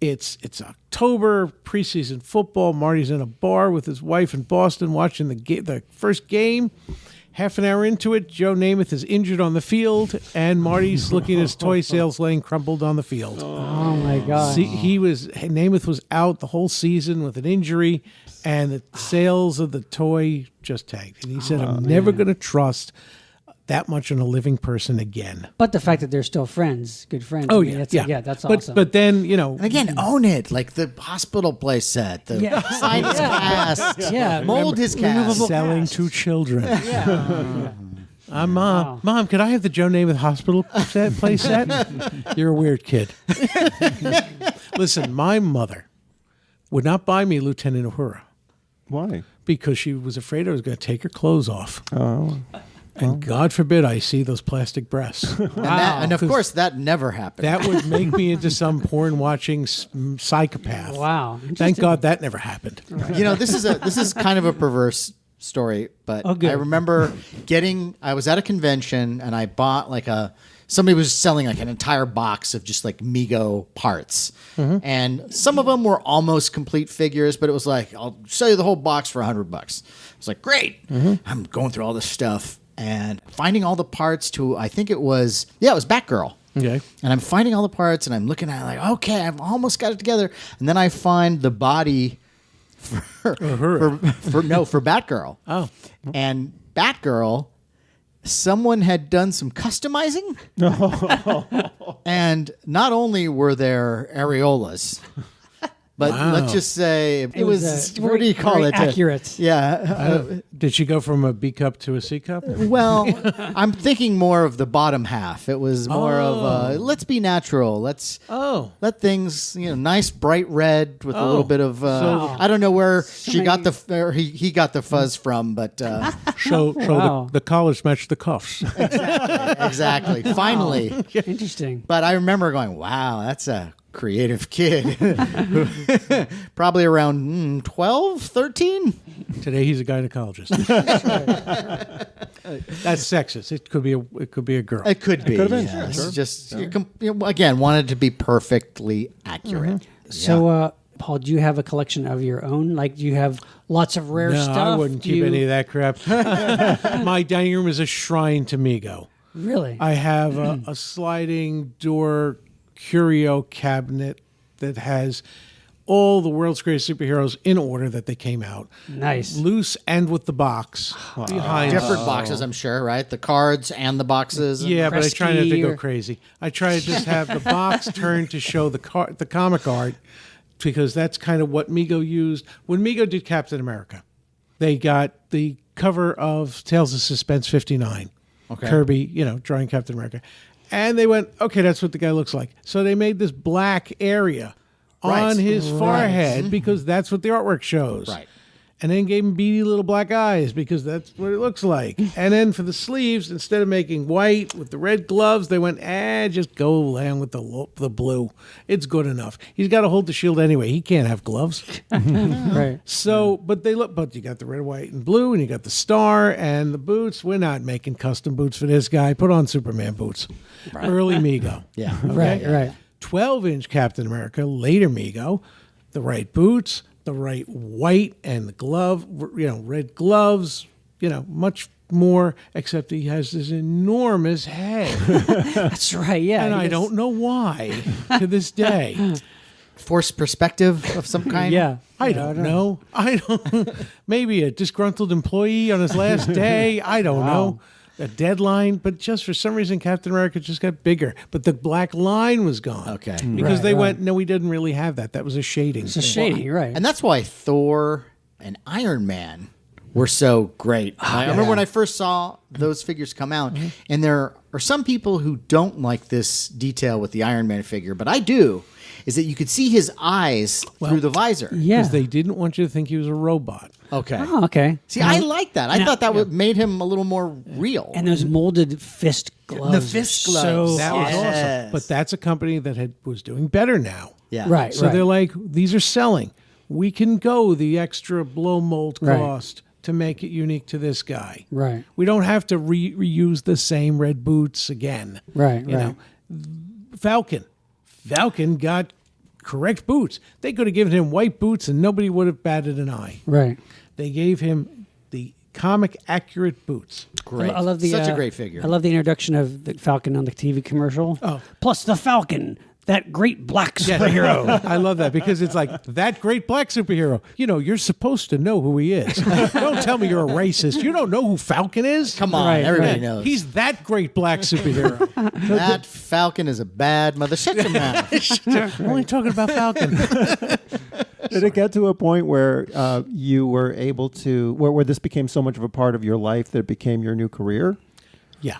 It's October, preseason football. Marty's in a bar with his wife in Boston watching the first game. Half an hour into it, Joe Namath is injured on the field, and Marty's looking at his toy sales laying crumpled on the field. Oh my God. See, Namath was out the whole season with an injury, and the sales of the toy just tanked. And he said, "I'm never going to trust that much on a living person again." But the fact that they're still friends, good friends. Oh, I mean, yeah. that's but, awesome. But then, And again, own it. Like the hospital play set. The Yeah. sign his cast. Yeah. Mold his cast. selling to children. yeah. Mom, could I have the Joe Namath hospital play set? You're a weird kid. Listen, my mother would not buy me Lieutenant Uhura Why? because she was afraid I was going to take her clothes off. Oh. And God forbid I see those plastic breasts. And of course, that never happened. That would make me into some porn watching psychopath. Wow. Thank God that never happened. This is kind of a perverse story, but Oh, good. I remember I was at a convention and I bought somebody was selling like an entire box of just like Mego parts. And some of them were almost complete figures, but it was like, I'll sell you the whole box for $100. I was like, great. I'm going through all this stuff and finding all the parts to, I think it was Batgirl. Okay. And I'm finding all the parts and I'm looking at it like, okay, I've almost got it together. And then I find the body for Batgirl. Oh. And Batgirl, someone had done some customizing. And not only were there areolas, But Wow. let's just say it was what very- do you call very it? accurate. Yeah. Did she go from a B cup to a C cup? Well, I'm thinking more of the bottom half. It was more of let's be natural. Let's let things, nice bright red with a little bit of I don't know where she got or he got the fuzz from, but So Wow. the collars match the cuffs. exactly. Finally. Interesting. But I remember going, "Wow, that's a creative kid." Probably around 12, 13. Today he's a gynecologist. That's sexist. It could be a girl. It could be. could have been, yeah. sure. It's just again wanted to be perfectly accurate. So, Paul, do you have a collection of your own? Like, do you have lots of rare No, stuff? I wouldn't Do keep you- any of that crap. My dining room is a shrine to Mego. Really? I have a sliding door curio cabinet that has all the world's greatest superheroes in order that they came out. Nice. Loose and with the box behind. Different boxes, I'm sure, right? The cards and the boxes. Yeah, but I try not to Prestige go or- crazy. I try to just have the box turned to show the comic art, because that's kind of what Mego used. When Mego did Captain America, they got the cover of Tales of Suspense 59. Okay. Kirby, drawing Captain America. And they went, okay, that's what the guy looks like. So they made this black area on his forehead because that's what the artwork shows. Right. And then gave him beady little black eyes because that's what it looks like. And then for the sleeves, instead of making white with the red gloves, they went, just go along with the blue. It's good enough. He's got to hold the shield anyway. He can't have gloves. Right. So, but you got the red, white, and blue, and you got the star and the boots. We're not making custom boots for this guy. Put on Superman boots. Early Mego. Yeah. Right. 12-inch Captain America, later Mego, the right boots, the right white and the glove, red gloves, much more, except he has this enormous head. That's right. Yeah. And he I does- don't know why to this day. Forced perspective of some kind. Yeah. I don't know. Maybe a disgruntled employee on his last day. I don't know. A deadline, but just for some reason, Captain America just got bigger. But the black line was gone. Okay. Because Right, they right. went, no, we didn't really have that. That was a shading. It's a shading. You're right. And that's why Thor and Iron Man were so great. I remember when I first saw those figures come out, and there are some people who don't like this detail with the Iron Man figure, but I do, is that you could see his eyes through the visor. yeah. Because they didn't want you to think he was a robot. Okay. Oh, okay. See, I like that. I thought that would made him a little more real. And those molded fist gloves. The fist are gloves. So That was Yes. awesome. But that's a company that was doing better now. yeah. Right. So they're like, these are selling. We can go the extra blow mold Right. cost to make it unique to this guy. Right. We don't have to reuse the same red boots again. Right. You know, Falcon got correct boots. They could have given him white boots and nobody would have batted an eye. Right. They gave him the comic accurate boots. Great. I love the Such a great figure. I love the introduction of the Falcon on the TV commercial. Oh. Plus the Falcon, that great black superhero. I love that because it's like that great black superhero. You're supposed to know who he is. Don't tell me you're a racist. You don't know who Falcon is? Come on, Right, everybody right. knows. He's that great black superhero. that Falcon is a bad mother. Shut your mouth. We're only talking about Falcon. Did it get to a point where you were able to, where this became so much of a part of your life that it became your new career? Yeah.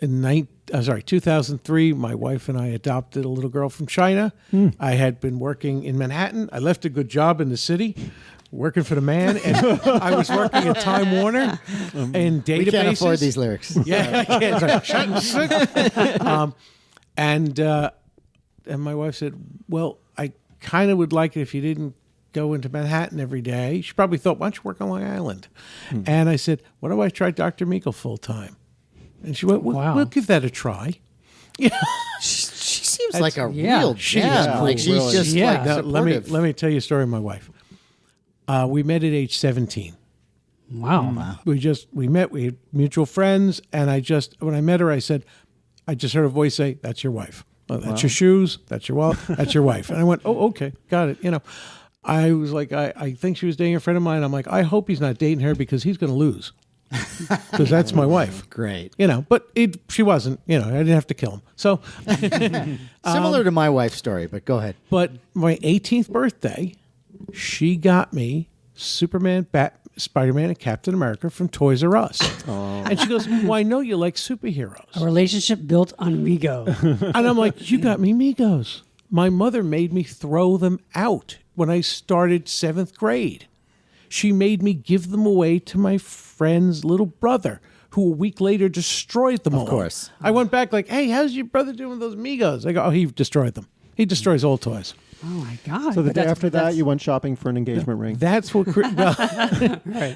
In 2003, my wife and I adopted a little girl from China. I had been working in Manhattan. I left a good job in the city, working for the man, and I was working at Time Warner in databases. We can't afford these lyrics. Yeah, I can't. It's like, shut up. And my wife said, well, I kind of would like it if you didn't go into Manhattan every day. She probably thought, why don't you work on Long Island? And I said, what if I try Dr. Meekle full time? And she went, Wow. we'll give that a try. She seems like a real she is gem. cool, Like she's really. just Yeah. like Now, supportive. let me tell you a story of my wife. We met at age 17. Wow. We met, we had mutual friends, and when I met her, I said, I just heard a voice say, that's your wife. Oh, that's your shoes, that's your wallet, that's your wife. And I went, oh, okay, got it. I was like, I think she was dating a friend of mine. I'm like, I hope he's not dating her because he's going to lose. because that's my wife. Great. But she wasn't. I didn't have to kill him. So, Similar to my wife's story, but go ahead. but my 18th birthday, she got me Superman, Spider-Man, and Captain America from Toys R Us. And she goes, well, I know you like superheroes. A relationship built on Mego. And I'm like, you got me Megos. My mother made me throw them out when I started 7th grade. She made me give them away to my friend's little brother, who a week later destroyed them all. Of course. I went back like, hey, how's your brother doing with those Megos? I go, oh, he destroyed them. He destroys old toys. Oh my God! So the But day that's- after that, that's- you went shopping for an engagement ring. That's what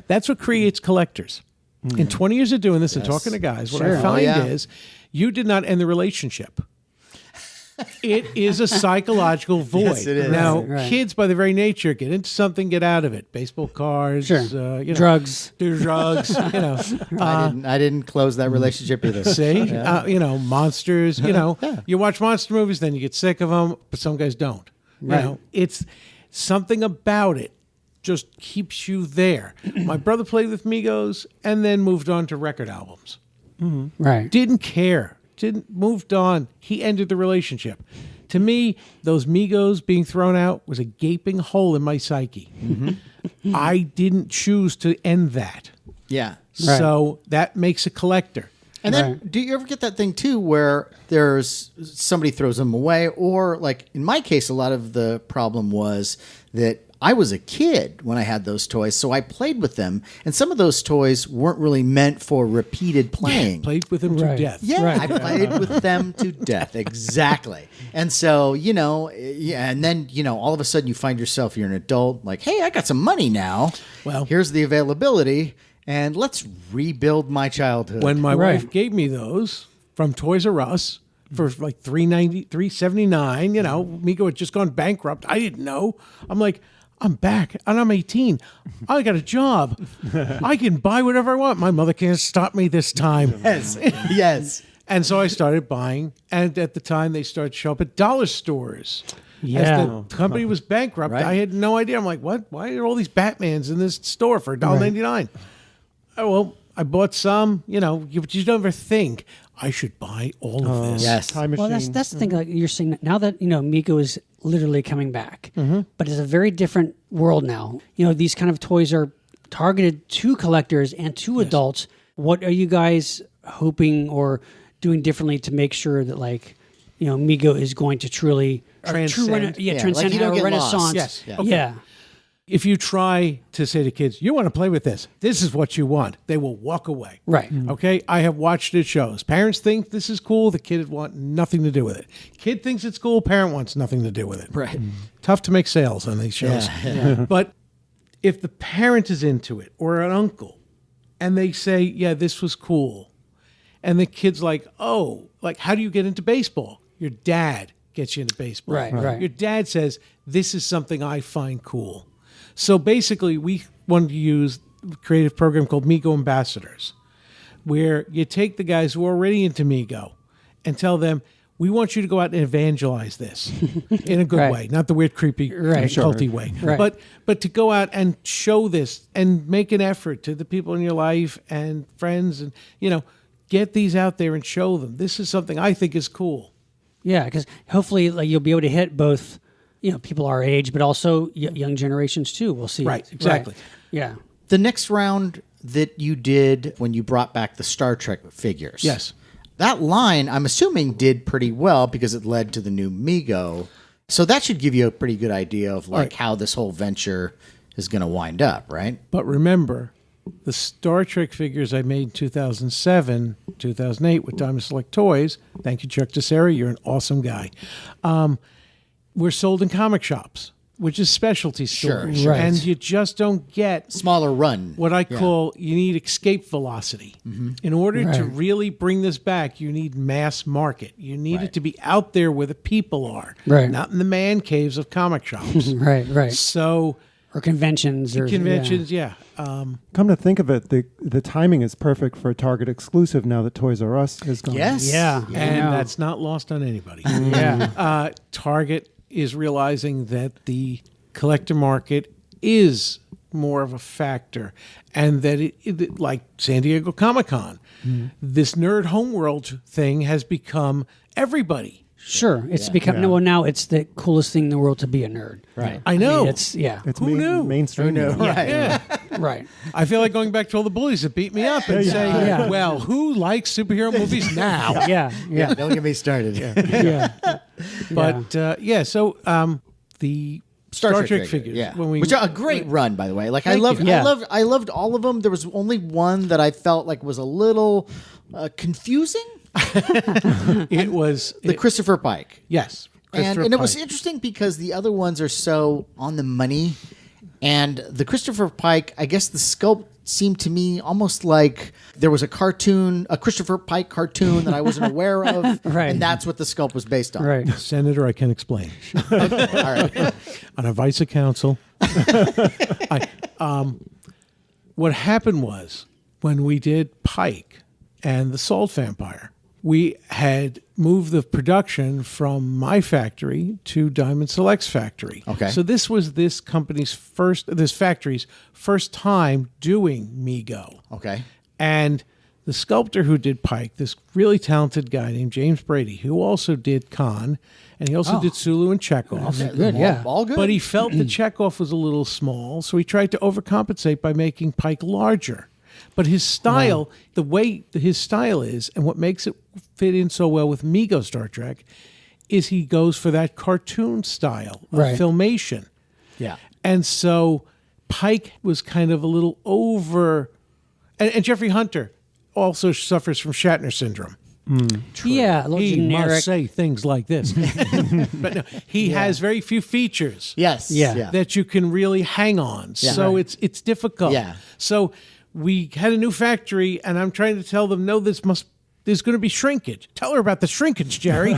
that's what creates collectors. In 20 years of doing this and talking to guys, what I Sure. find yeah. is you did not end the relationship. It is a psychological void. Yes, it is. Now, Right. kids, by their very nature, get into something, get out of it. Baseball cards, Sure. Drugs. do drugs. I didn't close that relationship either. See, monsters. You watch monster movies, then you get sick of them, but some guys don't. Right. It's something about it just keeps you there. My brother played with Megos and then moved on to record albums. Right. Didn't care. Moved on. He ended the relationship. To me, those Megos being thrown out was a gaping hole in my psyche. I didn't choose to end that. Yeah. Right. So that makes a collector. And then, Right. do you ever get that thing too, where there's somebody throws them away, or like in my case, a lot of the problem was that I was a kid when I had those toys, so I played with them, and some of those toys weren't really meant for repeated playing. Played with him Right. to death. Yeah, Right. I played with them to death. Exactly. And so, and then, all of a sudden you find yourself, you're an adult, like, hey, I got some money now. Well- here's the availability, and let's rebuild my childhood. When my Right. wife gave me those from Toys R Us for like $3.90, $3.79, Mego had just gone bankrupt. I didn't know. I'm like, I'm back and I'm 18. I got a job. I can buy whatever I want. My mother can't stop me this time. yes. Yes. And so I started buying. And at the time, they started to show up at dollar stores. Yeah. As the company was bankrupt, Right. I had no idea. I'm like, what? Why are all these Batmans in this store for $1.99? Oh, well, I bought some, but you don't ever think I should buy all of this. Yes. Time machine. Well, that's the thing. Like you're saying now that Mego is literally coming back, but it's a very different world now. These kind of toys are targeted to collectors and to adults. What are you guys hoping or doing differently to make sure that Mego is going to truly Transcend. transcend like you don't a get renaissance? lost. Yes. Yeah. Yeah. If you try to say to kids, you want to play with this is what you want, they will walk away. Right. Okay? I have watched it shows. Parents think this is cool, the kid want nothing to do with it. Kid thinks it's cool, parent wants nothing to do with it. Right. Tough to make sales on these shows. But if the parent is into it or an uncle and they say, yeah, this was cool, and the kid's like, oh, like, how do you get into baseball? Your dad gets you into baseball. Right, right. Your dad says, this is something I find cool. So basically, we wanted to use a creative program called Mego Ambassadors, where you take the guys who are already into Mego and tell them, we want you to go out and evangelize this in a good Right. way, not the weird, creepy, Right. culty way, Right. but to go out and show this and make an effort to the people in your life and friends and, get these out there and show them. This is something I think is cool. Yeah, because hopefully you'll be able to hit both, people our age, but also young generations too. We'll see. Right, exactly. Yeah. The next round that you did when you brought back the Star Trek figures. Yes. That line, I'm assuming, did pretty well because it led to the new Mego. So that should give you a pretty good idea of Right. how this whole venture is going to wind up, right? But remember, the Star Trek figures I made in 2007, 2008 with Diamond Select Toys, thank you, Chuck Tessera, you're an awesome guy, were sold in comic shops, which is specialty stores. sure. Right. And you just don't get Smaller run. what I call, you need escape velocity. In order to Right. really bring this back, you need mass market. You need it to be out there where the people are, Right. not in the man caves of comic shops. Right. Right. So Or conventions or conventions, yeah. Come to think of it, the timing is perfect for a Target exclusive now that Toys R Us is gone. Yes. Yeah. And Yeah. that's not lost on anybody. Yeah. Target is realizing that the collector market is more of a factor, and that like San Diego Comic-Con, this nerd homeworld thing has become everybody. Sure, it's become well now. It's the coolest thing in the world to be a nerd. Right. I know. mean, it's Who knew? Mainstream. now. Right. Yeah. right. I feel like going back to all the bullies that beat me up and saying, Yeah. well, who likes superhero movies now? Yeah. Don't get me started. Yeah. But so the Star Trek figures. Yeah. When we, Which are a great run, by the way. Like I Thank you. I loved all of them. There was only one that I felt like was a little confusing. it was The Christopher Pike. yes. And Christopher it was Pike. interesting because the other ones are so on the money. And the Christopher Pike, I guess the sculpt seemed to me almost like there was a Christopher Pike cartoon that I wasn't aware of. Right. And that's what the sculpt was based on. Right. Senator, I can explain. All right. On a vice of council. What happened was when we did Pike and the Salt Vampire, we had moved the production from my factory to Diamond Select's factory. Okay. So this was this factory's first time doing Mego. Okay. And the sculptor who did Pike, this really talented guy named James Brady, who also did Khan, and he also did Sulu and Chekhov. Good. Yeah. All good. But he felt the Chekhov was a little small, so he tried to overcompensate by making Pike larger. But his style, the way his style is, and what makes it fit in so well with Mego Star Trek, is he goes for that cartoon style of Right. filmation. Yeah. And so Pike was kind of a little over. And Jeffrey Hunter also suffers from Shatner syndrome. Yeah. A little He generic. must say things like this. But no, he has very few features Yes. Yeah. that you can really hang on. Yeah. So it's difficult. Yeah. So we had a new factory, and I'm trying to tell them, no, there's going to be shrinkage. Tell her about the shrinkage, Jerry.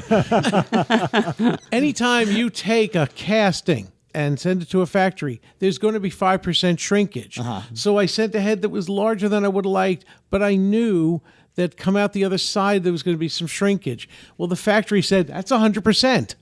Anytime you take a casting and send it to a factory, there's going to be 5% shrinkage. So I sent a head that was larger than I would have liked, but I knew that come out the other side, there was going to be some shrinkage. Well, the factory said, that's 100%.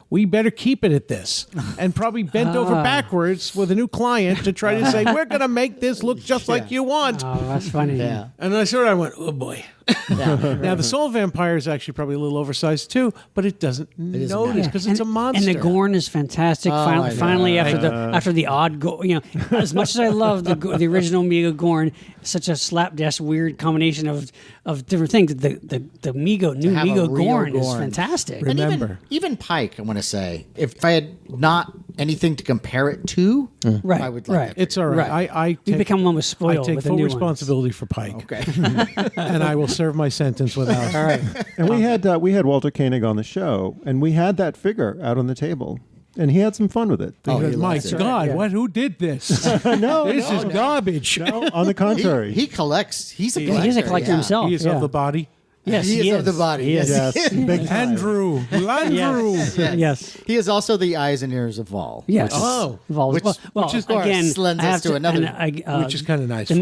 We better keep it at this. And probably bent over backwards with a new client to try to say, we're going to make this look just like you want. Oh, that's funny. Yeah. And I sort of went, oh boy. Now, the Soul Vampire is actually probably a little oversized too, but it doesn't notice because it's a monster. And the Gorn is fantastic. Finally, after the odd as much as I love the original Mego Gorn, such a slapdash weird combination of different things. The Mego new have a Mego real Gorn is Gorn. fantastic. And Remember. even Pike, I want to say, if I had not anything to compare it to, Right, I would like right. it. It's all right. Right. I You take, become almost I spoiled take with the full new responsibility for Pike. Okay. And I will serve my sentence without. All right. And we had Walter Koenig on the show, and we had that figure out on the table, and he had some fun with it. Oh, he My loves it. God, Yeah. Who did this? no, This is garbage. no, on the contrary. He collects. He's a collector. He's a collector yeah. himself. He is yeah. of the body. Yes, He is of the body. He is. yes, big time. Andrew. Yes. He is also the eyes and ears of Vol. Yes. Oh. Vol- Which- well, which is, of course, again, lends I us have to another- which is kinda nice The for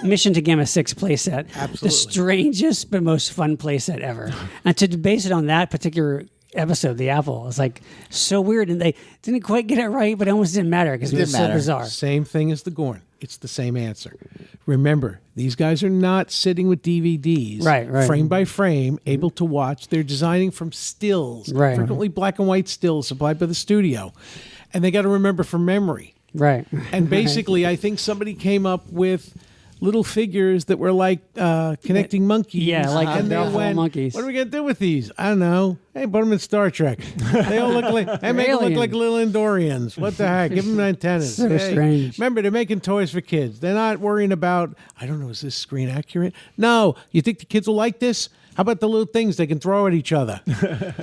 mission to Gamma 6 playset. Absolutely. The strangest but most fun playset ever. And to base it on that particular episode, the Apple, was like so weird, and they didn't quite get it right, but it almost didn't matter because it was didn't so matter. bizarre. Same thing as the Gorn. It's the same answer. Remember, these guys are not sitting with DVDs, Right. frame by frame, able to watch. They're designing from stills, Right. frequently black and white stills supplied by the studio. And they got to remember from memory. Right. And basically, I think somebody came up with little figures that were like connecting monkeys. Yeah, like and they they're all went, monkeys. what are we going to do with these? I don't know. Hey, put them in Star Trek. They all look like, hey, make them look Alien. like little Endorians. What the heck? Give them antennas. So Hey, strange. Remember, they're making toys for kids. They're not worrying about, I don't know, is this screen accurate? No. You think the kids will like this? How about the little things they can throw at each other?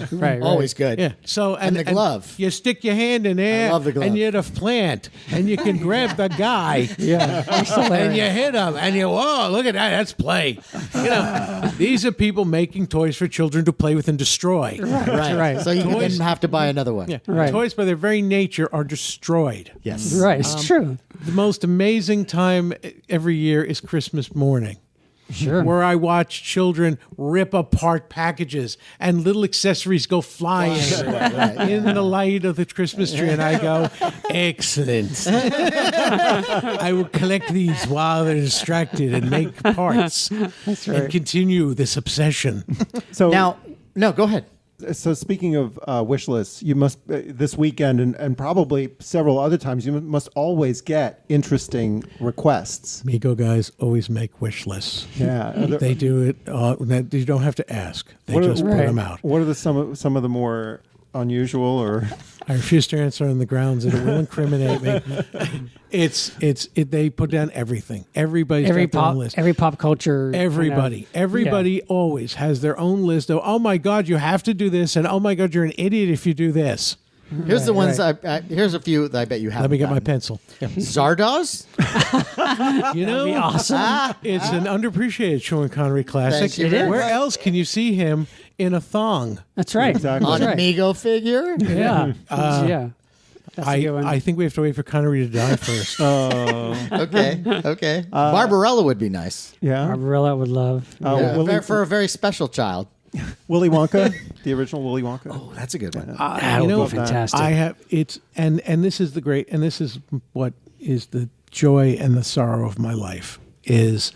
Right. Always good. Yeah. So And the glove. you stick your hand in there, I love the glove. and you're the plant, and you can grab the guy. Yeah. And you hit him, and you, whoa, look at that, that's play. You know, these are people making toys for children to play with and destroy. Right. So you Toys- didn't have to buy another one. Yeah. Right. Toys, by their very nature, are destroyed. Yes. Right. It's true. The most amazing time every year is Christmas morning. Sure. where I watch children rip apart packages and little accessories go flying in the light of the Christmas tree. And I go, excellent. I will collect these while they're distracted and make parts. That's right. And continue this obsession. So Now, no, go ahead. So speaking of wish lists, you must this weekend and probably several other times you must always get interesting requests. Mego guys always make wish lists. Yeah, They do it. You don't have to ask. They What are- just put Right. them out. What are some of the more unusual or? I refuse to answer on the grounds that it will incriminate me. They put down everything. Everybody's got their own list. every pop culture. Everybody always has their own list of, oh my God, you have to do this, and oh my God, you're an idiot if you do this. Here's the ones. Here's a few that I bet you have. Let me get my pencil. Zardoz. You know, be awesome. it's an underappreciated Sean Connery classic. Thank you very Where much. else can you see him in a thong? That's right. Exactly. On That's a right. Mego figure. Yeah. Yeah. That's a good one. I think we have to wait for Connery to die first. Okay. Barbarella would be nice. Yeah, Barbarella would love. Yeah, for a very special child. Willy Wonka, the original Willy Wonka. Oh, that's a good one. That would be fantastic. I have and this is the great, and this is what is the joy and the sorrow of my life is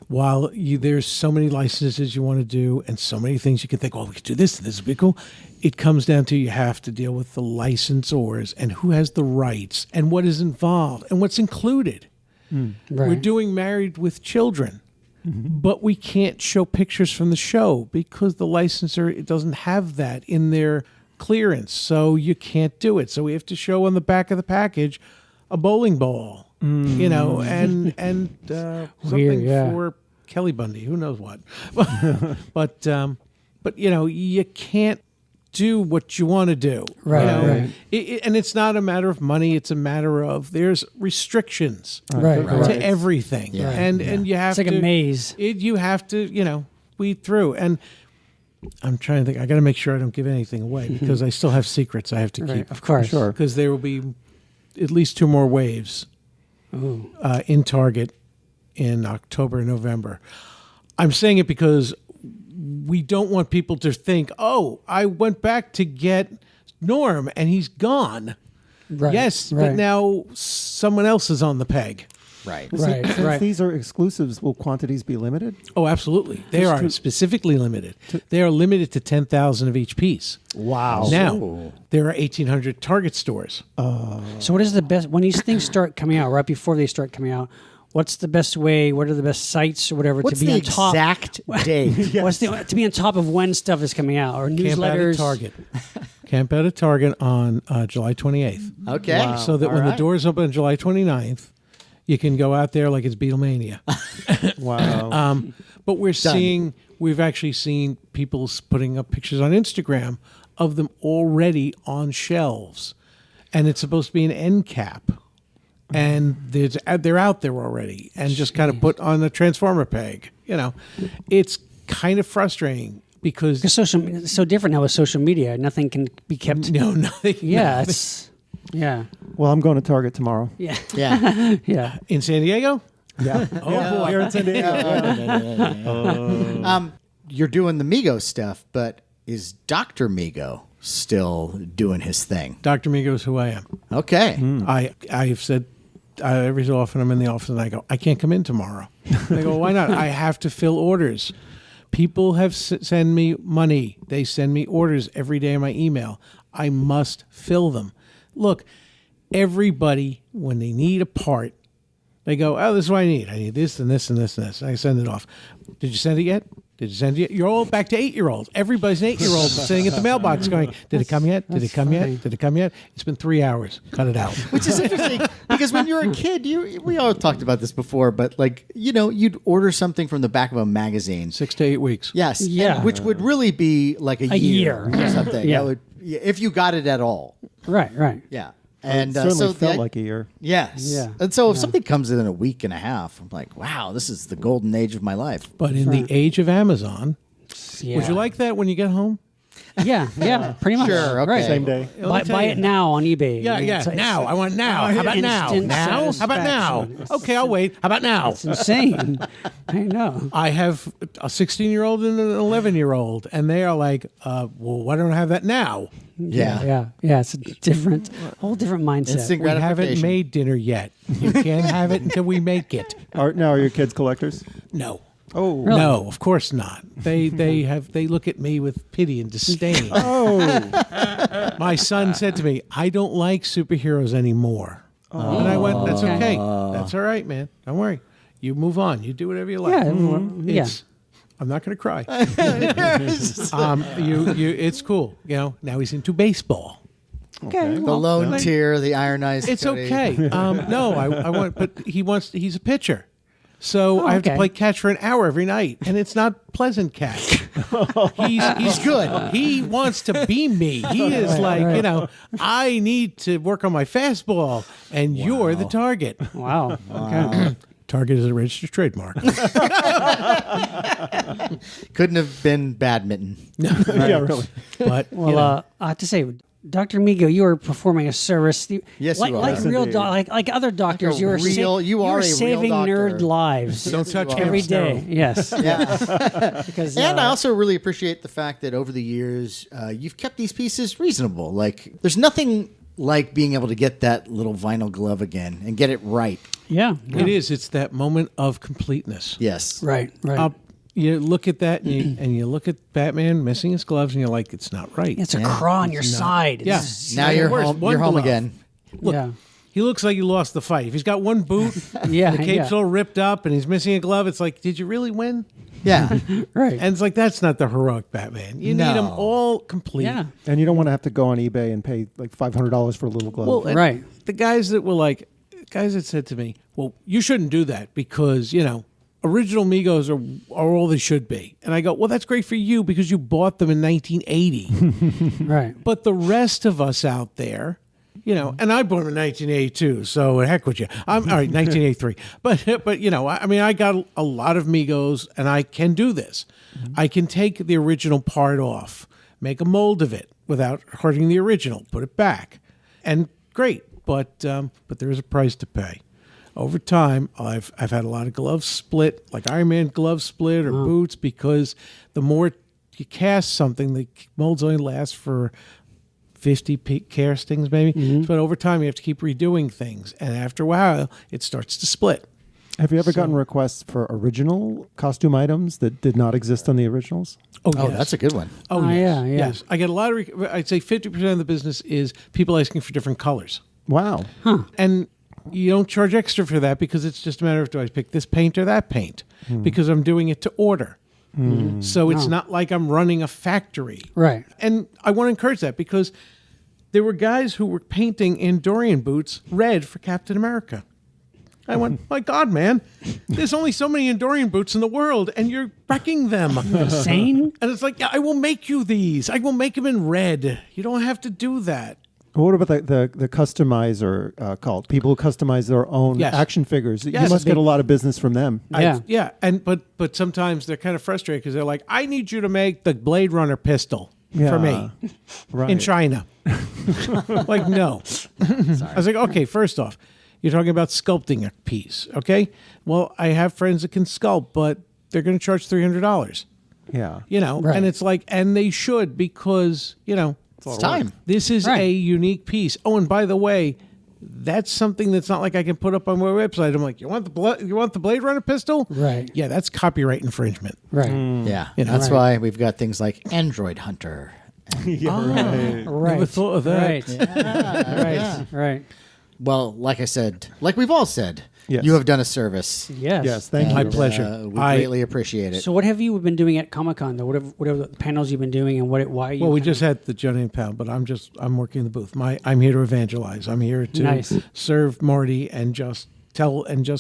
while there's so many licenses you want to do and so many things you can think, oh, we could do this and this would be cool. It comes down to you have to deal with the licensors and who has the rights and what is involved and what's included. Right. We're doing Married with Children. But we can't show pictures from the show because the licensor it doesn't have that in their clearance. So you can't do it. So we have to show on the back of the package a bowling ball, you know, and something yeah. for Kelly Bundy. Who knows what? But you know, you can't do what you want to do. Right, You know? right. And it's not a matter of money. It's a matter of there's restrictions Right. to everything. Yeah. And you have It's like to a maze. you have to, you know, weed through. And I'm trying to think. I got to make sure I don't give anything away because I still have secrets I have to Right. keep. Of course. Sure. Because there will be at least 2 more waves in Target in October and November. I'm saying it because we don't want people to think, oh, I went back to get Norm and he's gone. Right. Yes, Right. but now someone else is on the peg. Right. Right. Since Right. these are exclusives, will quantities be limited? Oh, absolutely. They are specifically limited. They are limited to 10,000 of each piece. Wow. Now, there are 1,800 Target stores. So what is the best when these things start coming out? Right before they start coming out, what's the best way? What are the best sites or whatever What's to be the on top? exact date? What's to be on top of when stuff is coming out or Camp out at newsletters? Target. Camp out at Target on July 28th. Okay. So that All when the right. doors open on July 29th, you can go out there like it's Beatlemania. Wow. But we've actually seen people putting up pictures on Instagram of them already on shelves. And it's supposed to be an end cap. And they're out there already and just kind of put on a transformer peg. You know, it's kind of frustrating because It's so different now with social media. Nothing can be kept. nothing. Yeah. It's yeah. Well, I'm going to Target tomorrow. Yeah. Yeah. Yeah. In San Diego? Yeah. Oh, boy. Here in San Diego. You're doing the Mego stuff, but is Dr. Mego still doing his thing? Dr. Mego is who I am. Okay. I've said every so often I'm in the office and I go, I can't come in tomorrow. They go, why not? I have to fill orders. People have send me money. They send me orders every day in my email. I must fill them. Look, everybody, when they need a part, they go, oh, this is what I need. I need this and this and this and this. I send it off. Did you send it yet? Did you send it yet? You're all back to 8-year-olds. Everybody's an 8-year-old sitting at the mailbox going, did it come yet? Did it come yet? Did it come yet? It's been 3 hours. Cut it out. Which is interesting because when you're a kid, we all talked about this before, but like, you know, you'd order something from the back of a magazine. 6 to 8 weeks. Yes. Yeah. Which would really be like a year or Yeah. something. Yeah. That would, if you got it at all. Right. Right. Yeah. And And certainly so felt the- like a year. Yes. Yeah. And so if something comes in a week and a half, I'm like, wow, this is the golden age of my life. But in the age of Amazon, Yeah. would you like that when you get home? Yeah, pretty much. Sure, okay. Right. Same day. Buy it now on eBay. Yeah, It's- now. I want now. How about now? Instant Now? How about now? satisfaction. Okay, I'll wait. How about now? It's insane. I know. I have a 16-year-old and an 11-year-old, and they are like, well, why don't I have that now? Yeah. Yeah. It's a whole different mindset. Instant We haven't gratification. made dinner yet. You can't have it until we make it. Are your kids collectors? No. Oh. Really? No, of course not. They look at me with pity and disdain. Oh. My son said to me, "I don't like superheroes anymore." And I went, "That's okay. That's all right, man. Don't worry. You move on. You do whatever you like." Yeah. It's, I'm not going to cry. It's cool. You know, now he's into baseball. Okay. The well, lone tier, the ironized. It's Cody. okay. No, I want, but he's a pitcher. So I have to okay. play catch for an hour every night, and it's not pleasant catch. He's good. He wants to be me. He is like, you know, I need to work on my fastball, and you're the target. Wow. Okay. Target is a registered trademark. Couldn't have been badminton. Yeah, really. But Well, you know, I have to say, Dr. Mego, you are performing a service. Yes, like, you are. like Yes, real, indeed. like other doctors. Like a you are real- you are a real saving doctor. nerd lives. don't touch me every on day. steroids. Yes. Yeah. Because And I also really appreciate the fact that over the years, you've kept these pieces reasonable. Like, there's nothing like being able to get that little vinyl glove again and get it right. yeah. it is. It's that moment of completeness. Yes. Right. You look at that, and you look at Batman missing his gloves, and you're like, it's not right. It's a craw on your side. Yeah. It's- Now you're Where's home. one You're home glove? again. Look, yeah. he looks like he lost the fight. If he's got one boot, Yeah. the cape's yeah. all ripped up, and he's missing a glove, it's like, did you really win? Yeah. Right. And it's like, that's not the heroic Batman. You need them No. all complete. yeah. And you don't want to have to go on eBay and pay like $500 for a little glove. Well, and Right. the guys that said to me, well, you shouldn't do that because, you know, original Megos are all they should be. And I go, well, that's great for you because you bought them in 1980. Right. But the rest of us out there, you know, and I bought them in 1982, so heck with you. I'm all right, 1983. But you know, I mean, I got a lot of Megos, and I can do this. I can take the original part off, make a mold of it without hurting the original, put it back, and great. But there is a price to pay. Over time, I've had a lot of gloves split, like Iron Man gloves split or boots, because the more you cast something, the molds only last for 50 castings maybe. But over time, you have to keep redoing things. And after a while, it starts to split. Have you ever gotten requests for original costume items that did not exist on the originals? Oh, yes. that's a good one. Oh, Oh, yes. yeah, yeah. Yes. I get a lot of, I'd say 50% of the business is people asking for different colors. Wow. And you don't charge extra for that because it's just a matter of, do I pick this paint or that paint? Because I'm doing it to order. So it's not like I'm running a factory. Right. And I want to encourage that because there were guys who were painting Andorian boots red for Captain America. I went, my God, man, there's only so many Andorian boots in the world, and you're wrecking them. Insane. And it's like, yeah, I will make you these. I will make them in red. You don't have to do that. What about the customizer called? People who customize their own Yes. action figures. You Yes. must get a lot of business from them. Yeah. But sometimes they're kind of frustrated because they're like, I need you to make the Blade Runner pistol for me Right. in China. Like, no. I was like, okay, first off, you're talking about sculpting a piece, okay? Well, I have friends that can sculpt, but they're going to charge $300. Yeah. You know, Right. and it's like, and they should because, you know, It's time. this is Right. a unique piece. Oh, and by the way, that's something that's not like I can put up on my website. I'm like, you want the Blade Runner pistol? Right. Yeah, that's copyright infringement. Right. Yeah. You know. That's Right. why we've got things like Android Hunter. Right. Right. Never thought of that. Right. Right. Well, like I said, like we've all said, Yes. you have done a service. Yes. Yes, thank My you. pleasure. We greatly appreciate it. So what have you been doing at Comic-Con though? What have the panels you've been doing and why are you Well, we kind of- just had the Johnny and Pound, but I'm working the booth. I'm here to evangelize. I'm here to Nice. serve Marty and just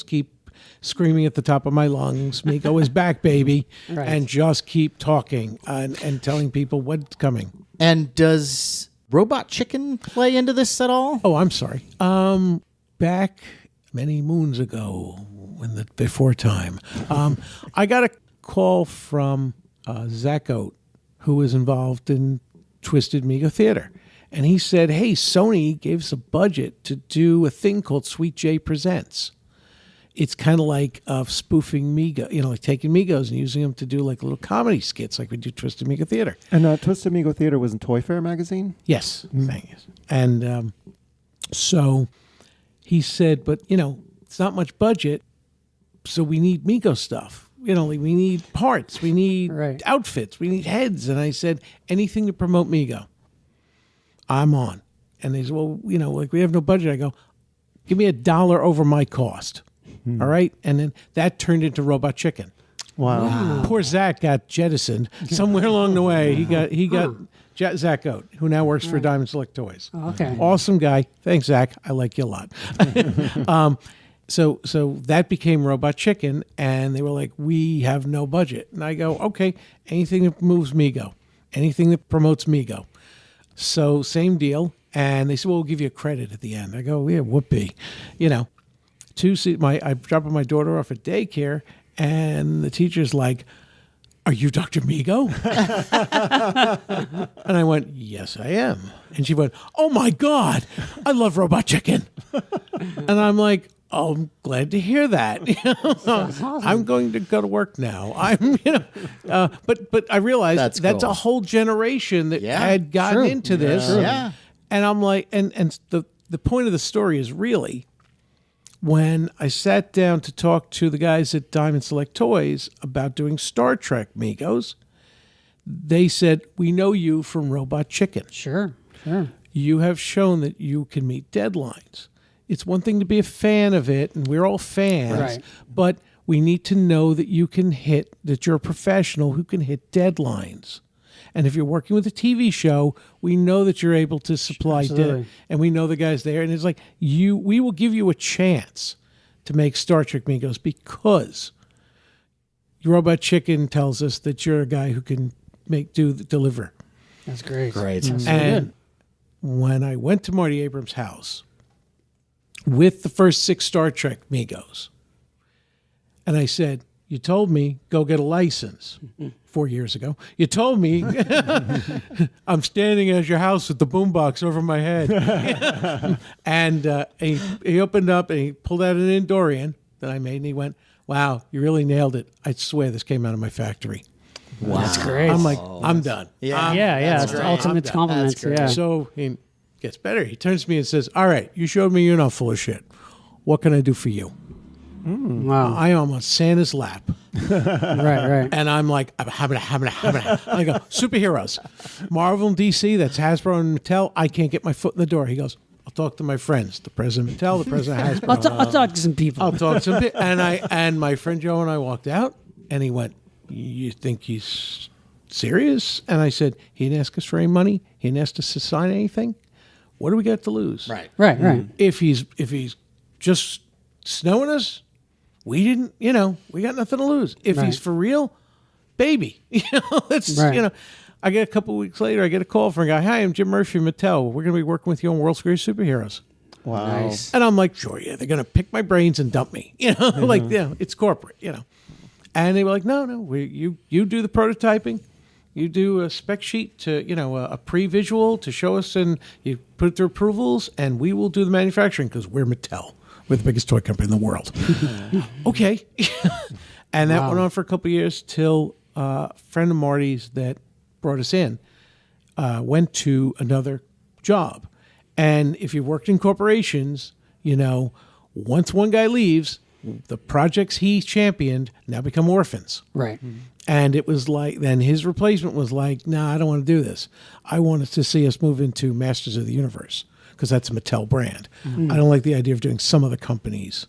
keep screaming at the top of my lungs, Mego is back, baby, Right. and just keep talking and telling people what's coming. And does Robot Chicken play into this at all? Oh, I'm sorry. Back many moons ago, before time, I got a call from Zach Oat, who was involved in Twisted Mego Theater. And he said, hey, Sony gave us a budget to do a thing called Sweet J Presents. It's kind of like spoofing Mego, like taking Megos and using them to do like little comedy skits like we do Twisted Mego Theater. And Twisted Mego Theater was in Toy Fair magazine? Yes. Thank you. And so he said, but, it's not much budget, so we need Mego stuff. We need parts, we need outfits, we need heads. And I said, anything to promote Mego, I'm on. And they said, well, we have no budget. I go, give me $1 over my cost. All right. And then that turned into Robot Chicken. Wow. Poor Zach got jettisoned somewhere along the way. He got Zach Oat, who now works for Diamond Select Toys. Okay. Awesome guy. Thanks, Zach. I like you a lot. So that became Robot Chicken, and they were like, we have no budget. And I go, okay, anything that moves Mego, anything that promotes Mego. So same deal. And they said, well, we'll give you a credit at the end. I go, yeah, whoopee. I'm dropping my daughter off at daycare, and the teacher's like, are you Dr. Mego? And I went, yes, I am. And she went, oh my God, I love Robot Chicken. And I'm like, oh, I'm glad to hear that. I'm going to go to work now. But I realized that's cool. a whole generation that had gotten into this. Yeah. And I'm like, and the point of the story is really, when I sat down to talk to the guys at Diamond Select Toys about doing Star Trek Megos, they said, we know you from Robot Chicken. Sure. You have shown that you can meet deadlines. It's one thing to be a fan of it, and we're all fans, Right. but we need to know that that you're a professional who can hit deadlines. And if you're working with a TV show, we know that you're able to supply Absolutely. and we know the guys there. And it's like, we will give you a chance to make Star Trek Megos because Robot Chicken tells us that you're a guy who can deliver. That's great. Great. And when I went to Marty Abrams' house with the first 6 Star Trek Megos, and I said, you told me go get a license 4 years ago. You told me I'm standing at your house with the boombox over my head. And he opened up and he pulled out an Endorian that I made, and he went, wow, you really nailed it. I swear this came out of my factory. Wow. That's great. I'm like, I'm done. Yeah. yeah. It's great. the ultimate compliments. That's great. Yeah. So he gets better. He turns to me and says, all right, you showed me you're not full of shit. What can I do for you? Wow. I am on Santa's lap. Right. And I'm like, I go, superheroes. Marvel and DC, that's Hasbro and Mattel. I can't get my foot in the door. He goes, I'll talk to my friends, the president of Mattel, the president of Hasbro. I'll talk to some people. I'll talk to some people. And my friend Joe and I walked out, and he went, you think he's serious? And I said, he didn't ask us for any money. He didn't ask us to sign anything. What do we got to lose? Right. If he's just snowing us, we didn't, we got nothing to lose. If he's for real, baby, that's, Right. I get a couple of weeks later, I get a call from a guy. Hi, I'm Jim Murphy, Mattel. We're going to be working with you on World's Greatest Superheroes. Wow. Nice. And I'm like, sure, yeah, they're going to pick my brains and dump me. It's corporate, And they were like, no, you do the prototyping. You do a spec sheet to, a pre-visual to show us, and you put it through approvals, and we will do the manufacturing because we're Mattel. We're the biggest toy company in the world. Okay. And that went on for a couple of years till a friend of Marty's that brought us in went to another job. And if you worked in corporations, once one guy leaves, the projects he championed now become orphans. Right. And it was like, then his replacement was like, nah, I don't want to do this. I wanted to see us move into Masters of the Universe because that's a Mattel brand. I don't like the idea of doing some other company's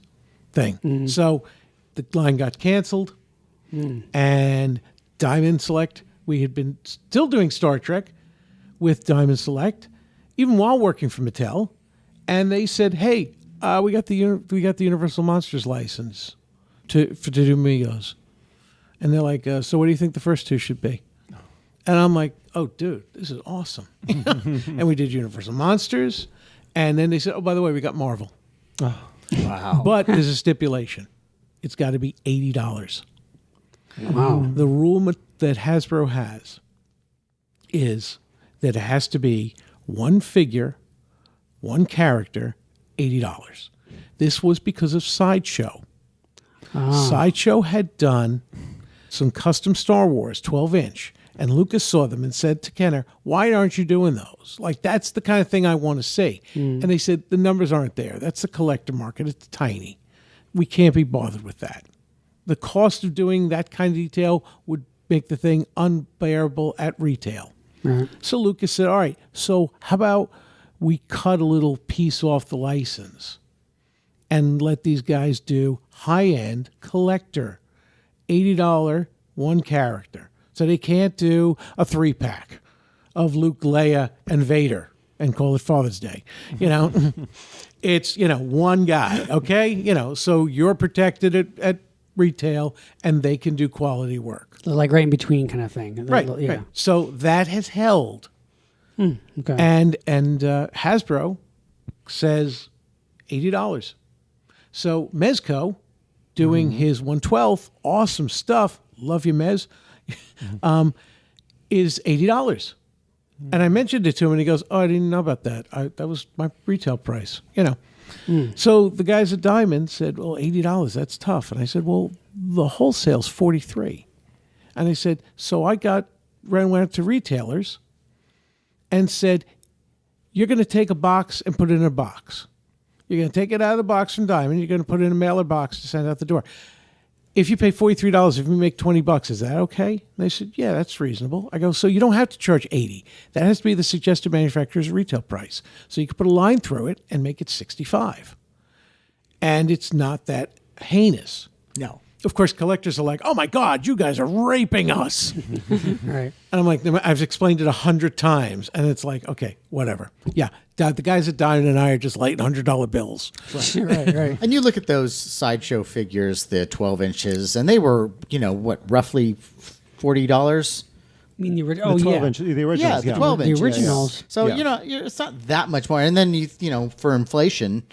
thing. So the line got canceled, and Diamond Select, we had been still doing Star Trek with Diamond Select, even while working for Mattel. And they said, hey, we got the Universal Monsters license to do Megos. And they're like, so what do you think the first 2 should be? And I'm like, oh, dude, this is awesome. And we did Universal Monsters. And then they said, oh, by the way, we got Marvel. Wow. But there's a stipulation. It's got to be $80. Wow. The rule that Hasbro has is that it has to be one figure, one character, $80. This was because of Sideshow. Sideshow had done some custom Star Wars 12-inch, and Lucas saw them and said to Kenner, why aren't you doing those? Like, that's the kind of thing I want to see. And they said, the numbers aren't there. That's the collector market. It's tiny. We can't be bothered with that. The cost of doing that kind of detail would make the thing unbearable at retail. So Lucas said, all right, so how about we cut a little piece off the license and let these guys do high-end collector, $80 one character. So they can't do a 3-pack of Luke, Leia, and Vader and call it Father's Day. You know, it's, you know, one guy, okay? You know, so you're protected at retail and they can do quality work. Like right in between kind of thing. Right, Yeah. right. So that has held. Okay. And Hasbro says $80. So Mezco, doing his 1/12, awesome stuff, love you, Mez, is $80. And I mentioned it to him, and he goes, oh, I didn't know about that. That was my retail price, you know. So the guys at Diamond said, well, $80, that's tough. And I said, well, the wholesale's $43. And I said, so I went out to retailers and said, you're going to take a box and put it in a box. You're going to take it out of the box from Diamond. You're going to put it in a mailer box to send out the door. If you pay $43, if you make $20, is that okay? And they said, yeah, that's reasonable. I go, so you don't have to charge $80. That has to be the suggested manufacturer's retail price. So you can put a line through it and make it $65. And it's not that heinous. No. Of course, collectors are like, oh my God, you guys are raping us. Right. And I'm like, I've explained it 100 times. And it's like, okay, whatever. Yeah, the guys at Diamond and I are just lighting $100 bills. Right. And you look at those Sideshow figures, the 12 inches, and they were, you know, what, roughly $40? I mean, the The 12 inch, the originals. Yeah, the 12 inches. The originals. So, Yeah. you know, it's not that much more. And then, you know, for inflation,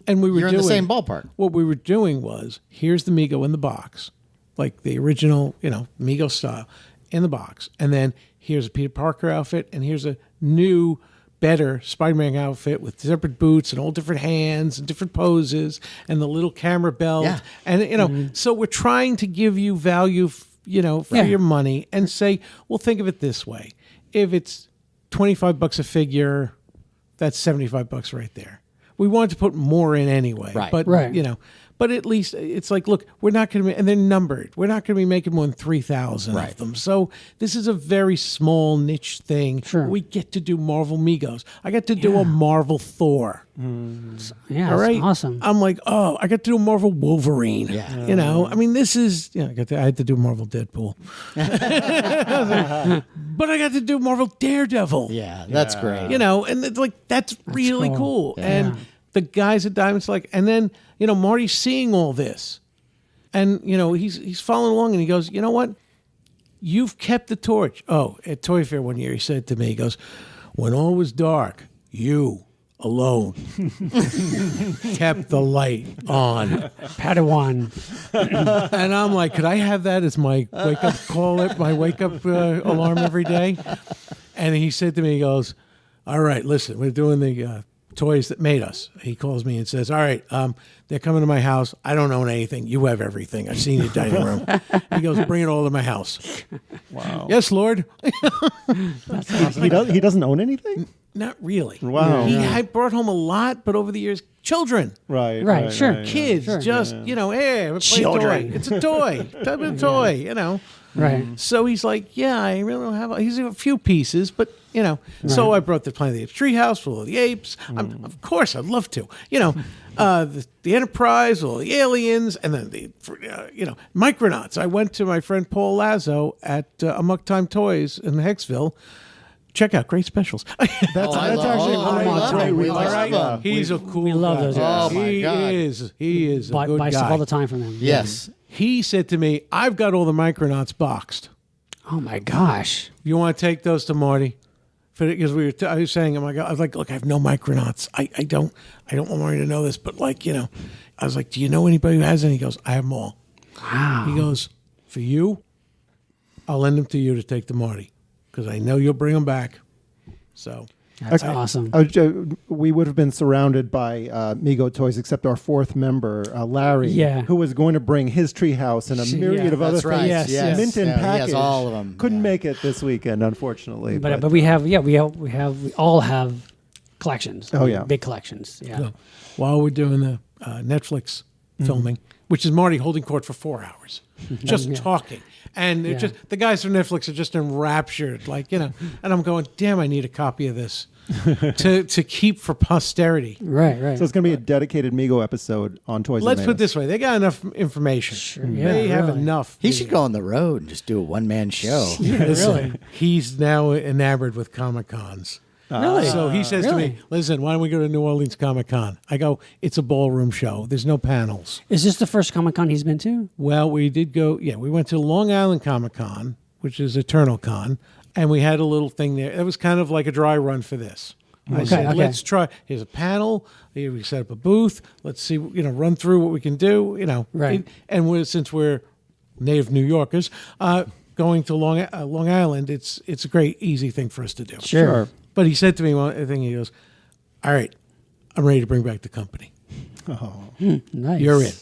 And we were you're doing in the same ballpark. What we were doing was, here's the Mego in the box, like the original, you know, Mego style in the box. And then here's a Peter Parker outfit, and here's a new, better Spider-Man outfit with separate boots and all different hands and different poses and the little camera belt. Yeah. And, you know, so we're trying to give you value, you know, for your money and say, well, think of it this way. If it's $25 a figure, that's $75 right there. We wanted to put more in anyway, Right. but Right. you know, but at least it's like, look, we're not going to, and they're numbered. We're not going to be making more than 3,000 Right. of them. So this is a very small niche thing. Sure. We get to do Marvel Megos. I got to do a Marvel Thor. Yeah, All that's right, awesome. I'm like, oh, I got to do a Marvel Wolverine. Yeah. You know, I mean, this is, you know, I had to do Marvel Deadpool, but I got to do Marvel Daredevil. Yeah, that's great. You know, and it's like, that's really cool. Yeah. And the guys at Diamond's like, and then, you know, Marty's seeing all this. And, you know, he's following along and he goes, you know what? You've kept the torch. Oh, at Toy Fair one year, he said to me, he goes, when all was dark, you alone kept the light on. Padawan. And I'm like, could I have that as my wake up call, my wake up alarm every day? And he said to me, he goes, all right, listen, we're doing the toys that made us. He calls me and says, all right, they're coming to my house. I don't own anything. You have everything. I've seen your dining room. He goes, bring it all to my house. Wow. Yes, Lord. He doesn't own anything? Not really. Wow. I brought home a lot, but over the years, children. Right, sure. Kids, just, you know, hey, play Children. a toy. It's a toy. Type of toy, you know. Right. So he's like, yeah, I really don't have, he's a few pieces, but, you know. So I brought the Planet of the Apes treehouse full of the apes. Of course, I'd love to. You know, the Enterprise, all the aliens, and then the, you know, Micronauts. I went to my friend Paul Lazo at Amok Time Toys in Hicksville. Check out great specials. That's actually I really love great. him. We We love love that. him. He's a cool we love guy. those Oh, my he God. is a Buy good stuff guy. all the time from them. Yes. He said to me, I've got all the Micronauts boxed. Oh my gosh. You want to take those to Marty? Because I was saying, oh my God, I was like, look, I have no Micronauts. I don't want Marty to know this, but like, you know, I was like, do you know anybody who has any? He goes, I have them all. Wow. He goes, for you, I'll lend them to you to take to Marty. because I know you'll bring them back. So That's awesome. We would have been surrounded by MEGO toys, except our fourth member, Larry, who was going to bring his treehouse and a myriad of other That's right. things. Yes. Mint in package. He has all of them. Couldn't make it this weekend, unfortunately. But we all have collections. Oh, yeah. Big collections. Yeah. So, while we're doing the Netflix filming, which is Marty holding court for 4 hours, just talking. And it just the guys from Netflix are just enraptured, and I'm going, damn, I need a copy of this to keep for posterity. Right. So it's going to be a dedicated MEGO episode on Toys. Let's put it this way: they got enough information. Sure, They have enough. He should go on the road and just do a one-man show. Listen, he's now enamored with Comic-Cons. Really? So he says to me, listen, why don't we go to New Orleans Comic-Con? I go, it's a ballroom show. There's no panels. Is this the first Comic-Con he's been to? Well, we did go, we went to Long Island Comic-Con, which is Eternal Con, and we had a little thing there. It was kind of like a dry run for this. I said, let's try. Here's a panel. Here we set up a booth. Let's see, run through what we can do, Right. Since we're native New Yorkers, going to Long Island, it's a great, easy thing for us to do. Sure. But he said to me one thing, he goes, all right, I'm ready to bring back the company. Nice. You're in.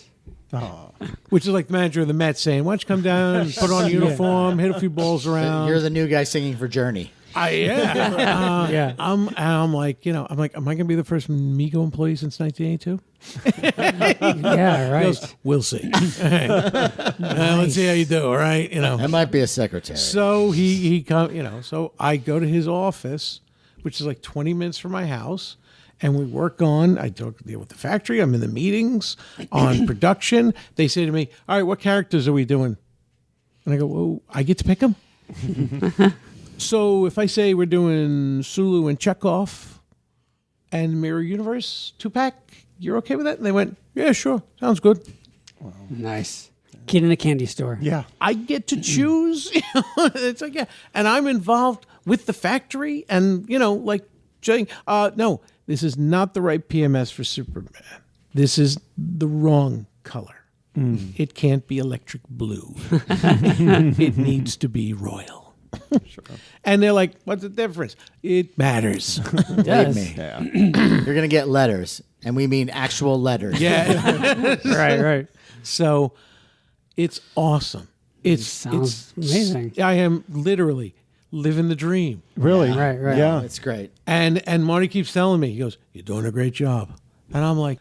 Which is like the manager of the Mets saying, why don't you come down and put on a uniform, hit a few balls around. You're the new guy singing for Journey. Yeah. I'm like, am I going to be the first MEGO employee since 1982? Yeah, right. He goes, we'll see. Let's see how you do, all right? That might be a secretary. So he come, so I go to his office, which is like 20 minutes from my house, and we work on, I deal with the factory, I'm in the meetings on production. They say to me, all right, what characters are we doing? And I go, well, I get to pick them? So if I say we're doing Sulu and Chekhov and Mirror Universe 2-pack, you're okay with that? And they went, yeah, sure, sounds good. Nice. Kid in a candy store. Yeah. I get to choose. It's like, and I'm involved with the factory and, saying, no, this is not the right PMS for Superman. This is the wrong color. It can't be electric blue. It needs to be royal. Sure. And they're like, what's the difference? It matters. Yes. Me. Yeah. You're going to get letters, and we mean actual letters. Yeah. Right. So it's awesome. Sounds amazing. I am literally living the dream. Really? Right. Yeah. It's great. And Marty keeps telling me, he goes, you're doing a great job. And I'm like,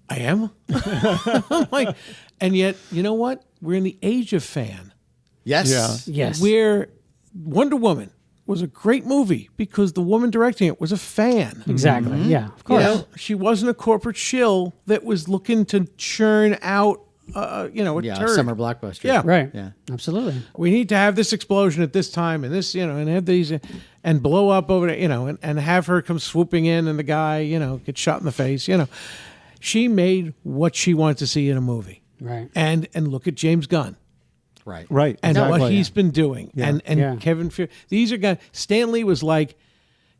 I am? I'm like, and yet, you know what? We're in the age of fan. Yes. Yeah. Yes. Where Wonder Woman was a great movie because the woman directing it was a fan. Exactly. Yeah, of course. She wasn't a corporate shill that was looking to churn out, a turd. Summer blockbuster. Yeah. Right. Yeah. Absolutely. We need to have this explosion at this time and this, and have these and blow up over there, and have her come swooping in and the guy, get shot in the face, She made what she wanted to see in a movie. Right. And look at James Gunn. Right. And exactly. what he's been doing. Yeah. And Kevin Fear. These are guys. Stan Lee was like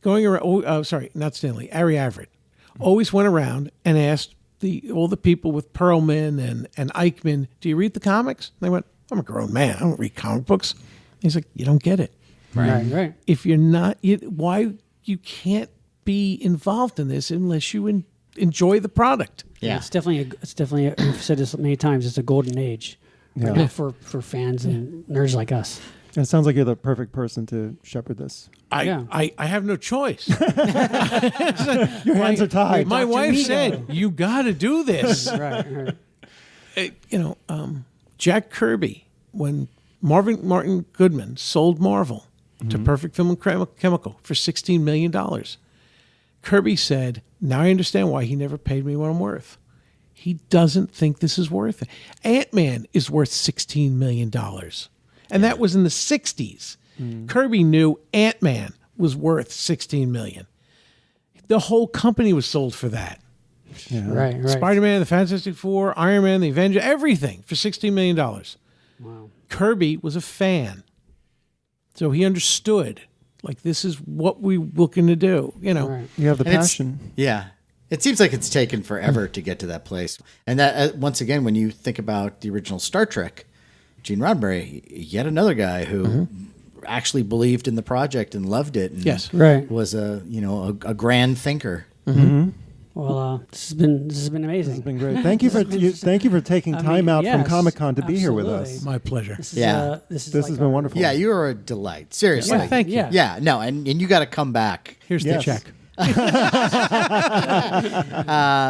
going around. Sorry, not Stan Lee. Ari Everett always went around and asked all the people with Perlman and Eichmann, do you read the comics? And they went, I'm a grown man. I don't read comic books. He's like, you don't get it. Right. If you're not, why you can't be involved in this unless you enjoy the product. Yeah. It's definitely. We've said this many times. It's a golden age. Yeah. Right now for fans and nerds like us. It sounds like you're the perfect person to shepherd this. I have no choice. Your hands are tied. My Dr. wife Mego. said, you got to do this. Right. Jack Kirby, when Martin Goodman sold Marvel to Perfect Film and Chemical for $16 million, Kirby said, now I understand why he never paid me what I'm worth. He doesn't think this is worth it. Ant-Man is worth $16 million. And that was in the 60s. Kirby knew Ant-Man was worth $16 million. The whole company was sold for that. Yeah. Right. Spider-Man, the Fantastic Four, Iron Man, the Avenger, everything for $16 million. Wow. Kirby was a fan. So he understood, like, this is what we're looking to do, Right. You have the And it's- passion. Yeah. It seems like it's taken forever to get to that place. And that, once again, when you think about the original Star Trek, Gene Roddenberry, yet another guy who actually believed in the project and loved it. And Yes. Right. was a grand thinker. Well, this has been amazing. It's been great. Thank you for taking time out from yes, Comic-Con to be here with absolutely. us. My pleasure. This is, Yeah. this is This like has been wonderful. Yeah, you are a delight. Seriously. Well, thank you. Yeah. Yeah, no, and you got to come back. Here's Yes. the check.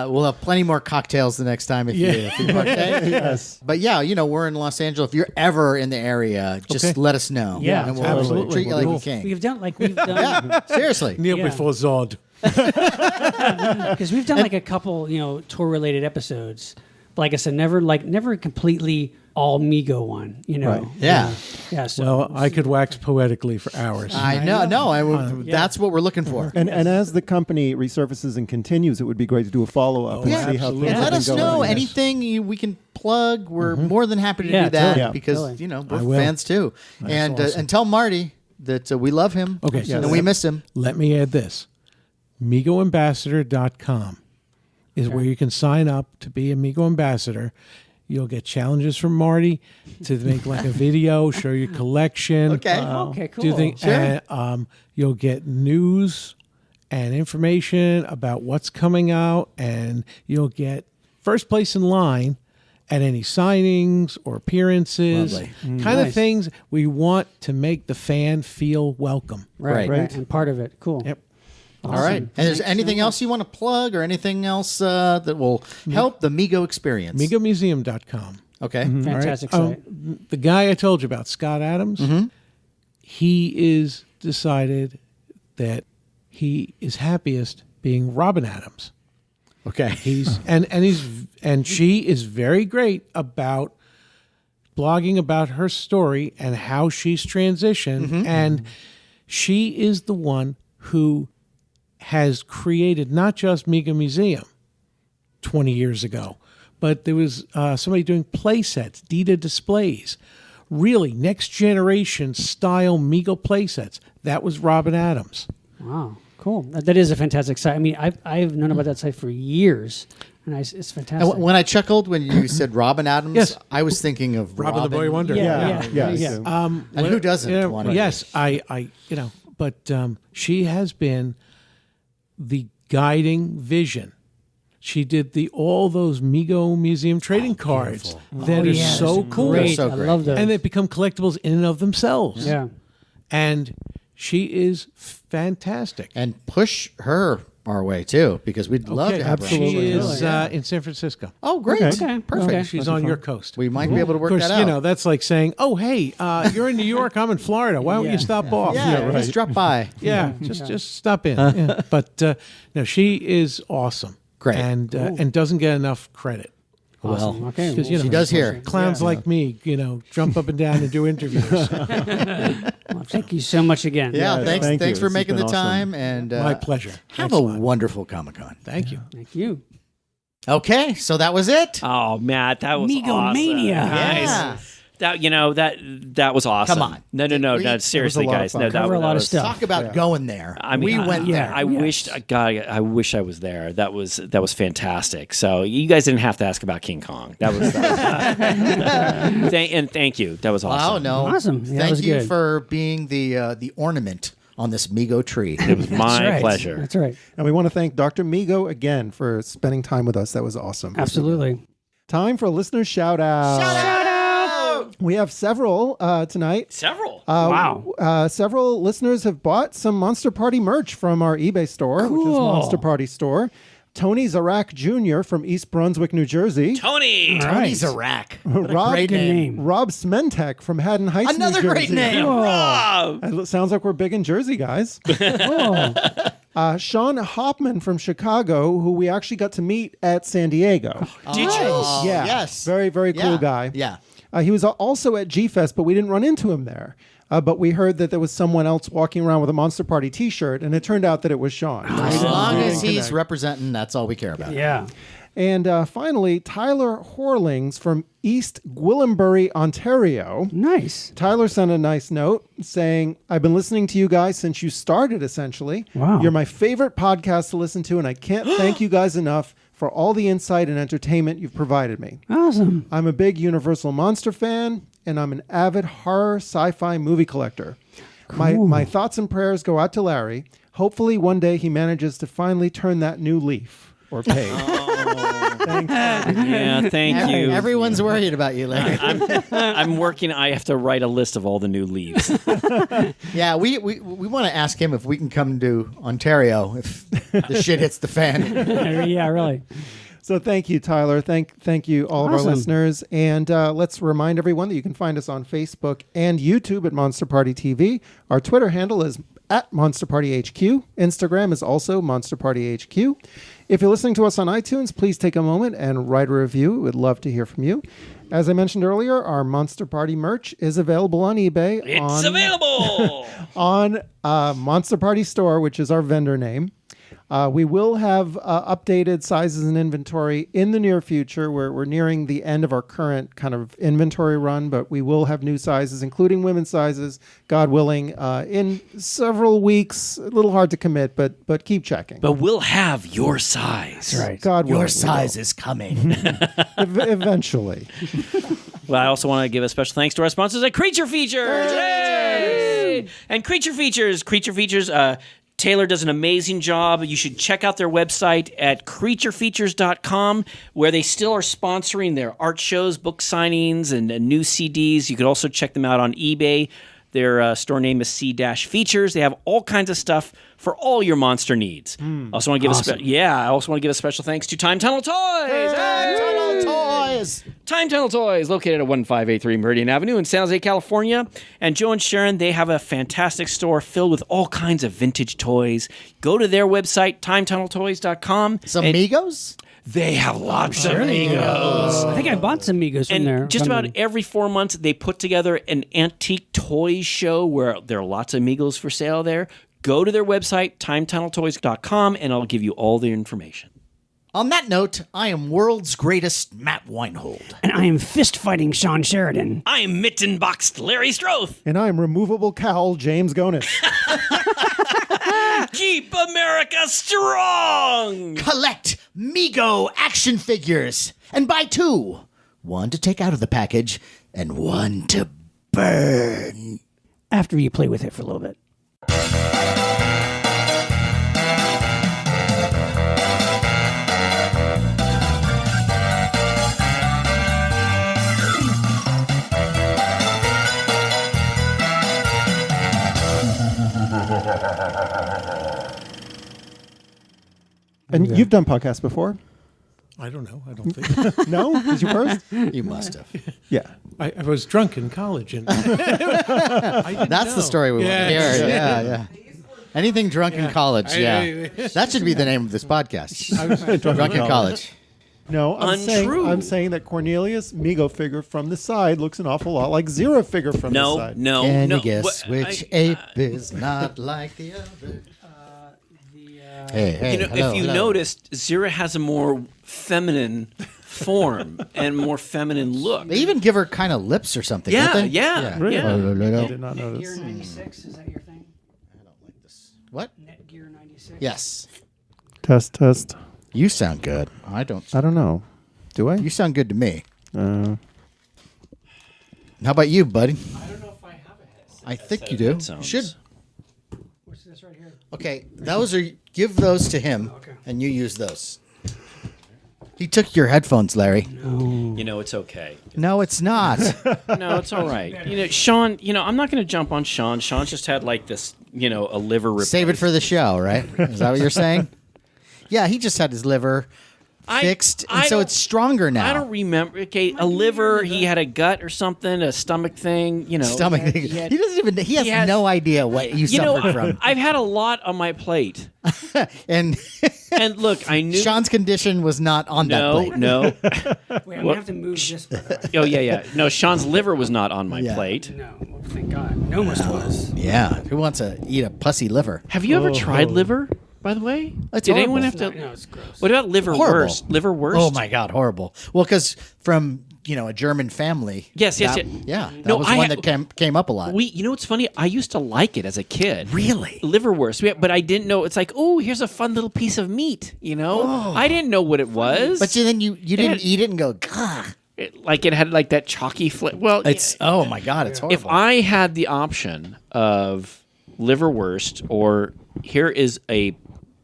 We'll have plenty more cocktails the next time if you partake. Yes. But yeah, we're in Los Angeles. If you're ever in the area, just Okay. let us know. Yeah, and we'll absolutely. treat you like Cool. a king. We've done Yeah, seriously. Kneel Yeah. before Zod. because we've done like a couple tour related episodes. But like I said, never completely all Mego one. Right. Yeah. Yeah. So Well, I could wax poetically for hours. I know. No, that's what we're looking for. And as the company resurfaces and continues, it would be great to do a follow-up and Yeah, see how absolutely. things And have let been us going. know Yes. anything we can plug. We're more than happy to Yeah, do that totally. because Totally. I we're will. fans too. And and tell Marty that we love him. Okay. and Yes. we miss him. Let me add this. MEGOambassador.com is where you can sign up to be a Mego ambassador. You'll get challenges from Marty to make like a video, show your collection. Okay. okay, cool. Do things, Sure. and you'll get news and information about what's coming out, and you'll get first place in line at any signings or appearances, Lovely. kind of Nice. things we want to make the fan feel welcome. right, Right. right, and part of it. Cool. Yep. All right. And there's Thanks anything so else you want to plug or anything else that will help the Mego experience? MEGOmuseum.com. Okay. Fantastic All right. site. The guy I told you about, Scott Adams, he is decided that he is happiest being Robin Adams. Okay. He's and she is very great about blogging about her story and how she's transitioned, and she is the one who has created not just Mega Museum 20 years ago, but there was somebody doing playsets, Dita displays, really next generation style Mego playsets. That was Robin Adams. Wow, cool. That is a fantastic site. I mean, I've known about that site for years, and it's fantastic. And when I chuckled when you said Robin Adams, Yes. I was thinking of Robin the Boy Wonder. yeah, Yeah. And who doesn't want to? Yes, I but she has been the guiding vision. She did all those Mego Museum trading cards that are yeah, so those are cool, Great. So I great. love those. and they become collectibles in and of themselves. yeah. And she is fantastic. And push her our way too, because we'd love to have her. She Absolutely. is in San Francisco. Oh, great. Okay. Perfect. Okay. She's on your coast. We might be able to Of work course, that out. that's like saying, "Oh, hey, you're in New York. I'm in Florida. Why don't Yeah. you stop off?" yeah, just drop by. Yeah, just stop in. Yeah. But no, she is awesome. Great. And doesn't get enough credit. Awesome. Okay. Because She does here. clowns like me, jump up and down and do interviews. Well, thank you so much again. Yeah, Yes, thanks thank thanks you. for This has making the been awesome. time. And My pleasure. Have Thanks a lot. wonderful Comic-Con. Thank you. Thank you. Okay, so that was it. Oh, Matt, that was Mego awesome. Mania. Nice. Yeah. That was awesome. Come on. No, seriously, lot of guys. fun. No, Cover a lot of stuff. Talk about going there. I mean, we went there. I wished, God, I wish I was there. That was fantastic. So you guys didn't have to ask about King Kong. That was and thank you. That was awesome. Wow, no. Awesome. Yeah, that Thank was you good. for being the ornament on this Mego tree. It was my That's right. pleasure. That's right. And we want to thank Dr. Mego again for spending time with us. That was awesome. Absolutely. Time for a listener shout out. Shout out! We have several tonight. Several. Wow. Several listeners have bought some Monster Party merch from our eBay store, which is Cool. Monster Party Store. Tony Zarak Jr. from East Brunswick, New Jersey. Tony. Tony Zarak. What a Rob, great Good name. name. Rob Smentek from Haddon Heights, Another New great Jersey. name. Rob. It sounds like we're big in Jersey, guys. Oh, Sean Hoffman from Chicago, who we actually got to meet at San Diego. Did you? Yeah. Yes. Very, very cool Yeah. guy. Yeah. He was also at G-Fest, but we didn't run into him there. But we heard that there was someone else walking around with a Monster Party T-shirt, and it turned out that it was Sean. As long We as didn't he's connect. representing, that's all we care about. yeah. And finally, Tyler Horlings from East Gwillimbury, Ontario. Nice. Tyler sent a nice note saying, I've been listening to you guys since you started, essentially. Wow. You're my favorite podcast to listen to, and I can't thank you guys enough for all the insight and entertainment you've provided me. Awesome. I'm a big Universal Monster fan, and I'm an avid horror sci-fi movie collector. My thoughts and prayers go out to Larry. Hopefully one day he manages to finally turn that new leaf or page. Thanks. Yeah, thank you. Everyone's worried about you, Larry. I'm working. I have to write a list of all the new leaves. Yeah, we want to ask him if we can come to Ontario if the shit hits the fan. Yeah, really. So thank you, Tyler. Thank you, all of our Awesome. listeners. And let's remind everyone that you can find us on Facebook and YouTube at Monster Party TV. Our Twitter handle is at Monster Party HQ. Instagram is also Monster Party HQ. If you're listening to us on iTunes, please take a moment and write a review. We'd love to hear from you. As I mentioned earlier, our Monster Party merch is available on eBay. It's available on Monster Party Store, which is our vendor name. We will have updated sizes and inventory in the near future. We're nearing the end of our current kind of inventory run, but we will have new sizes, including women's sizes, God willing, in several weeks. A little hard to commit, but keep checking. But we'll have your size. That's right. God willing, Your we size is coming. will. Eventually. Well, I also want to give a special thanks to our sponsors at Creature Features. Yay! And Creature Features. Taylor does an amazing job. You should check out their website at creaturefeatures.com, where they still are sponsoring their art shows, book signings, and new CDs. You could also check them out on eBay. Their store name is C-Features. They have all kinds of stuff for all your monster needs. I also want to give a special thanks to Time Tunnel Toys. Tunnel Toys. Time Tunnel Toys, located at 1583 Meridian Avenue in San Jose, California. And Joe and Sharon, they have a fantastic store filled with all kinds of vintage toys. Go to their website, timetunneltoys.com. Some and Migos? they have lots of Megos. I think I bought some Megos from there. And just about every 4 months, they put together an antique toys show where there are lots of Megos for sale there. Go to their website, timetunneltoys.com, and I'll give you all the information. On that note, I am world's greatest Matt Weinhold. And I am fist fighting Shawn Sheridan. I'm mitten-boxed Larry Stroth. And I'm removable cowl James Gonis. Keep America strong! Collect Mego action figures and buy two. One to take out of the package and one to burn. After you play with it for a little bit. And you've done podcasts before? I don't know. I don't think. No? Was you first? You must have. Yeah. I was drunk in college, and That's the story we want to hear. Yeah. Anything drunk in college, that should be the name of this podcast. Drunk in college. No, Untrue. I'm saying that Cornelius Mego figure from the side looks an awful lot like Zero figure from the side. Can you guess which ape is not like the other? Hey, if you noticed, Zira has a more feminine form and more feminine look. They even give her kind of lips or something. Yeah, don't they? yeah. Really? Yeah. I did not notice. Netgear 96, is that your thing? What? Netgear 96? Yes. Test. You sound good. I don't. I don't know. Do I? You sound good to me. How about you, buddy? I don't know if I have a headset. I think you do. You Headphones. should. What's this right here? Okay, those are. Give those to him, and you use those. He took your headphones, Larry. You know, it's okay. No, it's not. No, it's all right. Sean, I'm not going to jump on Sean. Sean's just had like this, a liver replacement. Save it for the show, right? Is that what you're saying? Yeah, he just had his liver fixed, and so it's stronger now. I don't remember. Okay, a liver. He had a gut or something, a stomach thing. Stomach thing. He doesn't even. He has no idea what you suffered from. I've had a lot on my plate, And look, I knew Sean's condition was not on that plate. No. Wait, I'm going to have to move this. by the way. Oh yeah. No, Sean's liver was not on my plate. No, well, thank God. No one was. Yeah, who wants to eat a pussy liver? Have you ever tried liver? By the way, It's did horrible. anyone have to? No, it's gross. What about liver Horrible. worst? Liver worst? Oh my God, horrible. Well, because from a German family. Yes. Yeah, that was one that came up a lot. What's funny? I used to like it as a kid. Really? Liverwurst. But I didn't know. It's like, oh, here's a fun little piece of meat. I didn't know what it was. But then you didn't eat it and go, gah. it had like that chalky flavor. Well, It's oh my god, it's horrible. if I had the option of liverwurst or here is a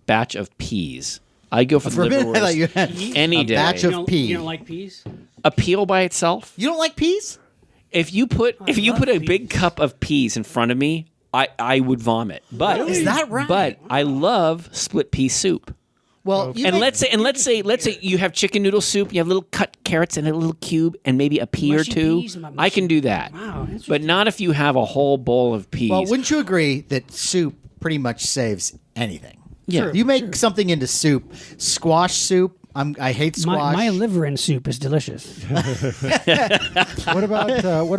batch of peas, I'd go for the For a minute, I thought you liverwurst had any a day. batch You of don't, pea. you don't like peas? A peel by itself. You don't like peas? If you put love a peas. big cup of peas in front of me, I would vomit. But Is that right? But I love split pea soup. Well, you And make- let's say you have chicken noodle soup, you have little cut carrots in a little cube, and maybe a pea or Mushy two. peas? I can do that. Wow, interesting. But not if you have a whole bowl of peas. well, wouldn't you agree that soup pretty much saves anything? Yeah. You make something into soup, squash soup. I hate squash. My liver in soup is delicious. What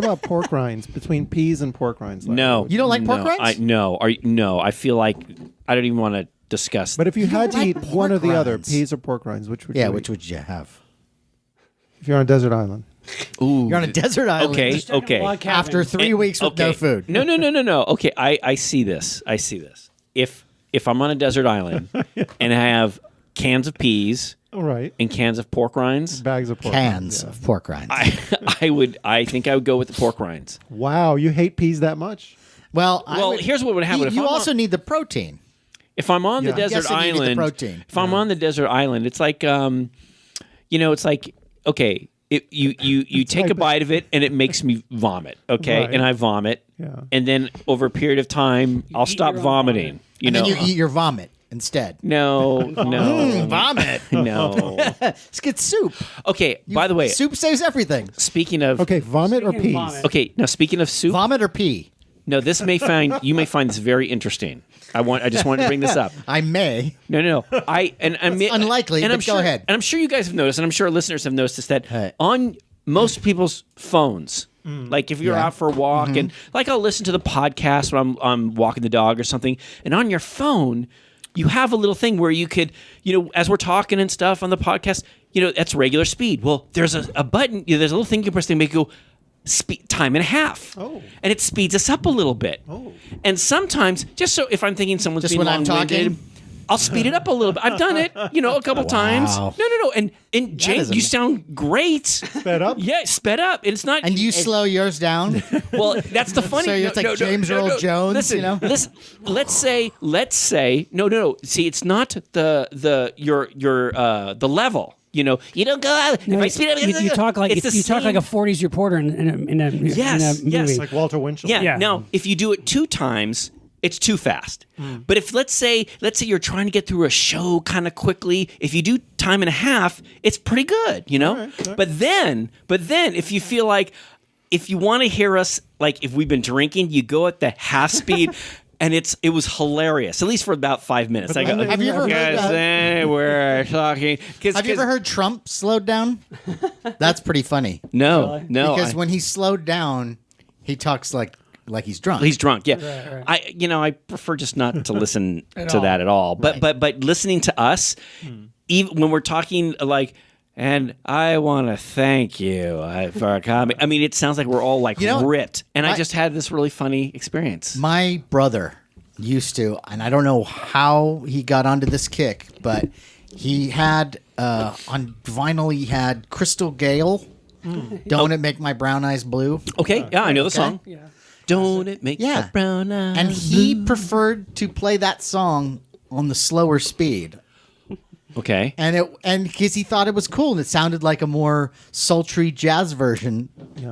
about pork rinds? Between peas and pork rinds? Larry? No, You don't like pork no, rinds? No, I feel like I don't even want to discuss. But if you had to like eat one or pork the other, rinds. peas or pork rinds, which would yeah, you which eat? would you have? If you're on a desert island. Ooh, You're on a desert island. okay, okay. After 3 weeks with no food. No. Okay, I see this. I see this. If I'm on a desert island and I have cans of peas All right. and cans of pork rinds, Bags of pork Cans rinds, yeah. of pork rinds. I think I would go with the pork rinds. Wow, you hate peas that much? well, Here's what would happen. You also need the protein. If I'm on the Yeah. desert Guessing you need the island, protein. if I'm on the desert island, it's like, it's like, okay, you take a like- bite of it and it makes me vomit, okay, Right. and I vomit, Yeah. and then over a period of time, I'll eat stop your own vomiting. vomit. You And know, then you eat your vomit instead. no, Vomit. no. Let's get soup. Okay, by the way, Soup saves everything. speaking of, Okay, vomit or Speaking peas? of vomit. okay, now speaking of soup, Vomit or pee? no, you may find this very interesting. I just wanted to bring this up. I may. No. I'm unlikely, and I'm but go sure, ahead. And I'm sure you guys have noticed, and I'm sure our listeners have noticed this, that Hey. on most people's phones, like if you're Yeah. out for a walk, and like I'll listen to the podcast when I'm walking the dog or something, and on your phone, you have a little thing where you could, as we're talking and stuff on the podcast, that's regular speed. Well, there's a button, there's a little thing you press to make it go time and a half. Oh. And it speeds us up a little bit. Oh. And sometimes, just so if I'm thinking someone's Just being when I'm long-winded, talking? I'll speed it up a little bit. I've done it, a couple times. Wow. No. And James, is you sound great. Sped up? Yeah, sped up. And it's not. And you slow yours down? Well, that's the funny. So it's like James Earl Jones, Listen, listen. Let's say. No. See, it's not the level. You don't go out. No, if I speed up, you talk like it's the you talk like a same- 40s reporter in a Yes, movie. yes. Like Walter Winchell? Yeah. Yeah. Now, if you do it 2 times, it's too fast. But if let's say you're trying to get through a show kind of quickly, if you do time and a half, it's pretty good, right. But then if you feel like if you want to hear us like if we've been drinking, you go at the half speed. And it was hilarious, at least for about 5 minutes. I go, Have you ever heard guys, that? we're talking. Have you ever heard Trump slowed down? That's pretty funny. No. Because when he's slowed down, he talks like he's drunk. He's drunk. Yeah, Right. I prefer just not to listen to all. that at all. But but listening to us, even when we're talking like, and I want to thank you for our comedy. I mean, it sounds like we're all like ripped. And I my- just had this really funny experience. My brother used to, and I don't know how he got onto this kick, but he had on vinyl he had Crystal Gale. Don't it make my brown eyes blue? Okay, yeah, I know the song. Yeah. Don't it make Yeah. my brown eyes And he blue? preferred to play that song on the slower speed. Okay. And because he thought it was cool and it sounded like a more sultry jazz version,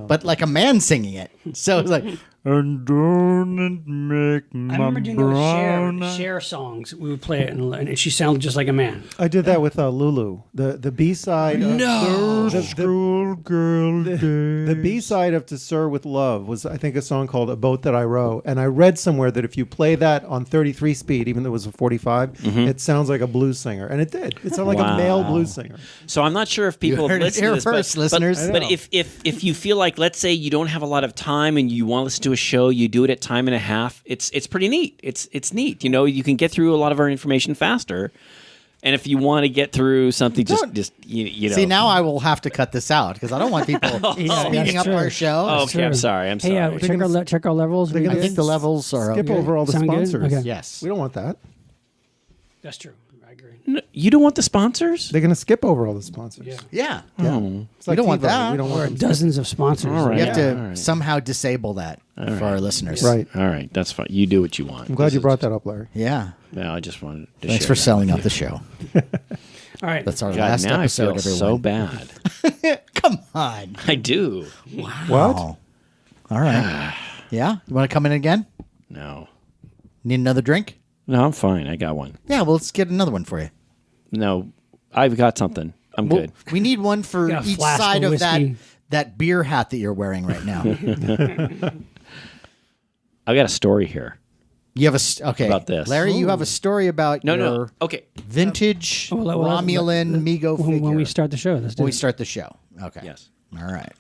but like a man singing it. So it was like, and don't it make my I remember doing brown those Cher songs. We would play it, and she sounded just like a man. I did that with Lulu. The B-side. No. The B-side of To Sir With Love was, I think, a song called A Boat That I Row. And I read somewhere that if you play that on 33 speed, even though it was a 45, it sounds like a blues singer. And it did. It sounded like a male blues singer. So I'm not sure if people heard have it listened to here this, first, but, listeners. But, I but know. if you feel like, let's say you don't have a lot of time and you want to listen to a show, you do it at time and a half. It's pretty neat. It's neat. You can get through a lot of our information faster. And if you want to get through something, just you know. See, now I will have to cut this out because I don't want people speeding that's up true. our show. Oh, okay, I'm True. sorry. I'm sorry. Hey, check our levels. they're We gonna I good? think the levels are Skip okay. over all the Sound good? sponsors. Okay. Yes. We don't want that. That's true. I agree. You don't want the sponsors? They're going to skip over all the sponsors. Yeah. It's We don't want TiVo. that. We don't Or want them. dozens of sponsors. All right. We have to All right. somehow disable that for our listeners. Right. All right, that's fine. You do what you want. I'm glad you brought that up, Larry. Yeah. No, I just wanted to Thanks share for that selling with out the show. All right. That's our God, last now episode, I feel everyone. so bad. Come on. I do. What? All right. Yeah? You want to come in again? No. Need another drink? No, I'm fine. I got one. Yeah, well, let's get another one for you. No, I've got something. I'm Well, good. we need one for Got a each flask side of of whiskey. that beer hat that you're wearing right now. I got a story here. You have okay. About this. Larry, you have a story about No, your no. Okay. vintage Romulan Mego figure. When we start the show, let's do When we it. start the show. Okay. Yes. All right.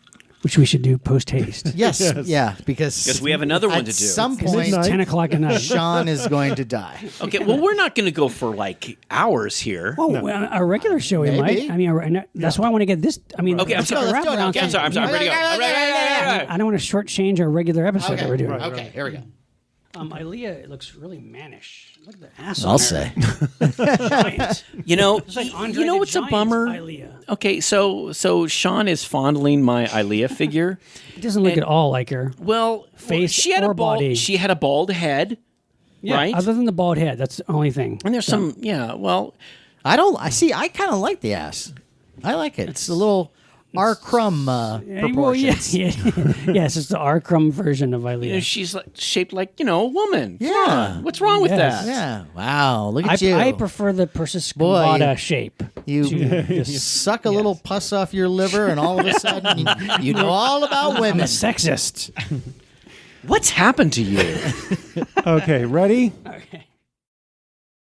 Which we should do post haste. Yes. Yeah, because we have another one at to do. some It's point, 10 o'clock at night. Sean is going to die. Okay, well, we're not going to go for like hours here. Oh, well, a regular show, we Maybe. might. I mean, that's why I want to get this. I mean, Okay, I'm let's sorry. get the Let's do it. wraparound Okay, thing. I'm sorry. I'm ready to go. I'm ready. I don't want to shortchange our regular episode that we're doing. Okay, here we go. Ilea, it looks really mannish. Look at the ass. I'll on her. say. Giant. You know, like Andre you know the what's a Giant's bummer? Ilea. Okay, so Sean is fondling my Ilea figure. It doesn't look at all like her. Well, Face she had or a bald, body. She had a bald head, right? Other than the bald head, that's the only thing. And there's some, yeah. Well, I kind of like the ass. I like it. It's a little R. Crumb proportions. Yes, it's the R. Crumb version of you know, Ilea. she's like, shaped like a woman. Come Yeah. on. What's wrong with Yes. that? Yeah. Wow. Look at you. I prefer the Persis Boy, Cumata shape. You just suck a little pus off your liver, and all of a sudden, you know all about I'm a women. sexist. What's happened to you? Okay, ready? Okay.